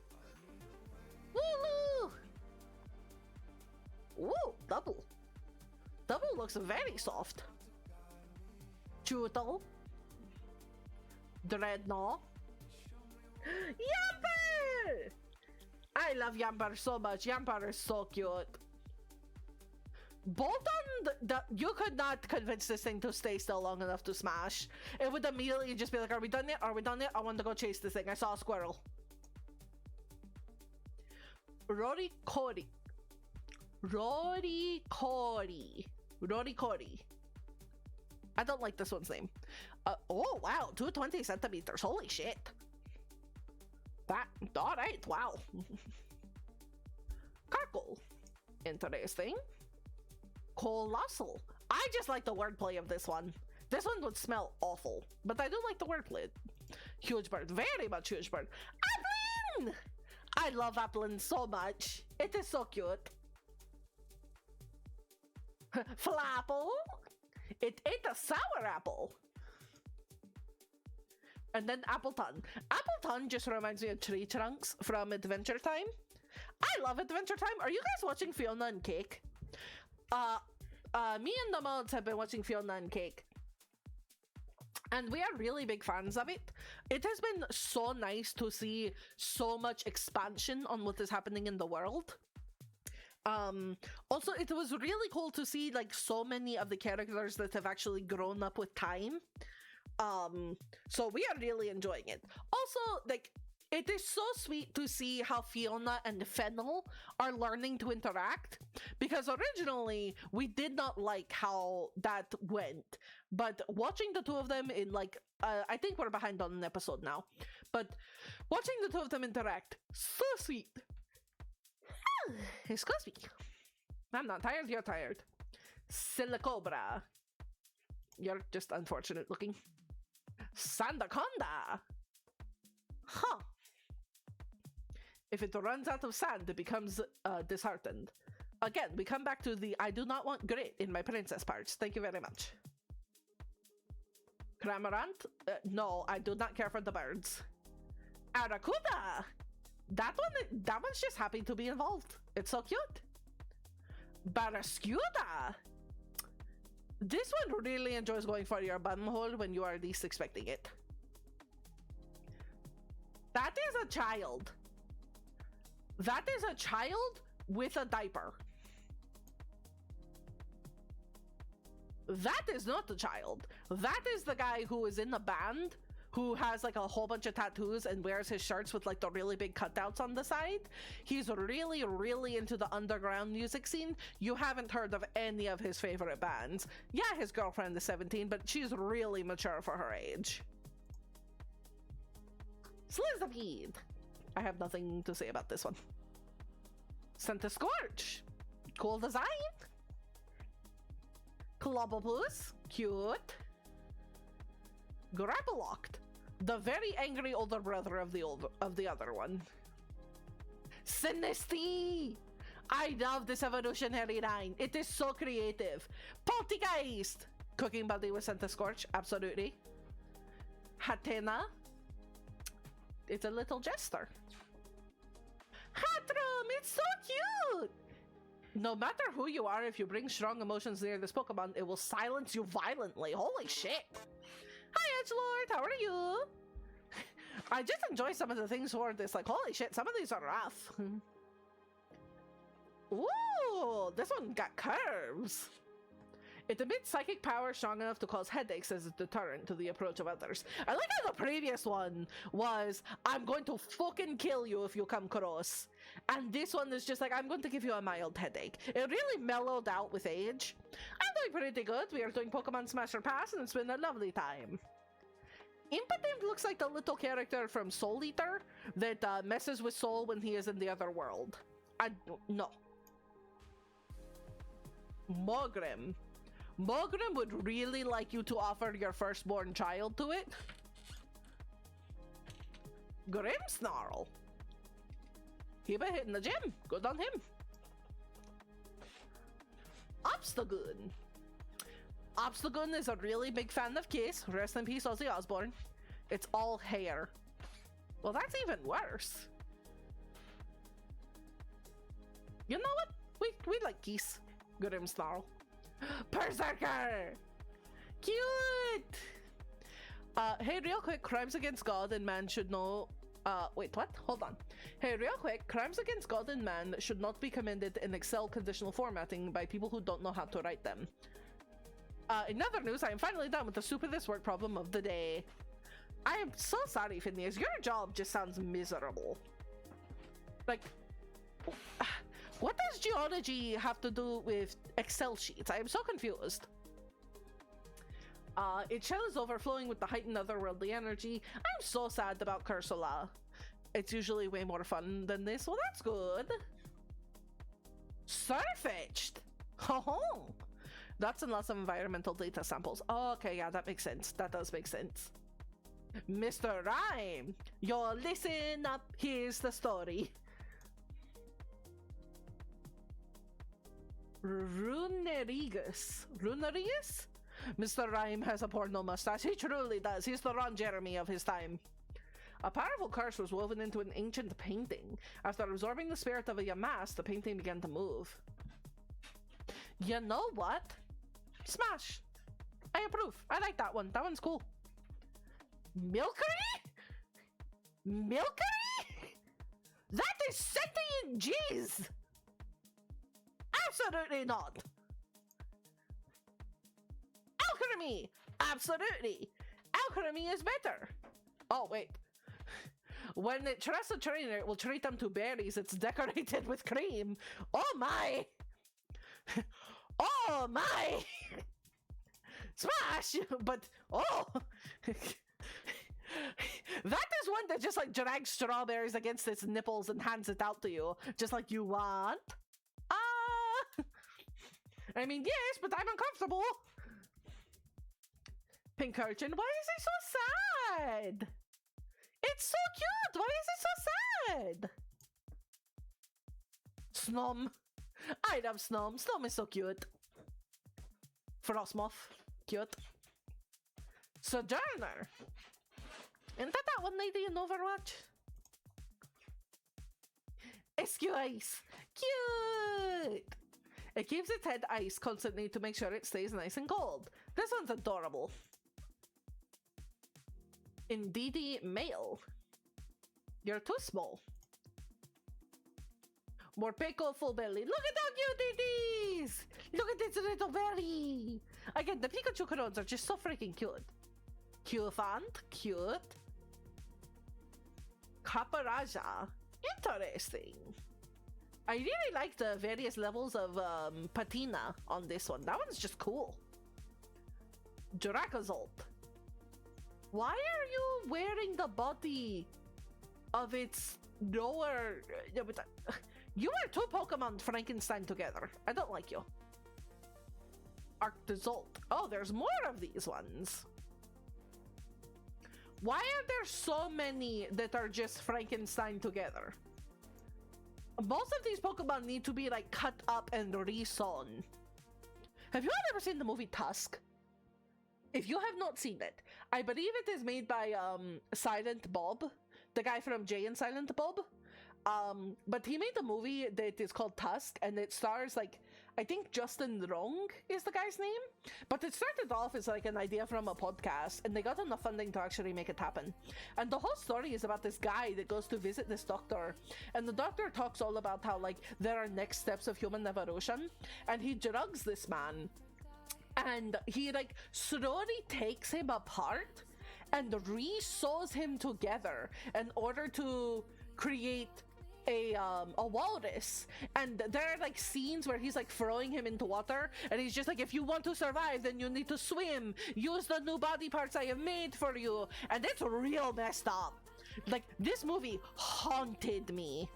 Woo! Woo! Double. Double looks very soft. Chootle. Dreadnought. Yamper! I love Yamper so much. Yamper is so cute. Bolton, you could not convince this thing to stay still long enough to smash. It would immediately just be like, are we done yet? Are we done yet? I want to go chase this thing. I saw a squirrel. Rory Cody. I don't like this one's name. Oh wow, 220 centimeters. Holy shit. That, alright, wow. Carkle. Interesting. Colossal. I just like the wordplay of this one. This one would smell awful, but I do like the wordplay. Huge bird. Very much huge bird. Applin! I love Applin so much. It is so cute. Flapple. It ate a sour apple. And then Appleton. Appleton just reminds me of Tree Trunks from Adventure Time. I love Adventure Time. Are you guys watching Fiona and Cake? Me and the mods have been watching Fiona and Cake. And we are really big fans of it. It has been so nice to see so much expansion on what is happening in the world. Also, it was really cool to see like so many of the characters that have actually grown up with time. So we are really enjoying it. Also, like, it is so sweet to see how Fiona and Fennel are learning to interact, because originally we did not like how that went, but watching the two of them in like, I think we're behind on an episode now, but watching the two of them interact, so sweet. Excuse me. I'm not tired, you're tired. Silicobra. You're just unfortunate looking. Sandaconda. Huh. If it runs out of sand, it becomes disheartened. Again, we come back to the I do not want grit in my princess parts. Thank you very much. Cramorant? No, I do not care for the birds. Aracuda! That one's just happy to be involved. It's so cute. Barrascuda! This one really enjoys going for your buttonhole when you are least expecting it. That is a child. That is a child with a diaper. That is not the child. That is the guy who is in the band, who has like a whole bunch of tattoos and wears his shirts with like the really big cutouts on the side. He's really, really into the underground music scene. You haven't heard of any of his favorite bands. Yeah, his girlfriend is 17, but she's really mature for her age. Slizapede. I have nothing to say about this one. Santa Scorch. Cool design. Clobbopus. Cute. Grappalocked. The very angry older brother of the other one. Sinisty! I love this evolutionary line. It is so creative. Poltergeist! Cooking buddy with Santa Scorch, absolutely. Hatena. It's a little jester. Hatram, it's so cute! No matter who you are, if you bring strong emotions near this Pokemon, it will silence you violently. Holy shit! Hi, Edgelord, how are you? I just enjoy some of the things for this. Like, holy shit, some of these are rough. Ooh, this one got curves. It emits psychic power strong enough to cause headaches as a deterrent to the approach of others. I like how the previous one was, I'm going to fucking kill you if you come close. And this one is just like, I'm going to give you a mild headache. It really mellowed out with age. I'm doing pretty good. We are doing Pokemon Smasher Pass and it's been a lovely time. Impotent looks like the little character from Soul Eater that messes with Soul when he is in the other world. No. Mogrim. Mogrim would really like you to offer your firstborn child to it. Grimmsnarl. He been hitting the gym. Good on him. Obstagoon. Obstagoon is a really big fan of Kiss. Rest in peace, Ozzy Osbourne. It's all hair. Well, that's even worse. You know what? We like Kiss. Grimmsnarl. Berserker! Cute! Hey, real quick, crimes against God and man should know... wait, what? Hold on. Hey, real quick, crimes against God and man should not be committed in Excel conditional formatting by people who don't know how to write them. In other news, I am finally done with the stupidest work problem of the day. I am so sorry, Phineas. Your job just sounds miserable. Like... what does geology have to do with Excel sheets? I am so confused. Its shell is overflowing with the heightened otherworldly energy. I'm so sad about Cursula. It's usually way more fun than this. Well, that's good. Surfetched. Oh, that's in lots of environmental data samples. Oh, okay, yeah, that makes sense. That does make sense. Mr. Rhyme, yo, listen up. Here's the story. Runerigus. Runerigus? Mr. Rhyme has a porno mustache. He truly does. He's the Ron Jeremy of his time. A powerful curse was woven into an ancient painting. After absorbing the spirit of a Yamask, the painting began to move. You know what? Smash. I approve. I like that one. That one's cool. Milkery? Milkery? That is sentient jizz! Absolutely not. Alchemy! Absolutely. Alchemy is better. Oh, wait. When it trusts a trainer, it will treat them to berries. It's decorated with cream. Oh my! Oh my! Smash! But, oh! That is one that just like drags strawberries against its nipples and hands it out to you. Just like, you want? I mean, yes, but I'm uncomfortable. Pinkerton, why is he so sad? It's so cute. Why is it so sad? Snom. I love Snom. Snom is so cute. Frostmoth. Cute. Sojourner. Isn't that one lady in Overwatch? SQ Ice. Cute. It keeps its head ice constantly to make sure it stays nice and cold. This one's adorable. Indeedy male. You're too small. Morpeko full belly. Look at how cute it is! Look at this little belly! Again, the Pikachu clones are just so freaking cute. Cufant, cute. Caparaja. Interesting. I really like the various levels of patina on this one. That one's just cool. Dracozolt. Why are you wearing the body of its lower... You are two Pokemon Frankenstein together. I don't like you. Arctozolt. Oh, there's more of these ones. Why are there so many that are just Frankenstein together? Most of these Pokemon need to be like cut up and resewn. Have you all ever seen the movie Tusk? If you have not seen it, I believe it is made by Silent Bob, the guy from Jay and Silent Bob. But he made a movie that is called Tusk, and it stars like, I think Justin Wrong is the guy's name. But it started off as like an idea from a podcast, and they got enough funding to actually make it happen. And the whole story is about this guy that goes to visit this doctor, and the doctor talks all about how like there are next steps of human evolution, and he drugs this man, and he like slowly takes him apart and re-sews him together in order to create a walrus. And there are like scenes where he's like throwing him into water, and he's just like, if you want to survive, then you need to swim, use the new body parts I have made for you. And it's real messed up. Like, this movie haunted me.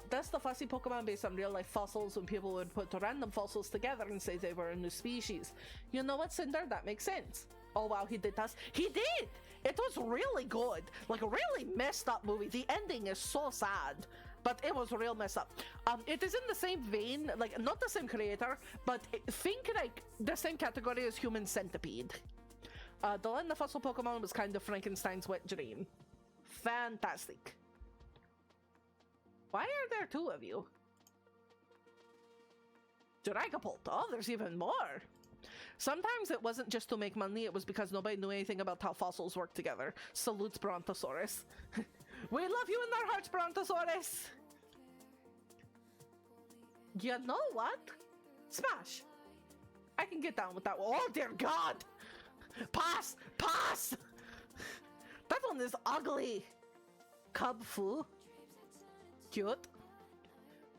That's the fussy Pokemon based on real life fossils, when people would put random fossils together and say they were a new species. You know what, Cinder? That makes sense. Oh wow, he did that. He did! It was really good. Like, a really messed up movie. The ending is so sad, but it was real messed up. It is in the same vein, like, not the same creator, but think like the same category as Human Centipede. The Land of Fossil Pokemon was kind of Frankenstein's wet dream. Fantastic. Why are there two of you? Dragapult. Oh, there's even more. Sometimes it wasn't just to make money, it was because nobody knew anything about how fossils work together. Salutes Brontosaurus. We love you in our hearts, Brontosaurus! You know what? Smash! I can get down with that one. Oh dear God! Pass! Pass! That one is ugly! Cub Fu. Cute.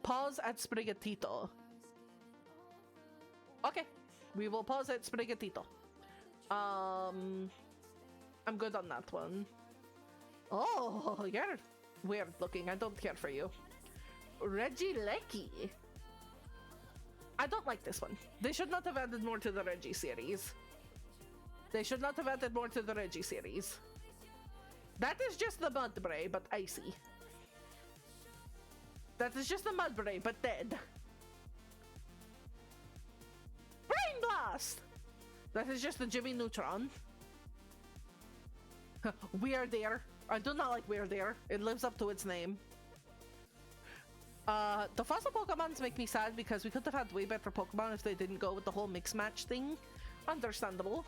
Pause at Sprigatito. Okay. We will pause at Sprigatito. I'm good on that one. Oh, you're weird looking. I don't care for you. Regieleki. I don't like this one. They should not have added more to the Reggie series. They should not have added more to the Reggie series. That is just the Mudbray, but icy. That is just the Mudbray, but dead. Brain Blast! That is just the Jimmy Neutron. Weird Air. I do not like Weird Air. It lives up to its name. The fossil Pokemons make me sad because we could have had way better Pokemon if they didn't go with the whole mix match thing. Understandable.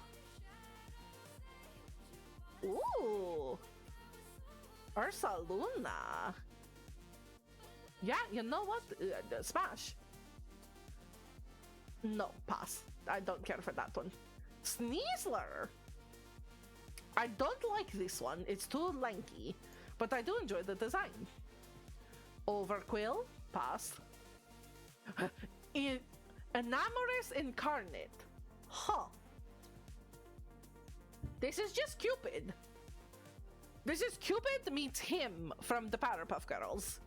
Ooh. Ursaluna. Yeah, you know what? Smash. No, pass. I don't care for that one. Sneasler. I don't like this one. It's too lanky, but I do enjoy the design. Overquill. Pass. Enamorous Incarnate. Huh. This is just Cupid. This is Cupid meets him from the Powerpuff Girls.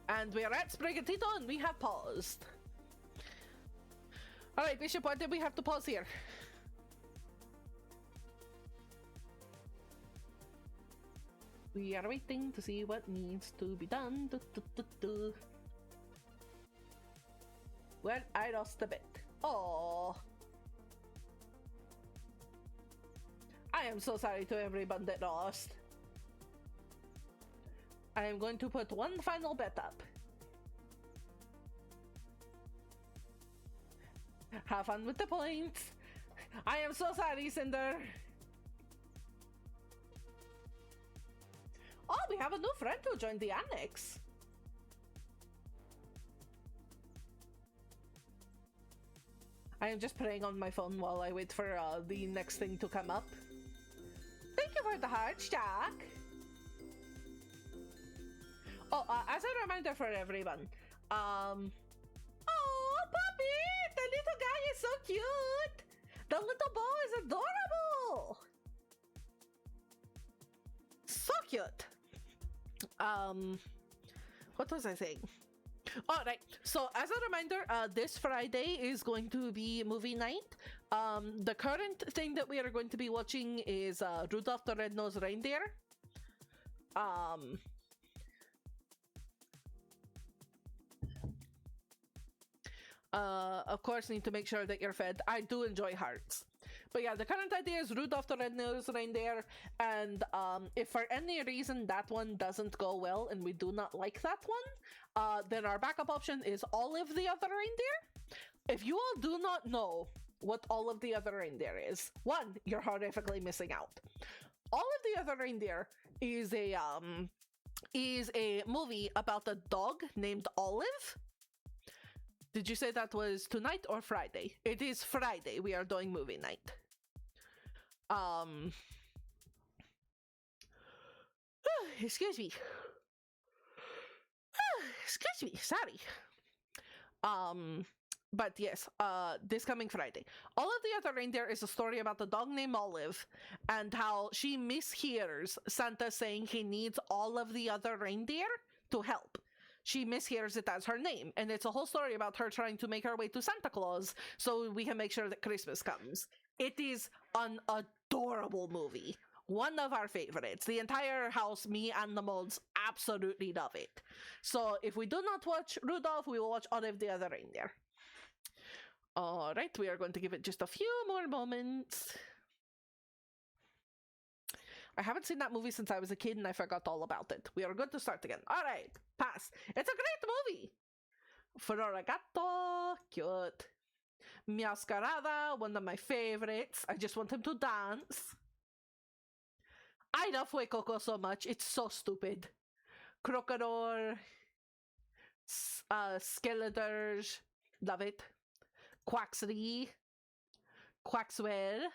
And we're at Sprigatito and we have paused. Alright, Bishop, why did we have to pause here? We are waiting to see what needs to be done. Well, I lost a bit. Oh. I am so sorry to everyone that lost. I am going to put one final bet up. Have fun with the points. I am so sorry, Cinder. Oh, we have a new friend who joined the annex. I am just playing on my phone while I wait for the next thing to come up. Thank you for the hearts, Jack. Oh, as a reminder for everyone, oh, puppy! The little guy is so cute! The little ball is adorable! So cute! What was I saying? All right, so as a reminder, this Friday is going to be movie night. The current thing that we are going to be watching is Rudolph the Red-Nosed Reindeer. Of course, need to make sure that you're fed. I do enjoy hearts. But yeah, the current idea is Rudolph the Red-Nosed Reindeer, and if for any reason that one doesn't go well and we do not like that one, then our backup option is Olive the Other Reindeer. If you all do not know what Olive the Other Reindeer is, one, you're horrifically missing out. Olive the Other Reindeer is a movie about a dog named Olive. Did you say that was tonight or Friday? It is Friday. We are doing movie night. Excuse me. Excuse me. Sorry. But yes, this coming Friday. All of the Other Reindeer is a story about a dog named Olive and how she mishears Santa saying he needs all of the other reindeer to help. She mishears it as her name, and it's a whole story about her trying to make her way to Santa Claus so we can make sure that Christmas comes. It is an adorable movie. One of our favorites. The entire house, me and the mods, absolutely love it. So if we do not watch Rudolph, we will watch Olive the Other Reindeer. Alright, we are going to give it just a few more moments. I haven't seen that movie since I was a kid and I forgot all about it. We are good to start again. Alright, pass. It's a great movie! Florigato, cute. Miascarada, one of my favorites. I just want him to dance. I love Fue Coco so much. It's so stupid. Crocodile. Skeletors. Love it. Quaxley. Quaxwell.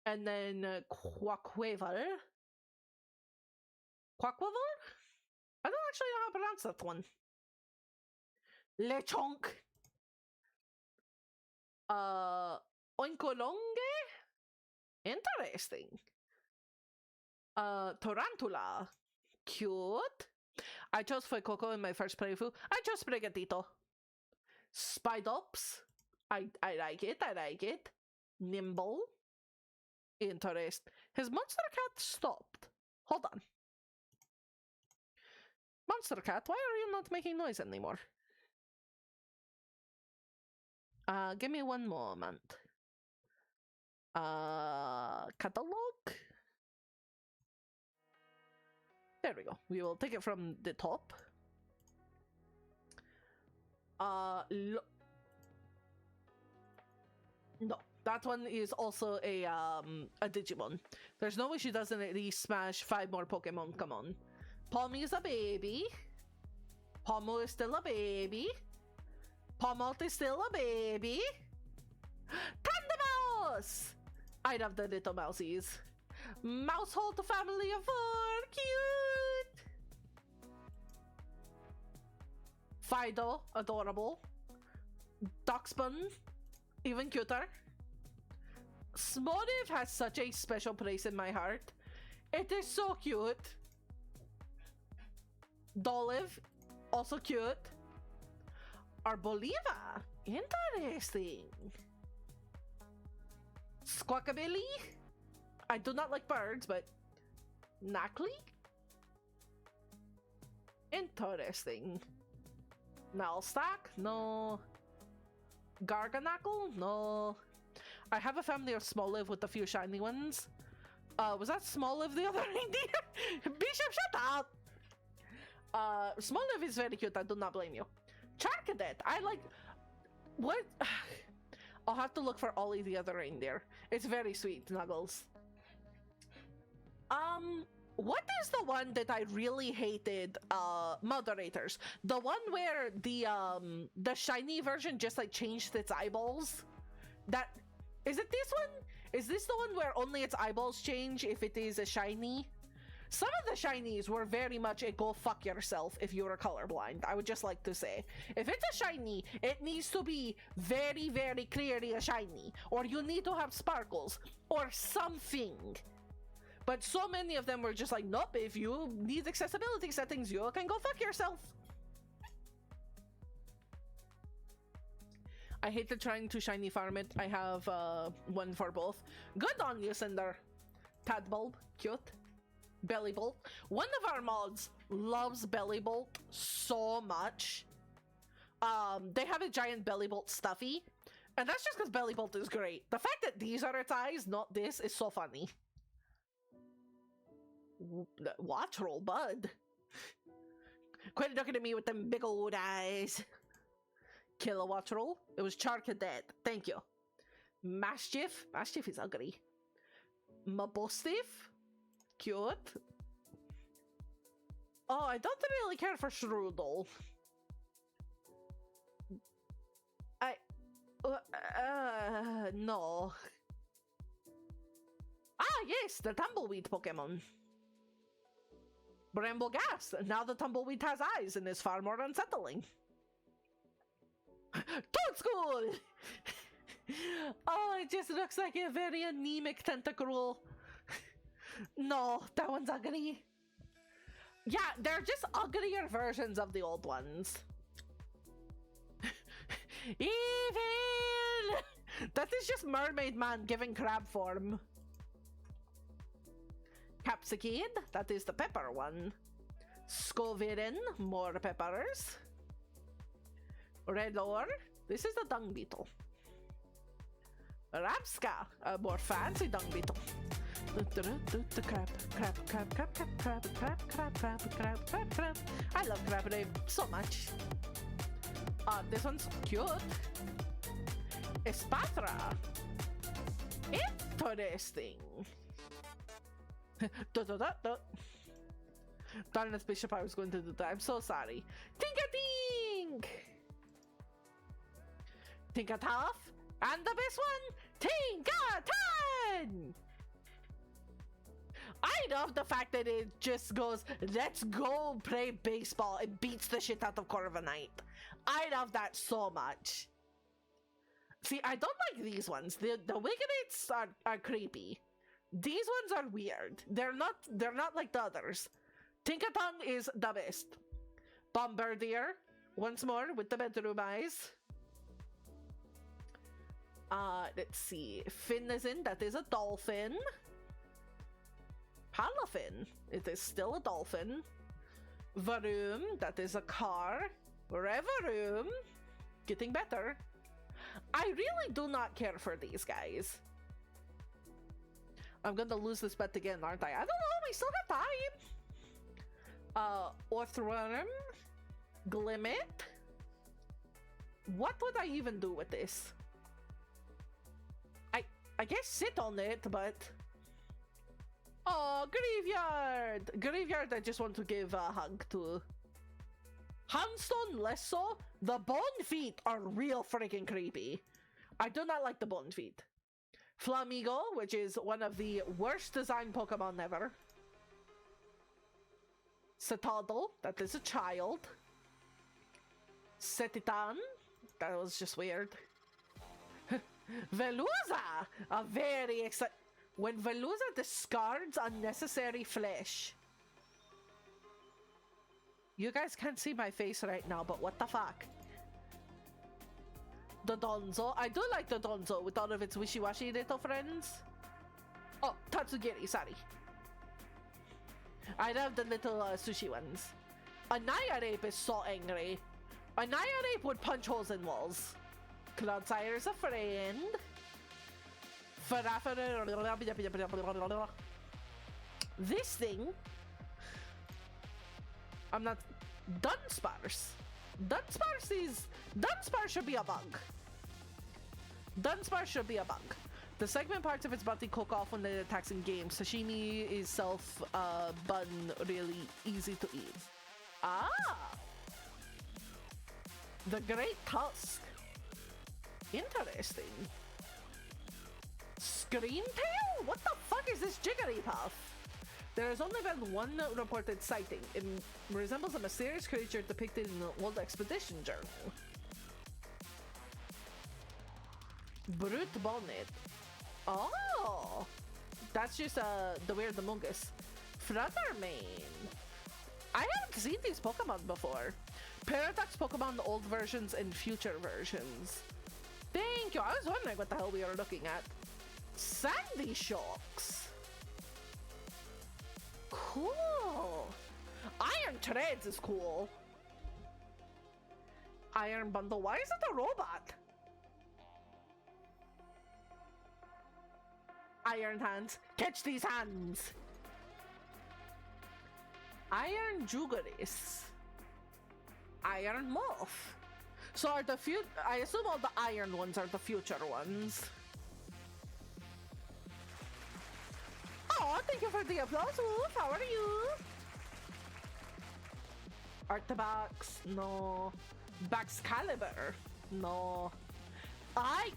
And then Quackwavel. Quackwavel? I don't actually know how to pronounce that one. Lechonk. Oinkolonge? Interesting. Tarantula. Cute. I chose Fue Coco in my first playthrough. I chose Sprigatito. Spidops. I like it. I like it. Nimble. Interest. His monster cat stopped. Hold on. Monster cat, why are you not making noise anymore? Give me one moment. Catalog? There we go. We will take it from the top. No, that one is also a Digimon. There's no way she doesn't at least smash 5 more Pokemon. Come on. Pommy is a baby. Pommel is still a baby. Pommelt is still a baby. Thundermouse! I love the little mousies. Mousehold family of 4. Cute! Fido, adorable. Duxbun, even cuter. Smoliv has such a special place in my heart. It is so cute. Doliv, also cute. Arboliva, interesting. Squawkabilly, I do not like birds, but Knackley? Interesting. Melstack? No. Garganackle? No. I have a family of Smoliv with a few shiny ones. Was that Smoliv the other reindeer? Bishop, shut up! Smoliv is very cute, I do not blame you. Charcadet, I like... What? I'll have to look for Ollie the other reindeer. It's very sweet, Nuggles. What is the one that I really hated? Moderators. The one where the shiny version just like changed its eyeballs? That... Is it this one? Is this the one where only its eyeballs change if it is a shiny? Some of the shinies were very much a go fuck yourself if you were colorblind. I would just like to say. If it's a shiny, it needs to be very, very clearly a shiny. Or you need to have sparkles. Or something. But so many of them were just like, nope, if you need accessibility settings, you can go fuck yourself. I hated trying to shiny farm it. I have one for both. Good on you, Cinder. Tadbulb, cute. Bellybolt. One of our mods loves Bellybolt so much. They have a giant Bellybolt stuffy. And that's just because Bellybolt is great. The fact that these are its eyes, not this, is so funny. Watch roll, bud. Quit looking at me with them big old eyes. Kilowatt roll. It was Charcadet. Thank you. Mastiff. Mastiff is ugly. Mabostiff. Cute. Oh, I don't really care for Strudel. No. Ah, yes, the Tumbleweed Pokemon. Brambleghast. Now the Tumbleweed has eyes and is far more unsettling. Toadstool! Oh, it just looks like a very anemic tentacruel. No, that one's ugly. Yeah, they're just uglier versions of the old ones. Evil! That is just Mermaid Man giving crab form. Capsicade, that is the pepper one. Scovirin, more peppers. Redor, this is the dung beetle. Rapska, a more fancy dung beetle. Crab. I love Crabraway so much. This one's cute. Espatra. Interesting. Darn it, Bishop, I was going to do that. I'm so sorry. Tink-a-tink! Tink-a-tough! And the best one, Tink-a-ton! I love the fact that it just goes, let's go play baseball and beats the shit out of Corviknight. I love that so much. See, I don't like these ones. The Wigginates are creepy. These ones are weird. They're not like the others. Tinkaton is the best. Bombardier, once more with the bedroom eyes. Let's see. Finnizin, that is a dolphin. Palafin, it is still a dolphin. Varoom, that is a car. Revaroom, getting better. I really do not care for these guys. I'm gonna lose this bet again, aren't I? I don't know, we still got time. Orthworm, Glimmet. What would I even do with this? I guess sit on it, but... Oh, Graveyard! Graveyard, I just want to give a hug to. Houndstone, less so. The Bone Feet are real freaking creepy. I do not like the Bone Feet. Flamigo, which is one of the worst designed Pokemon ever. Citadel, that is a child. Setitan, that was just weird. Veluza, a very exciting... When Veluza discards unnecessary flesh. You guys can't see my face right now, but what the fuck? The Donzo. I do like the Donzo with all of its wishy-washy little friends. Oh, Tatsugiri, sorry. I love the little sushi ones. A Naya Ape is so angry. A Naya Ape would punch holes in walls. Cloudsire is a friend. This thing. I'm not. Dunsparce. Dunsparce should be a bug. Dunsparce should be a bug. The segment parts of its body cook off when it attacks in game. Sashimi is self-bun really easy to eat. Ah! The Great Tusk. Interesting. Screen tail? What the fuck is this Jigglypuff? There has only been one reported sighting. It resembles a mysterious creature depicted in the old expedition journal. Brute Bonnet. Oh! That's just the weird Amogus. Fluttermane. I haven't seen these Pokemon before. Paradox Pokemon, old versions and future versions. Thank you. I was wondering what the hell we were looking at. Sandy Shocks. Cool. Iron Treads is cool. Iron Bundle. Why is it a robot? Iron Hands. Catch these hands. Iron Jugeris. Iron Morph. So are the few? I assume all the iron ones are the future ones. Oh, thank you for the applause. Oof, how are you? Artabax, no. Baxcalibur, no. I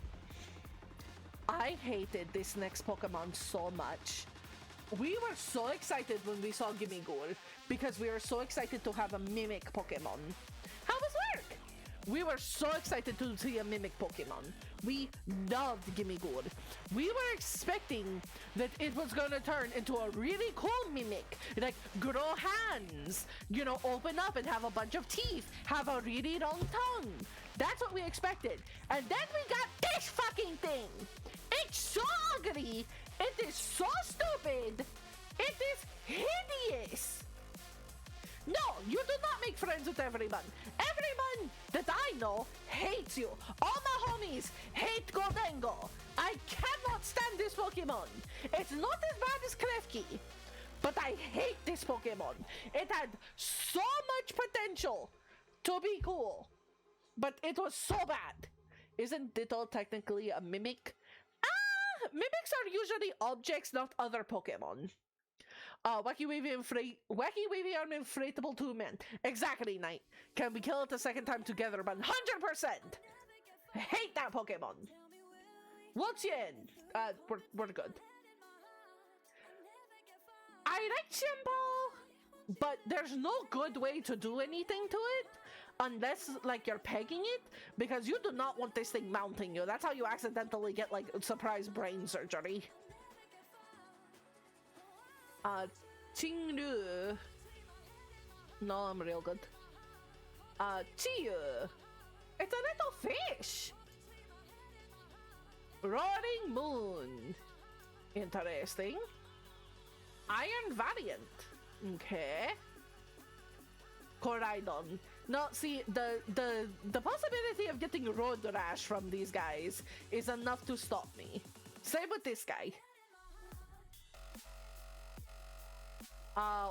hated this next Pokemon so much. We were so excited when we saw Gimmighoul because we were so excited to have a Mimic Pokemon. How was work? We were so excited to see a Mimic Pokemon. We loved Gimmighoul. We were expecting that it was going to turn into a really cool Mimic. Like, grow hands, you know, open up and have a bunch of teeth, have a really long tongue. That's what we expected. And then we got this fucking thing. It's so ugly. It is so stupid. It is hideous. No, you do not make friends with everyone. Everyone that I know hates you. All my homies hate Goldengo. I cannot stand this Pokemon. It's not as bad as Klefki, but I hate this Pokemon. It had so much potential to be cool, but it was so bad. Isn't Ditto technically a mimic? Mimics are usually objects, not other Pokemon. Wacky Wavy Arm Inflatable 2 Men. Exactly, Knight. Can we kill it the second time together? 100%! Hate that Pokemon. Wuxian. We're good. I like Xianpao, but there's no good way to do anything to it unless, like, you're pegging it, because you do not want this thing mounting you. That's how you accidentally get, like, surprise brain surgery. Qinglu. No, I'm real good. Chiyu. It's a little fish. Roaring Moon. Interesting. Iron Valiant. Okay. Koraidon. No, see, the possibility of getting road rash from these guys is enough to stop me. Same with this guy.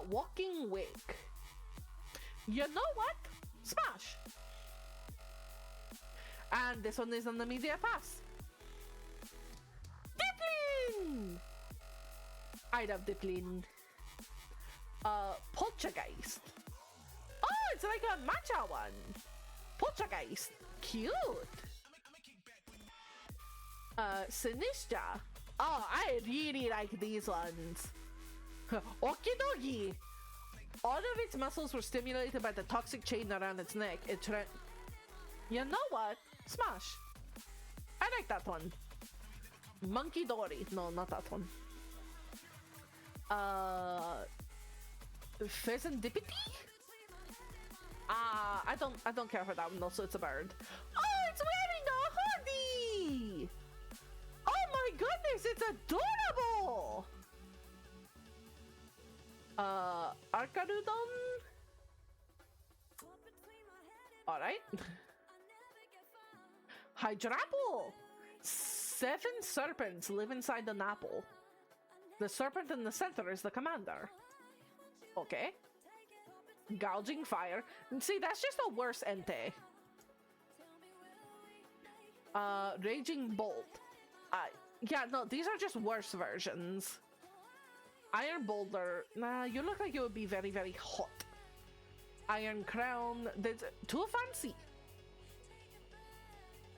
Walking Wick. You know what? Smash. And this one is on the media pass. Diplin! I love Diplin. Poltergeist. Oh, it's like a matcha one. Poltergeist. Cute. Sinistra. Oh, I really like these ones. Okidogi. All of its muscles were stimulated by the toxic chain around its neck. You know what? Smash. I like that one. Monkey Dory. No, not that one. Pheasantipity? I don't care for that one. Also, it's a bird. Oh, it's wearing a hoodie. Oh my goodness, it's adorable. Arcarudon. Alright. Hydrapple! 7 serpents live inside an apple. The serpent in the center is the commander. Okay. Gouging fire. And see, that's just a worse Entei. Raging bolt. Yeah, no, these are just worse versions. Iron boulder. Nah, you look like you would be very, very hot. Iron crown. That's too fancy.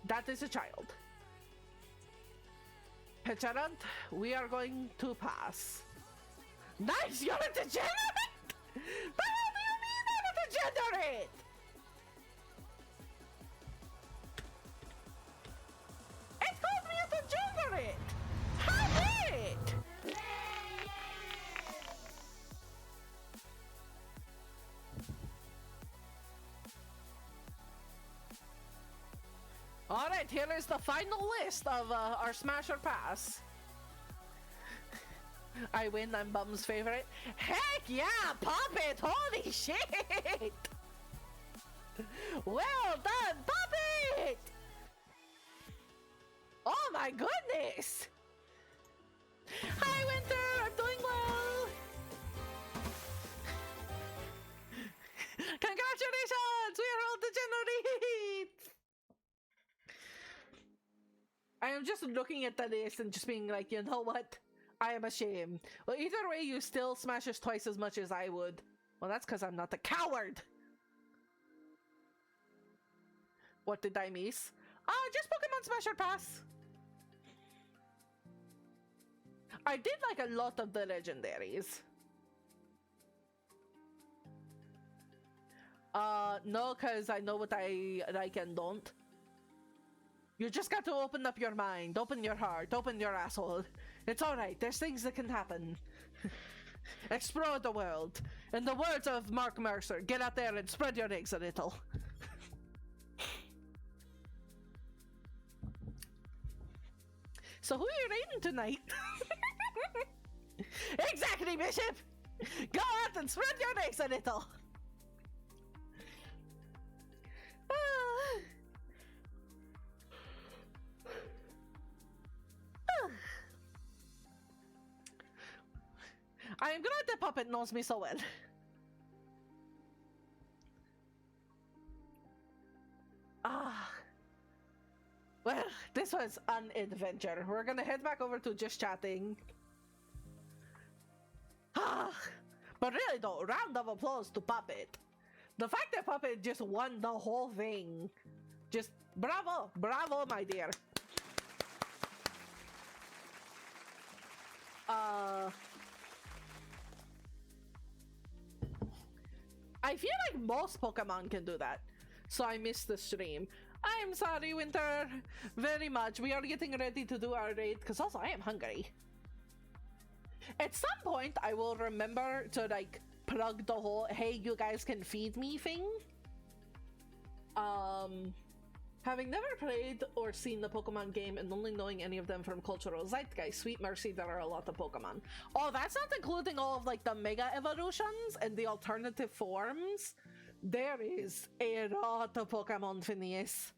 That is a child. Pecharunt, we are going to pass. Nice, you're a degenerate! But how do you mean I'm a degenerate? It called me a degenerate! How it? Alright, here is the final list of our smash or pass. I win, I'm Bum's favorite. Heck yeah, pop it! Holy shit! Well done, pop it! Oh my goodness! Hi Winter, I'm doing well! Congratulations! We are all degenerates! I am just looking at the list and just being like, you know what? I am ashamed. Well, either way, you still smash us twice as much as I would. Well, that's because I'm not a coward. What did I miss? Just Pokemon Smash or Pass. I did like a lot of the legendaries. No, because I know what I like and don't. You just got to open up your mind, open your heart, open your asshole. It's alright, there's things that can happen. Explore the world. In the words of Mark Mercer, get out there and spread your eggs a little. So who are you raiding tonight? Exactly, Bishop! Go out and spread your eggs a little. I am glad the puppet knows me so well. Well, this was an adventure. We're gonna head back over to just chatting. But really though, round of applause to Puppet. The fact that Puppet just won the whole thing. Just bravo, bravo, my dear. I feel like most Pokemon can do that. So I missed the stream. I'm sorry, Winter. Very much. We are getting ready to do our raid, because also I am hungry. At some point, I will remember to like plug the whole, hey, you guys can feed me thing. Having never played or seen the Pokemon game and only knowing any of them from cultural zeitgeist, sweet mercy, there are a lot of Pokemon. Oh, that's not including all of like the Mega Evolutions and the alternative forms. There is a lot of Pokemon, Phineas.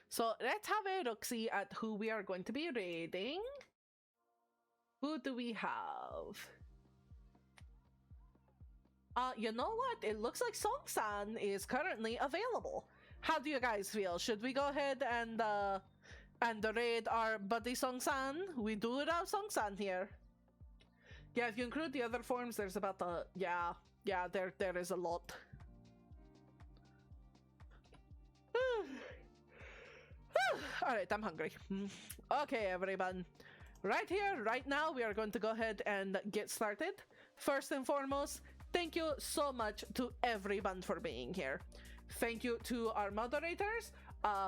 So let's have a look-see at who we are going to be raiding. Who do we have? You know what? It looks like Song-san is currently available. How do you guys feel? Should we go ahead and raid our buddy Song-san? We do it out Song-san here. Yeah, if you include the other forms, there's about yeah, there is a lot. Alright, I'm hungry. Okay, everyone. Right here, right now, we are going to go ahead and get started. First and foremost, thank you so much to everyone for being here. Thank you to our moderators.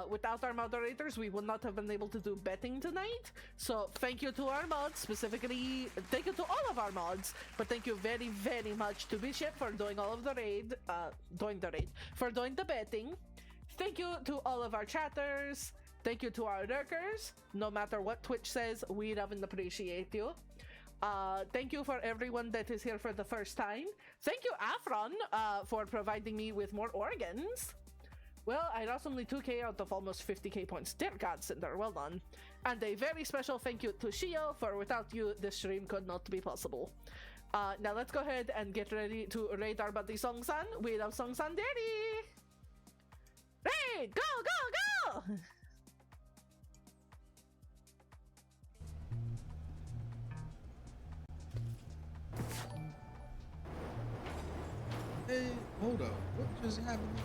Without our moderators, we would not have been able to do betting tonight. So thank you to our mods, specifically, thank you to all of our mods, but thank you very, very much to Bishop for doing all of the for doing the betting. Thank you to all of our chatters. Thank you to our lurkers. No matter what Twitch says, we love and appreciate you. Thank you for everyone that is here for the first time. Thank you, Afron, for providing me with more organs. Well, I lost only 2k out of almost 50k points. Dear God, Cinder, well done. And a very special thank you to Shio, for without you, this stream could not be possible. Now let's go ahead and get ready to raid our buddy Song-san. We love Song-san dearly! Raid! Go, go, go! Hey, hold up. What just happened?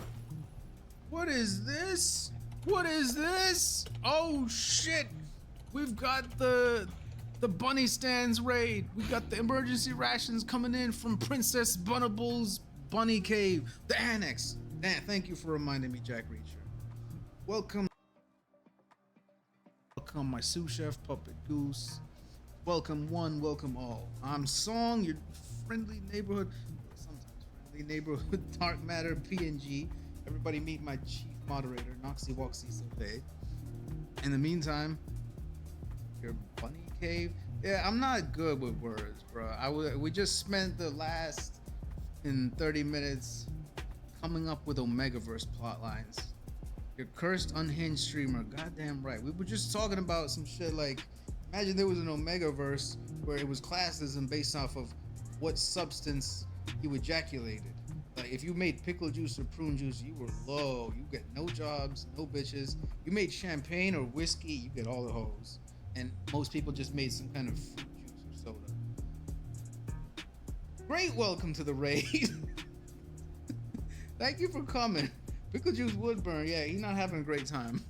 What is this? What is this? Oh shit! We've got the bunny stands raid. We got the emergency rations coming in from Princess Bunnable's bunny cave, the annex. Thank you for reminding me, Jack Reacher. Welcome, my sous chef puppet goose. Welcome one, welcome all. I'm Song, your friendly neighborhood, sometimes friendly neighborhood dark matter PNG. Everybody meet my chief moderator, Noxy Woxy Sophie. In the meantime, your bunny cave. Yeah, I'm not good with words, bro. We just spent the last 30 minutes coming up with Omegaverse plot lines. Your cursed unhinged streamer, goddamn right. We were just talking about some shit like, imagine there was an Omegaverse where it was classism based off of what substance you ejaculated. Like if you made pickle juice or prune juice, you were low. You get no jobs, no bitches. You made champagne or whiskey, you get all the hoes. And most people just made some kind of fruit juice or soda. Great welcome to the raid. Thank you for coming. Pickle juice would burn. Yeah, he's not having a great time.